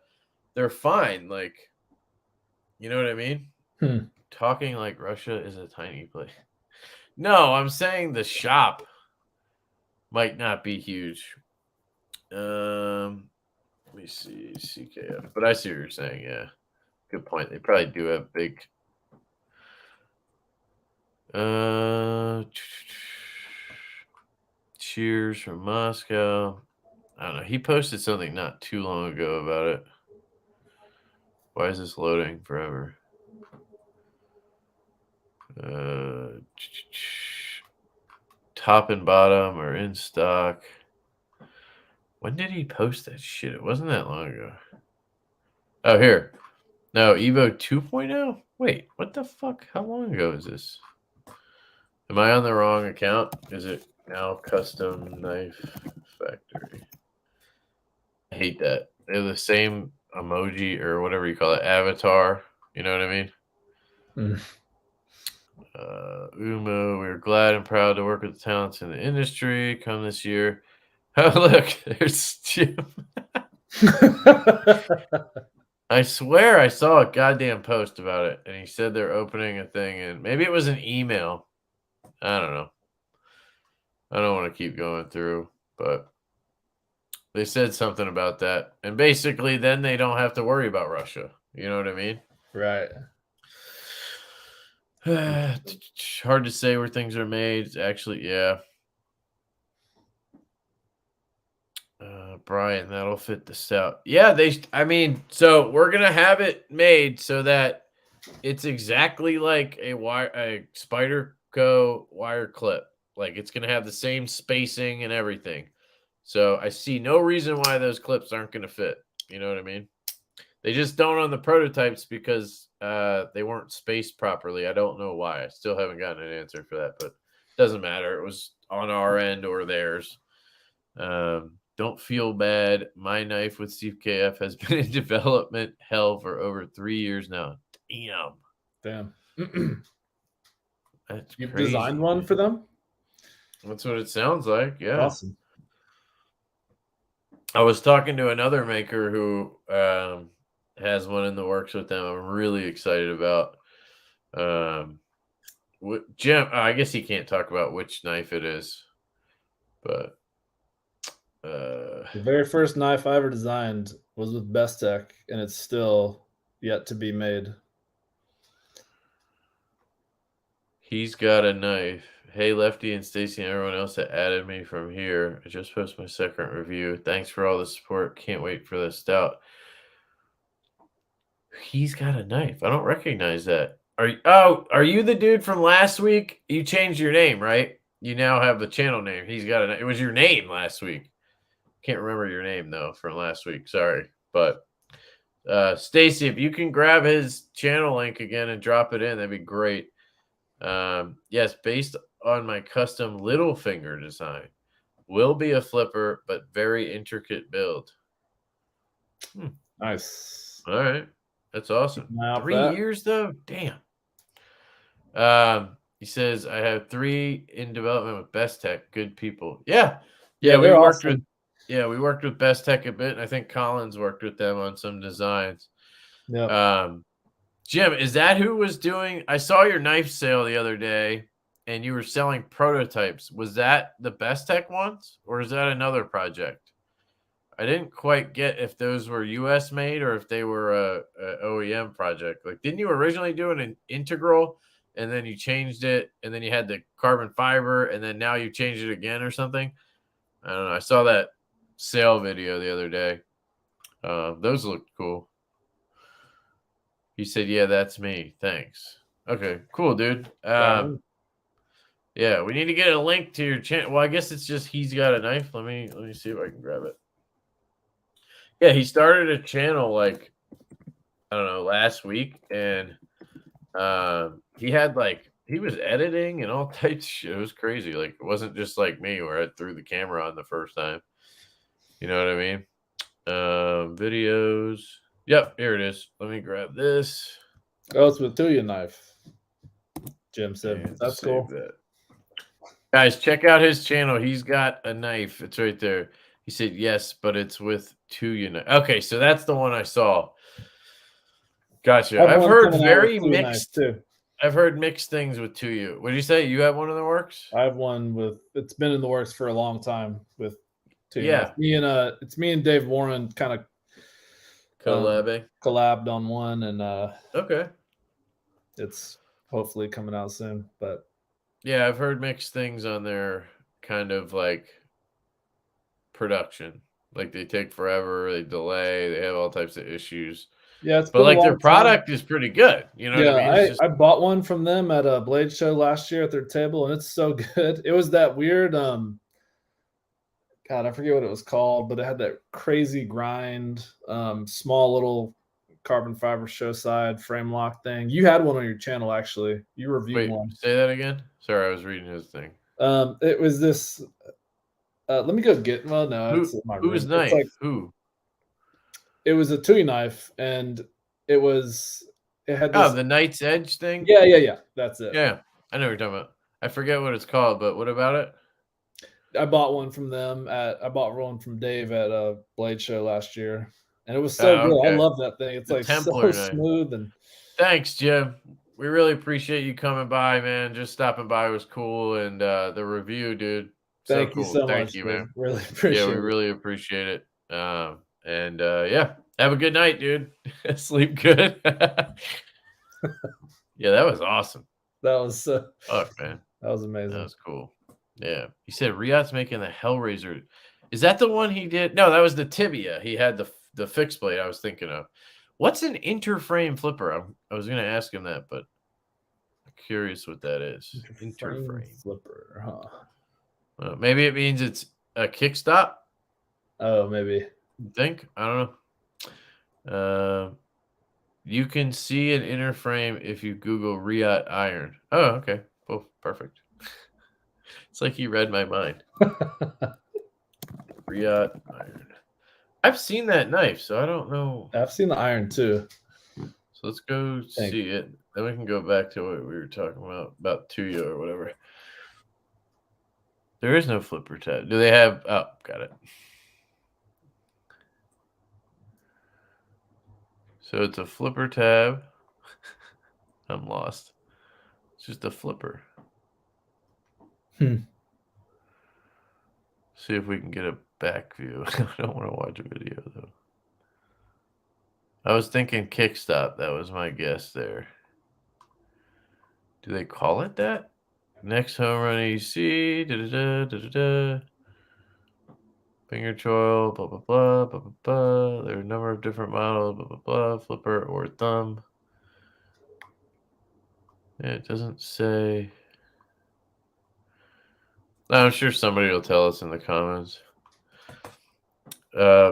they're fine. Like, you know what I mean? Talking like Russia is a tiny place. No, I'm saying the shop might not be huge. Let me see CKF, but I see what you're saying. Yeah, good point. They probably do have big. Cheers from Moscow. I don't know. He posted something not too long ago about it. Why is this loading forever? Top and bottom are in stock. When did he post that shit? It wasn't that long ago. Oh, here. No, Evo 2.0? Wait, what the fuck? How long ago is this? Am I on the wrong account? Is it now Custom Knife Factory? I hate that. They're the same emoji or whatever you call it, avatar. You know what I mean? Umo, we're glad and proud to work with the talents in the industry. Come this year. Oh, look, there's Jim. I swear I saw a goddamn post about it, and he said they're opening a thing, and maybe it was an email. I don't know. I don't want to keep going through, but they said something about that. And basically, then they don't have to worry about Russia. You know what I mean? Right. Hard to say where things are made. Actually, yeah. Brian, that'll fit the Stout. Yeah, so we're gonna have it made so that it's exactly like a Spyderco wire clip. Like it's gonna have the same spacing and everything. So I see no reason why those clips aren't gonna fit. You know what I mean? They just don't on the prototypes because they weren't spaced properly. I don't know why. I still haven't gotten an answer for that, but it doesn't matter. It was on our end or theirs. Don't feel bad. My knife with Steve KF has been in development hell for over 3 years now. Damn. That's You've crazy, designed one man. for them? That's what it sounds like. Yeah. Awesome. I was talking to another maker who has one in the works with them. I'm really excited about. Jim, I guess he can't talk about which knife it is, but The very first knife I ever designed was with Best Tech, and it's still yet to be made. he's got a knife. Hey, Lefty and Stacy and everyone else that added me from here. I just posted my second review. Thanks for all the support. Can't wait for the Stout. He's got a knife. I don't recognize that. Are you the dude from last week? You changed your name, right? You now have the channel name. He's got it was your name last week. Can't remember your name though from last week. Sorry. But Stacy, if you can grab his channel link again and drop it in, that'd be great. Yes, based on my custom little finger design. Will be a flipper, but very intricate build. Nice. All right. That's awesome. Now 3 that- years though? Damn. He says I have 3 in development with Best Tech. Good people. Yeah. Yeah, we they're worked awesome. we worked with Best Tech a bit, and I think Collins worked with them on some designs. Yeah. Jim, is that who was doing? I saw your knife sale the other day, and you were selling prototypes. Was that the Best Tech ones, or is that another project? I didn't quite get if those were U.S. made or if they were a OEM project. Like, didn't you originally do an integral, and then you changed it, and then you had the carbon fiber, and then now you changed it again or something? I don't know. I saw that sale video the other day. Those looked cool. He said, "Yeah, that's me. Thanks." Okay, cool, dude. Yeah, we need to get a link to your channel. Well, I guess it's just he's got a knife. Let me see if I can grab it. Yeah, he started a channel like I don't know last week, and he had he was editing and all types of shit. It was crazy. Like it wasn't just like me where I threw the camera on the first time. You know what I mean? Videos. Yep, here it is. Let me grab this. Oh, it's with Tuya knife. Jim said And that's save cool. that. Guys, check out his channel. He's got a knife. It's right there. He said yes, but it's with Tuya knife. Okay, so that's the one I saw. Gotcha. I've heard very mixed too. I've heard mixed things with Tuya. What did you say? You have one in the works? I have one with. It's been in the works for a long time with Tuya. Yeah. It's me and Dave Warren kind of collabed on one, and okay, it's hopefully coming out soon. But yeah, I've heard mixed things on their kind of like production. Like they take forever, they delay, they have all types of issues. Yeah, but like their product is pretty good. You know what I mean? I bought one from them at a Blade show last year at their table, and it's so good. It was that weird God, I forget what it was called, but it had that crazy grind, small little carbon fiber show side frame lock thing. You had one on your channel, actually. You reviewed one. Say that again. Sorry, I was reading his thing. It was this. Let me go get. Well, no, it's my room. Whose knife? Who? It was a Tui knife, and it had this. Oh, the Knight's Edge thing. Yeah. That's it. Yeah, I know what you're talking about. I forget what it's called, but what about it? I bought one from them I bought one from Dave at a Blade show last year, and it was so good. Okay. I love that thing. It's the like Templar so knife. Smooth and. Thanks, Jim. We really appreciate you coming by, man. Just stopping by was cool, and the review, dude. Thank you so much. Thank you, man. Really appreciate it. Yeah, we really appreciate it. And yeah, have a good night, dude. Sleep good. Yeah, that was awesome. That was fuck, man. That was amazing. That was cool. Yeah. He said Riyadh's making the Hellraiser. Is that the one he did? No, that was the tibia. He had the fixed blade I was thinking of. What's an interframe flipper? I was going to ask him that, but I'm curious what that is. Interframe flipper, huh? Well, maybe it means it's a kickstop. Oh, maybe. You think? I don't know. You can see an interframe if you Google Riot iron. Oh, okay. Oh, perfect. It's like you read my mind. Riot iron. I've seen that knife, so I don't know. I've seen the iron too. So let's go see it. Then we can go back to what we were talking about Tuyo or whatever. There is no flipper tab. Do they have? Oh, got it. So it's a flipper tab. I'm lost. It's just a flipper. Hmm. See if we can get a back view. I don't want to watch a video though. I was thinking kickstop. That was my guess there. Do they call it that? Next home run EC. Finger choil. Blah blah blah blah blah blah. There are a number of different models. Blah blah blah. Flipper or thumb. Yeah, it doesn't say. I'm sure somebody will tell us in the comments.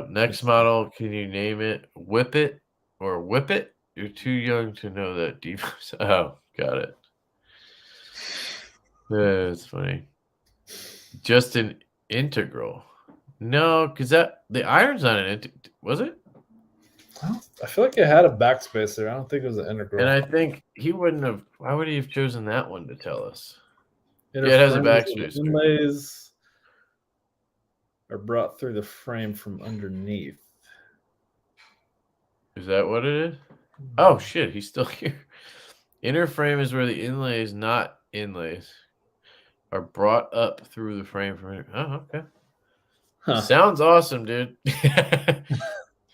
Next model, can you name it? Whip it or whip it? You're too young to know that. Oh, got it. That's funny. Just an integral. No, because the iron's on an was it? I feel like it had a backspace there. I don't think it was an integral. And I think he wouldn't have. Why would he have chosen that one to tell us? Inner Yeah, it has a frames backspace. with inlays are brought through the frame from underneath. Is that what it is? Oh shit, he's still here. Inner frame is where the inlays, not inlays, are brought up through the frame from. Oh, okay. Huh. Sounds awesome, dude.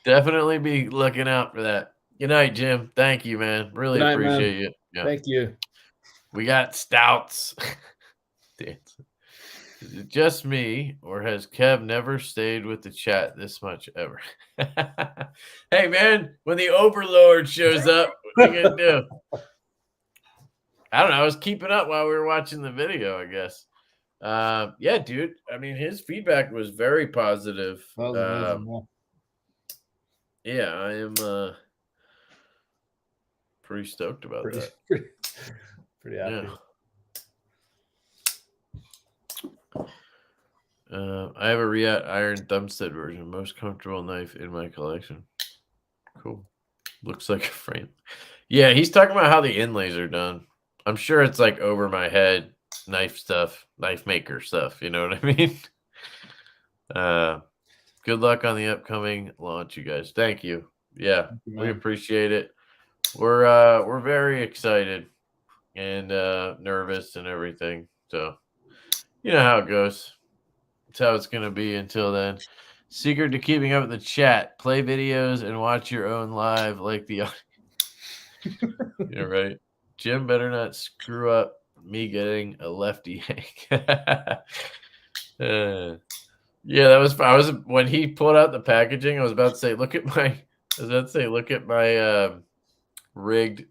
Definitely be looking out for that. Good night, Jim. Thank you, man. Really Good night, appreciate man. you. Yeah. Thank you. We got stouts. Is it just me, or has Kev never stayed with the chat this much ever? Hey, man, when the overlord shows up, what are you going to do? I don't know. I was keeping up while we were watching the video, I guess. Yeah, dude. I mean, his feedback was very positive. That was amazing. Yeah, I am pretty stoked about that. Pretty happy. Yeah. I have a Riot iron thumbstud version, most comfortable knife in my collection. Cool. Looks like a frame. Yeah, he's talking about how the inlays are done. I'm sure it's like over my head knife stuff, knife maker stuff. You know what I mean? Good luck on the upcoming launch, you guys. Thank you. Yeah, we appreciate it. We're very excited and nervous and everything. So you know how it goes. It's how it's gonna be until then. Secret to keeping up with the chat: play videos and watch your own live like the. You're right. Jim better not screw up me getting a lefty hank. Yeah, I was when he pulled out the packaging, I was about to say, look at my rigged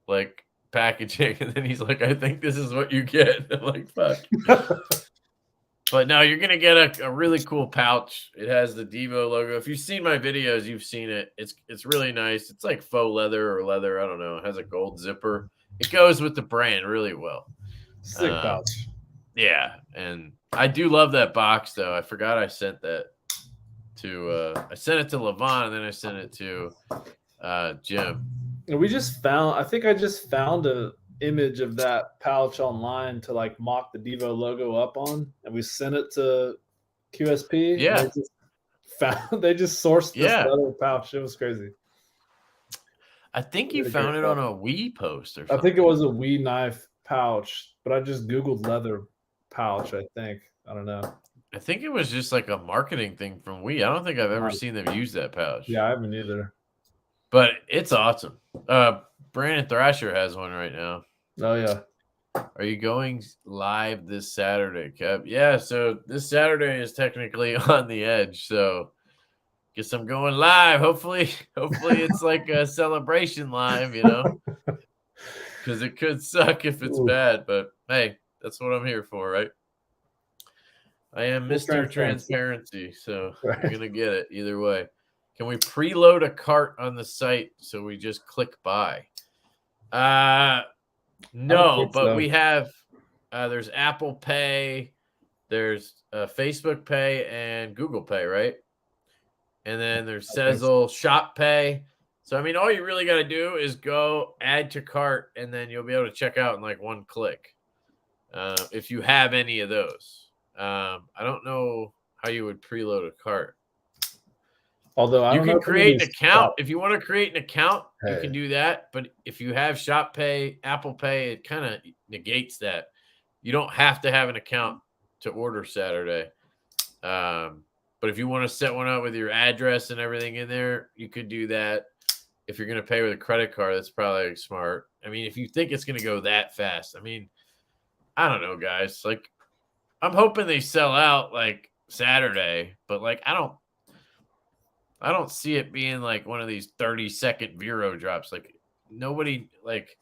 like packaging, and then he's like, I think this is what you get. I'm like, fuck. But no, you're gonna get a really cool pouch. It has the Devo logo. If you've seen my videos, you've seen it. It's really nice. It's like faux leather or leather. I don't know. It has a gold zipper. It goes with the brand really well. Sick pouch. Yeah, and I do love that box though. I forgot I sent that to I sent it to Levon and then I sent it to Jim. And I think I just found a image of that pouch online to like mock the Devo logo up on, and we sent it to QSP. Yeah, they just sourced this leather pouch. It was crazy. I think you found it on a Wii post or something. I think it was a Wii knife pouch, but I just Googled leather pouch. I don't know. I think it was just like a marketing thing from Wii. I don't think I've ever seen them use that pouch. Yeah, I haven't either. But it's awesome. Brandon Thrasher has one right now. Oh yeah. Are you going live this Saturday, Kev? Yeah, so this Saturday is technically on the edge, so guess I'm going live. Hopefully it's like a celebration live, because it could suck if it's bad, but hey, that's what I'm here for, right? I am Mr. Transparency, so you're going to get it either way. Can we preload a cart on the site so we just click buy? No, but we have there's Apple Pay, there's Facebook Pay and Google Pay, right? And then there's Sezzle Shop Pay. So I mean, all you really got to do is go add to cart, and then you'll be able to check out in like one click. If you have any of those, I don't know how you would preload a cart. Although you can create an account. If you want to create an account, you can do that. But if you have Shop Pay, Apple Pay, it kind of negates that. You don't have to have an account to order Saturday. But if you want to set one up with your address and everything in there, you could do that. If you're going to pay with a credit card, that's probably smart. I mean, if you think it's going to go that fast, I mean, I don't know, guys. Like, I'm hoping they sell out like Saturday, but like, I don't see it being like one of these 30-second Vero drops. Like, nobody, like,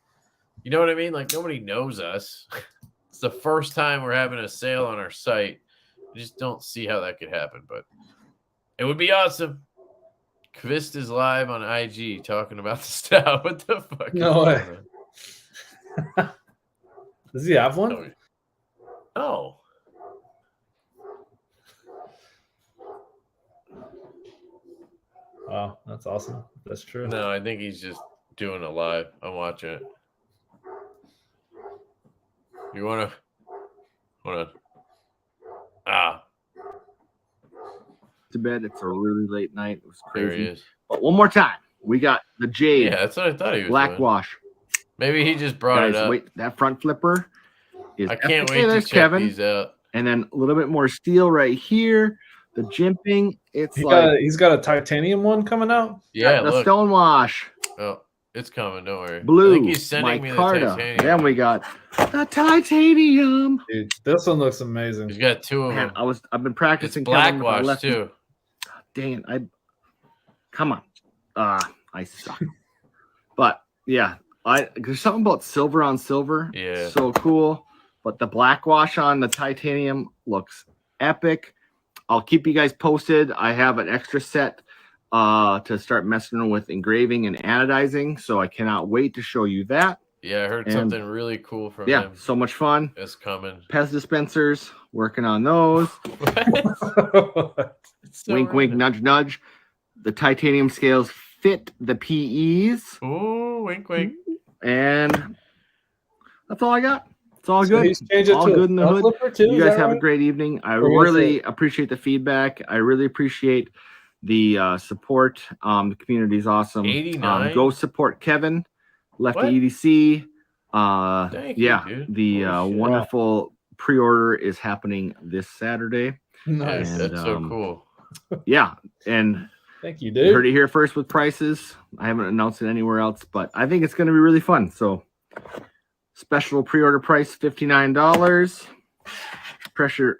you know what I mean? Like, nobody knows us. It's the first time we're having a sale on our site. I just don't see how that could happen, but it would be awesome. Kvist is live on IG talking about the Stout. What the fuck? No way. Does he have one? No. Wow, that's awesome. That's true. No, I think he's just doing it live. I'm watching it. You want to? Hold on. To bed. It's a really late night. It was crazy. There he is. But one more time, we got the Jade. Yeah, that's what I thought he was black doing. wash. Maybe he just brought Guys, it up. wait, that front flipper is. I can't epic. wait to check Kevin. these out. And then a little bit more steel right here. The jimping. It's he's got a titanium one coming out. Yeah, the look. Stonewash. Oh, it's coming. Don't worry. Blue. I think he's sending me the titanium. Then we got the titanium. Dude, this one looks amazing. He's got two of them. I've been practicing. It's black wash too. Dang it! Come on. I suck. But yeah, there's something about silver on silver. Yeah. So cool. But the black wash on the titanium looks epic. I'll keep you guys posted. I have an extra set to start messing with engraving and anodizing. So I cannot wait to show you that. Yeah, I heard something really cool from him. Yeah, so much fun. It's coming. Pez dispensers, working on those. So wink, wink, nudge, nudge. The titanium scales fit the PEs. Ooh, wink, wink. And that's all I got. It's all good. All good in the hood. Too, you guys have a great evening. I really appreciate the feedback. I really appreciate the support. The community is awesome. 89. Go support Kevin, Lefty What? EDC. Thank you, dude. The wonderful pre-order is happening this Saturday. Nice. And, That's so cool. Yeah, and thank you, you dude. heard it here first with prices. I haven't announced it anywhere else, but I think it's going to be really fun. So, special pre-order price $59.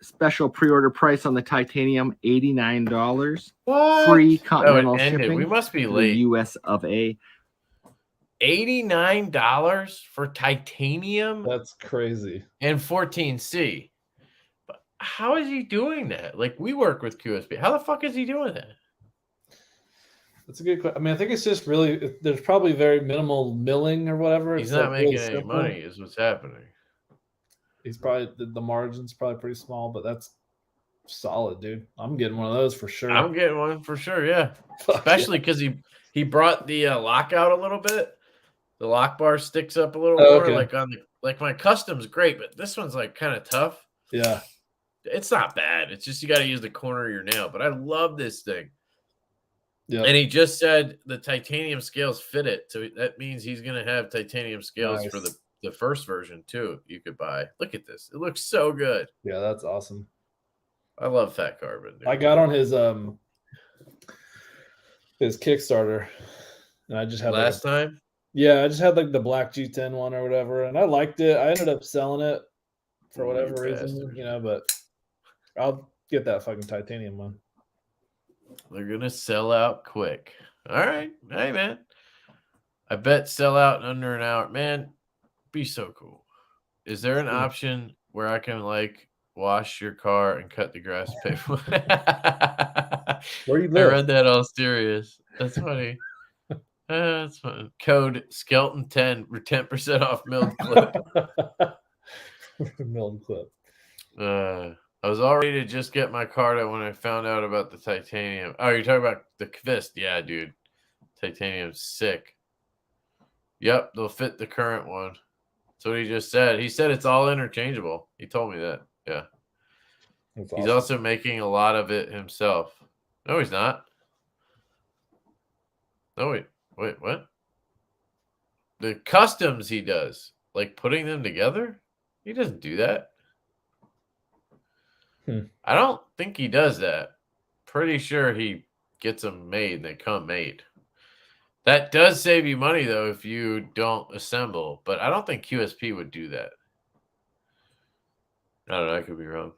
Special pre-order price on the titanium $89. What? Free Oh, continental it ended. shipping. We must be to the late. US of A. $89 for titanium That's crazy. and 14C. But how is he doing that? Like, we work with QSB. How the fuck is he doing that? That's a good question. I mean, I think it's just really there's probably very minimal milling or whatever. He's It's not like really making any simple. money, is what's happening. He's probably the margin's probably pretty small, but that's solid, dude. I'm getting one of those for sure. I'm getting one for sure, yeah. Fuck Especially because he brought the lock out a little bit. The lock bar sticks up a little Oh, more. okay. Like on the my custom's great, but this one's like kind of tough. Yeah. It's not bad. It's just you got to use the corner of your nail. But I love this thing. Yeah. And he just said the titanium scales fit it. So that means he's going to have titanium scales Nice. for the first version too. You could buy. Look at this. It looks so good. Yeah, that's awesome. I love Fat Carbon. Dude. I got on his Kickstarter, and I just had last time. Yeah, I just had like the black G10 one or whatever, and I liked it. I ended up selling it for You whatever reason, bastard. but I'll get that fucking titanium one. They're gonna sell out quick. All right, hey man. I bet sell out in under an hour. Man, be so cool. Is there an option where I can like wash your car and cut the grass paper? Where you I live? read that all serious. That's funny. That's fun. Code Skeleton 10 for 10% off milled clip. Milled clip. I was all ready to just get my card out when I found out about the titanium. Oh, you're talking about the Kvist? Yeah, dude. Titanium's sick. Yep, they'll fit the current one. That's what he just said. He said it's all interchangeable. He told me that. Yeah. That's He's awesome. also making a lot of it himself. No, he's not. No, wait, what? The customs he does, like putting them together, he doesn't do that. I don't think he does that. Pretty sure he gets them made and they come made. That does save you money though if you don't assemble, but I don't think QSP would do that. I don't know. I could be wrong.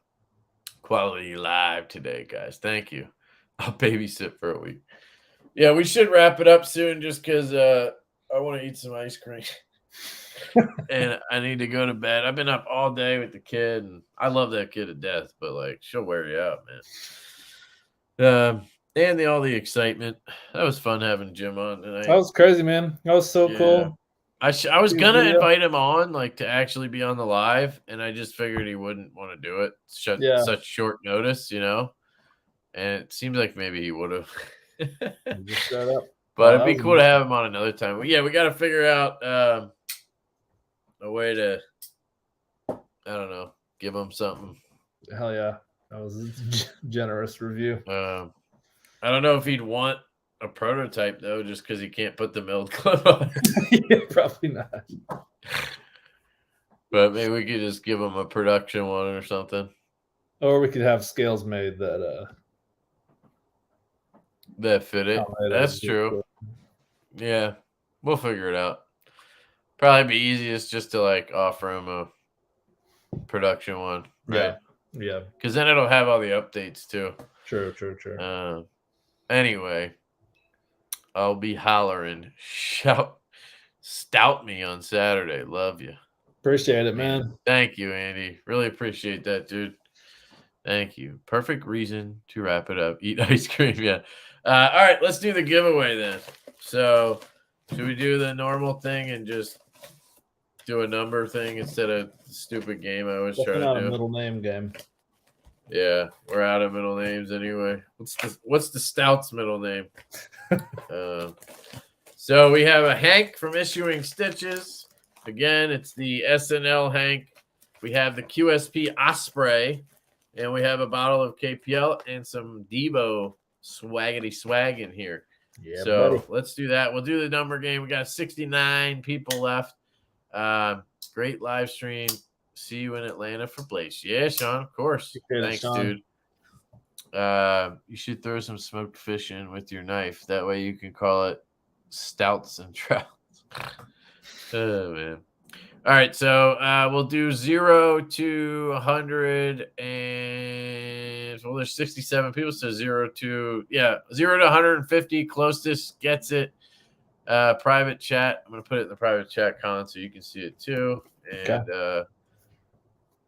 Quality live today, guys. Thank you. I'll babysit for a week. Yeah, we should wrap it up soon just because I want to eat some ice cream. And I need to go to bed. I've been up all day with the kid, and I love that kid to death, but like she'll wear you out, man. And all the excitement. That was fun having Jim on tonight. That was crazy, man. That was so cool. I was gonna invite him on, like to actually be on the live, and I just figured he wouldn't want to do it such short notice, you know. And it seems like maybe he would have. Just shut up. But it'd be cool to have him on another time. But yeah, we got to figure out a way to, I don't know, give him something. Hell yeah, that was a generous review. I don't know if he'd want a prototype though, just because he can't put the milled clip on. Yeah, probably not. But maybe we could just give him a production one or something. Or we could have scales made that fit it. That's true. Yeah, we'll figure it out. Probably be easiest just to like offer him a production one, right? Yeah. Because then it'll have all the updates too. True. Anyway, I'll be hollering. Stout me on Saturday. Love you. Appreciate it, man. Thank you, Andy. Really appreciate that, dude. Thank you. Perfect reason to wrap it up. Eat ice cream. Yeah. All right, let's do the giveaway then. So, should we do the normal thing and just do a number thing instead of the stupid game I always try to do? Not a middle name game. Yeah, we're out of middle names anyway. What's the Stout's middle name? So we have a Hank from Issuing Stitches. Again, it's the SNL Hank. We have the QSP Osprey, and we have a bottle of KPL and some Devo swaggity swag in here. Yeah, so buddy. Let's do that. We'll do the number game. We got 69 people left. Great live stream. See you in Atlanta for Blaze. Yeah, Sean, of course. Thanks, Sean. dude. You should throw some smoked fish in with your knife. That way you can call it Stouts and Trouts. Oh, man. All right, so we'll do 0 to 100 and well, there's 67 people, so 0 to 150. Closest gets it. Private chat. I'm gonna put it in the private chat, Colin, so you can see it too. And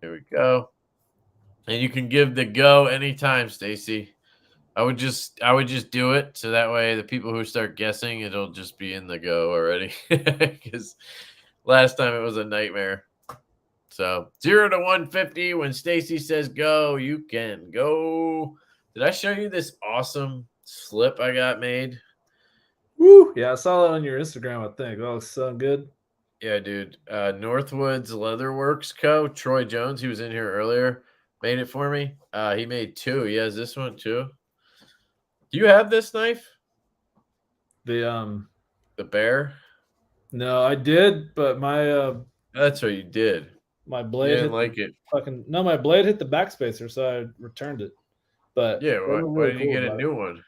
here we go. And you can give the go anytime, Stacy. I would just do it so that way the people who start guessing, it'll just be in the go already. Because last time it was a nightmare. So 0 to 150. When Stacy says go, you can go. Did I show you this awesome slip I got made? Woo! Yeah, I saw that on your Instagram, I think. Oh, it's so good. Yeah, dude. Northwoods Leatherworks Co. Troy Jones, he was in here earlier, made it for me. He made 2. He has this one too. Do you have this knife? The bear? No, I did, but my that's what you did. My blade didn't like it. My blade hit the backspacer, so I returned it. But yeah, why did you get a new one?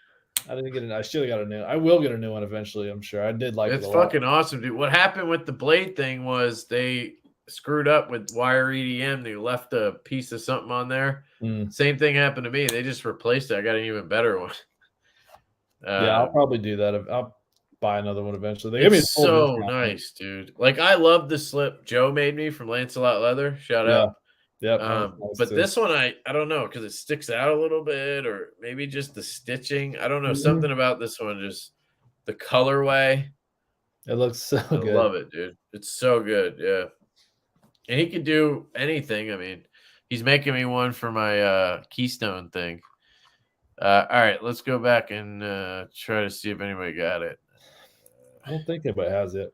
I didn't get it. I should have got a new. I will get a new one eventually. I'm sure. I did like It's it a lot. fucking awesome, dude. What happened with the blade thing was they screwed up with wire EDM. They left a piece of something on there. Same thing happened to me. They just replaced it. I got an even better one. Yeah, I'll probably do that. I'll buy another one eventually. They give me a It's full so discount. nice, dude. Like I love the slip Joe made me from Lancelot Leather. Shout out. Yep. But this one, I don't know, because it sticks out a little bit, or maybe just the stitching. I don't know. Something about this one, just the colorway. It looks so I good. love it, dude. It's so good. Yeah. And he can do anything. I mean, he's making me one for my Keystone thing. All right, let's go back and try to see if anybody got it. I don't think anybody has it.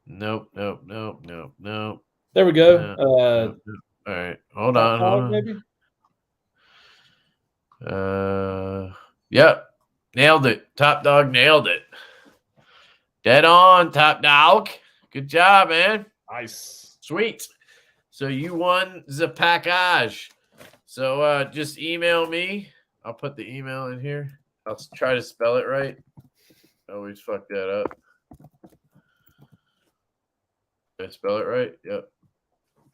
Nope. There we go. All right, hold on. Maybe. Yep, nailed it. Top Dog nailed it. Dead on, Top Dog. Good job, man. Nice. Sweet. So you won the package. So just email me. I'll put the email in here. I'll try to spell it right. Always fuck that up. Did I spell it right? Yep.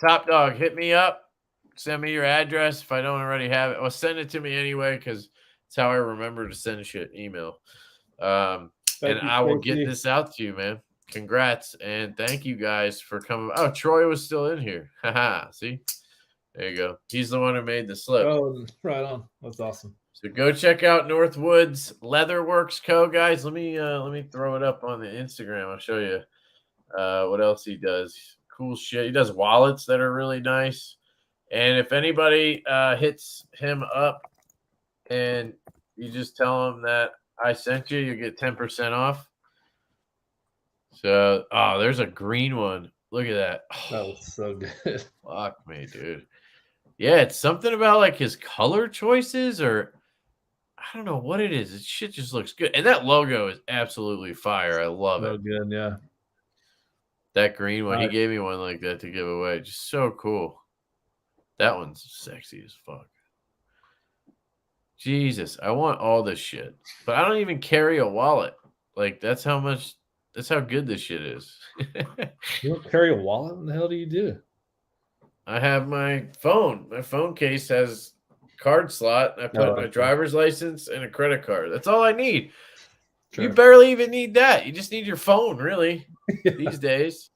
Top Dog, hit me up. Send me your address if I don't already have it. Well, send it to me anyway, because it's how I remember to send shit. Email. And I will get this out to you, man. Congrats. And thank you guys for coming. Oh, Troy was still in here. Haha. See? There you go. He's the one who made the slip. Oh, right on. That's awesome. So go check out Northwoods Leatherworks Co. Guys, let me throw it up on the Instagram. I'll show you what else he does. Cool shit. He does wallets that are really nice. And if anybody hits him up and you just tell him that I sent you, you get 10% off. So, there's a green one. Look at that. That was so good. Fuck me, dude. Yeah, it's something about like his color choices, or I don't know what it is. This shit just looks good. And that logo is absolutely fire. I love So it. good, yeah. That green one, he gave me one like that to give away. Just so cool. That one's sexy as fuck. Jesus, I want all this shit. But I don't even carry a wallet. Like, that's how good this shit is. You don't carry a wallet? What the hell do you do? I have my phone. My phone case has card slot. I put my driver's license and a credit card. That's all I need. Sure. You barely even need that. You just need your phone, really, these days.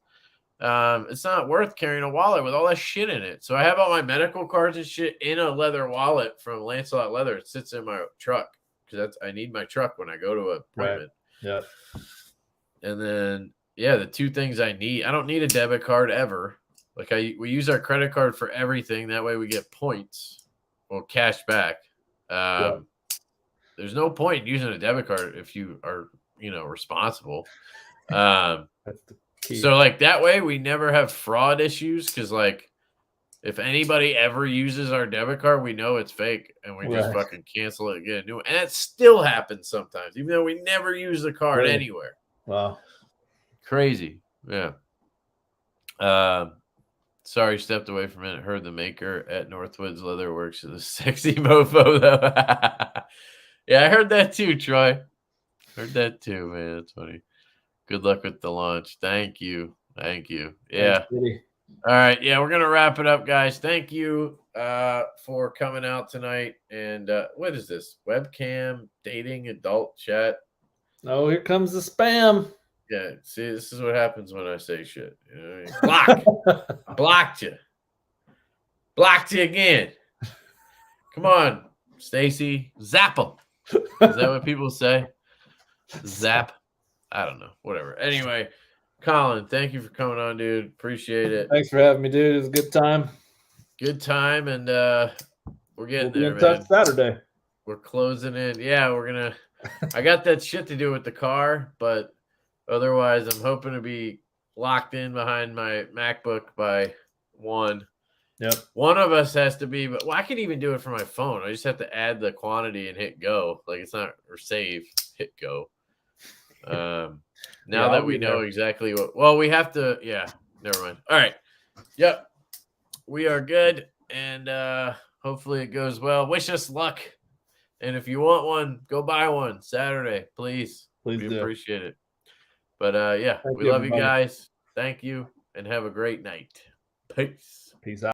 It's not worth carrying a wallet with all that shit in it. So I have all my medical cards and shit in a leather wallet from Lancelot Leather. It sits in my truck because I need my truck when I go to an appointment. Right. Yeah. And then, the two things I need. I don't need a debit card ever. Like we use our credit card for everything. That way we get points or cash back. There's no point in using a debit card if you are, responsible. That's the key. So like that way we never have fraud issues. Cause like if anybody ever uses our debit card, we know it's fake and we just fucking cancel it, get a new one. And that still happens sometimes, even though we never use the card anywhere. Wow. Crazy. Yeah. Sorry, stepped away from it. Heard the maker at Northwoods Leatherworks is a sexy mofo, though. Yeah, I heard that too, Troy. Heard that too, man. That's funny. Good luck with the launch. Thank you. Yeah. Thanks, all right. Yeah, we're going to wrap it up, guys. Thank you for coming out tonight. And what is this? Webcam, dating, adult chat. Oh, here comes the spam. Yeah, see, this is what happens when I say shit. You know what I mean? Block. Blocked you. Blocked you again. Come on, Stacy. Zap them. Is that what people say? Zap. I don't know. Whatever. Anyway, Colin, thank you for coming on, dude. Appreciate it. Thanks for having me, dude. It was a good time. Good time, and we're getting there, in touch man. Saturday. We're closing in. Yeah, we're going to. I got that shit to do with the car, but otherwise, I'm hoping to be locked in behind my MacBook by 1. Yep. One of us has to be, but I can even do it from my phone. I just have to add the quantity and hit go. Like it's not, or save, hit go. Now that we know exactly what, we have to, never mind. All right. Yep. We are good. And hopefully it goes well. Wish us luck And if you want one, go buy one Saturday, please. Please We do. appreciate it. But yeah, Thank we you, love everybody. you guys. Thank you and have a great night. Peace. Peace out.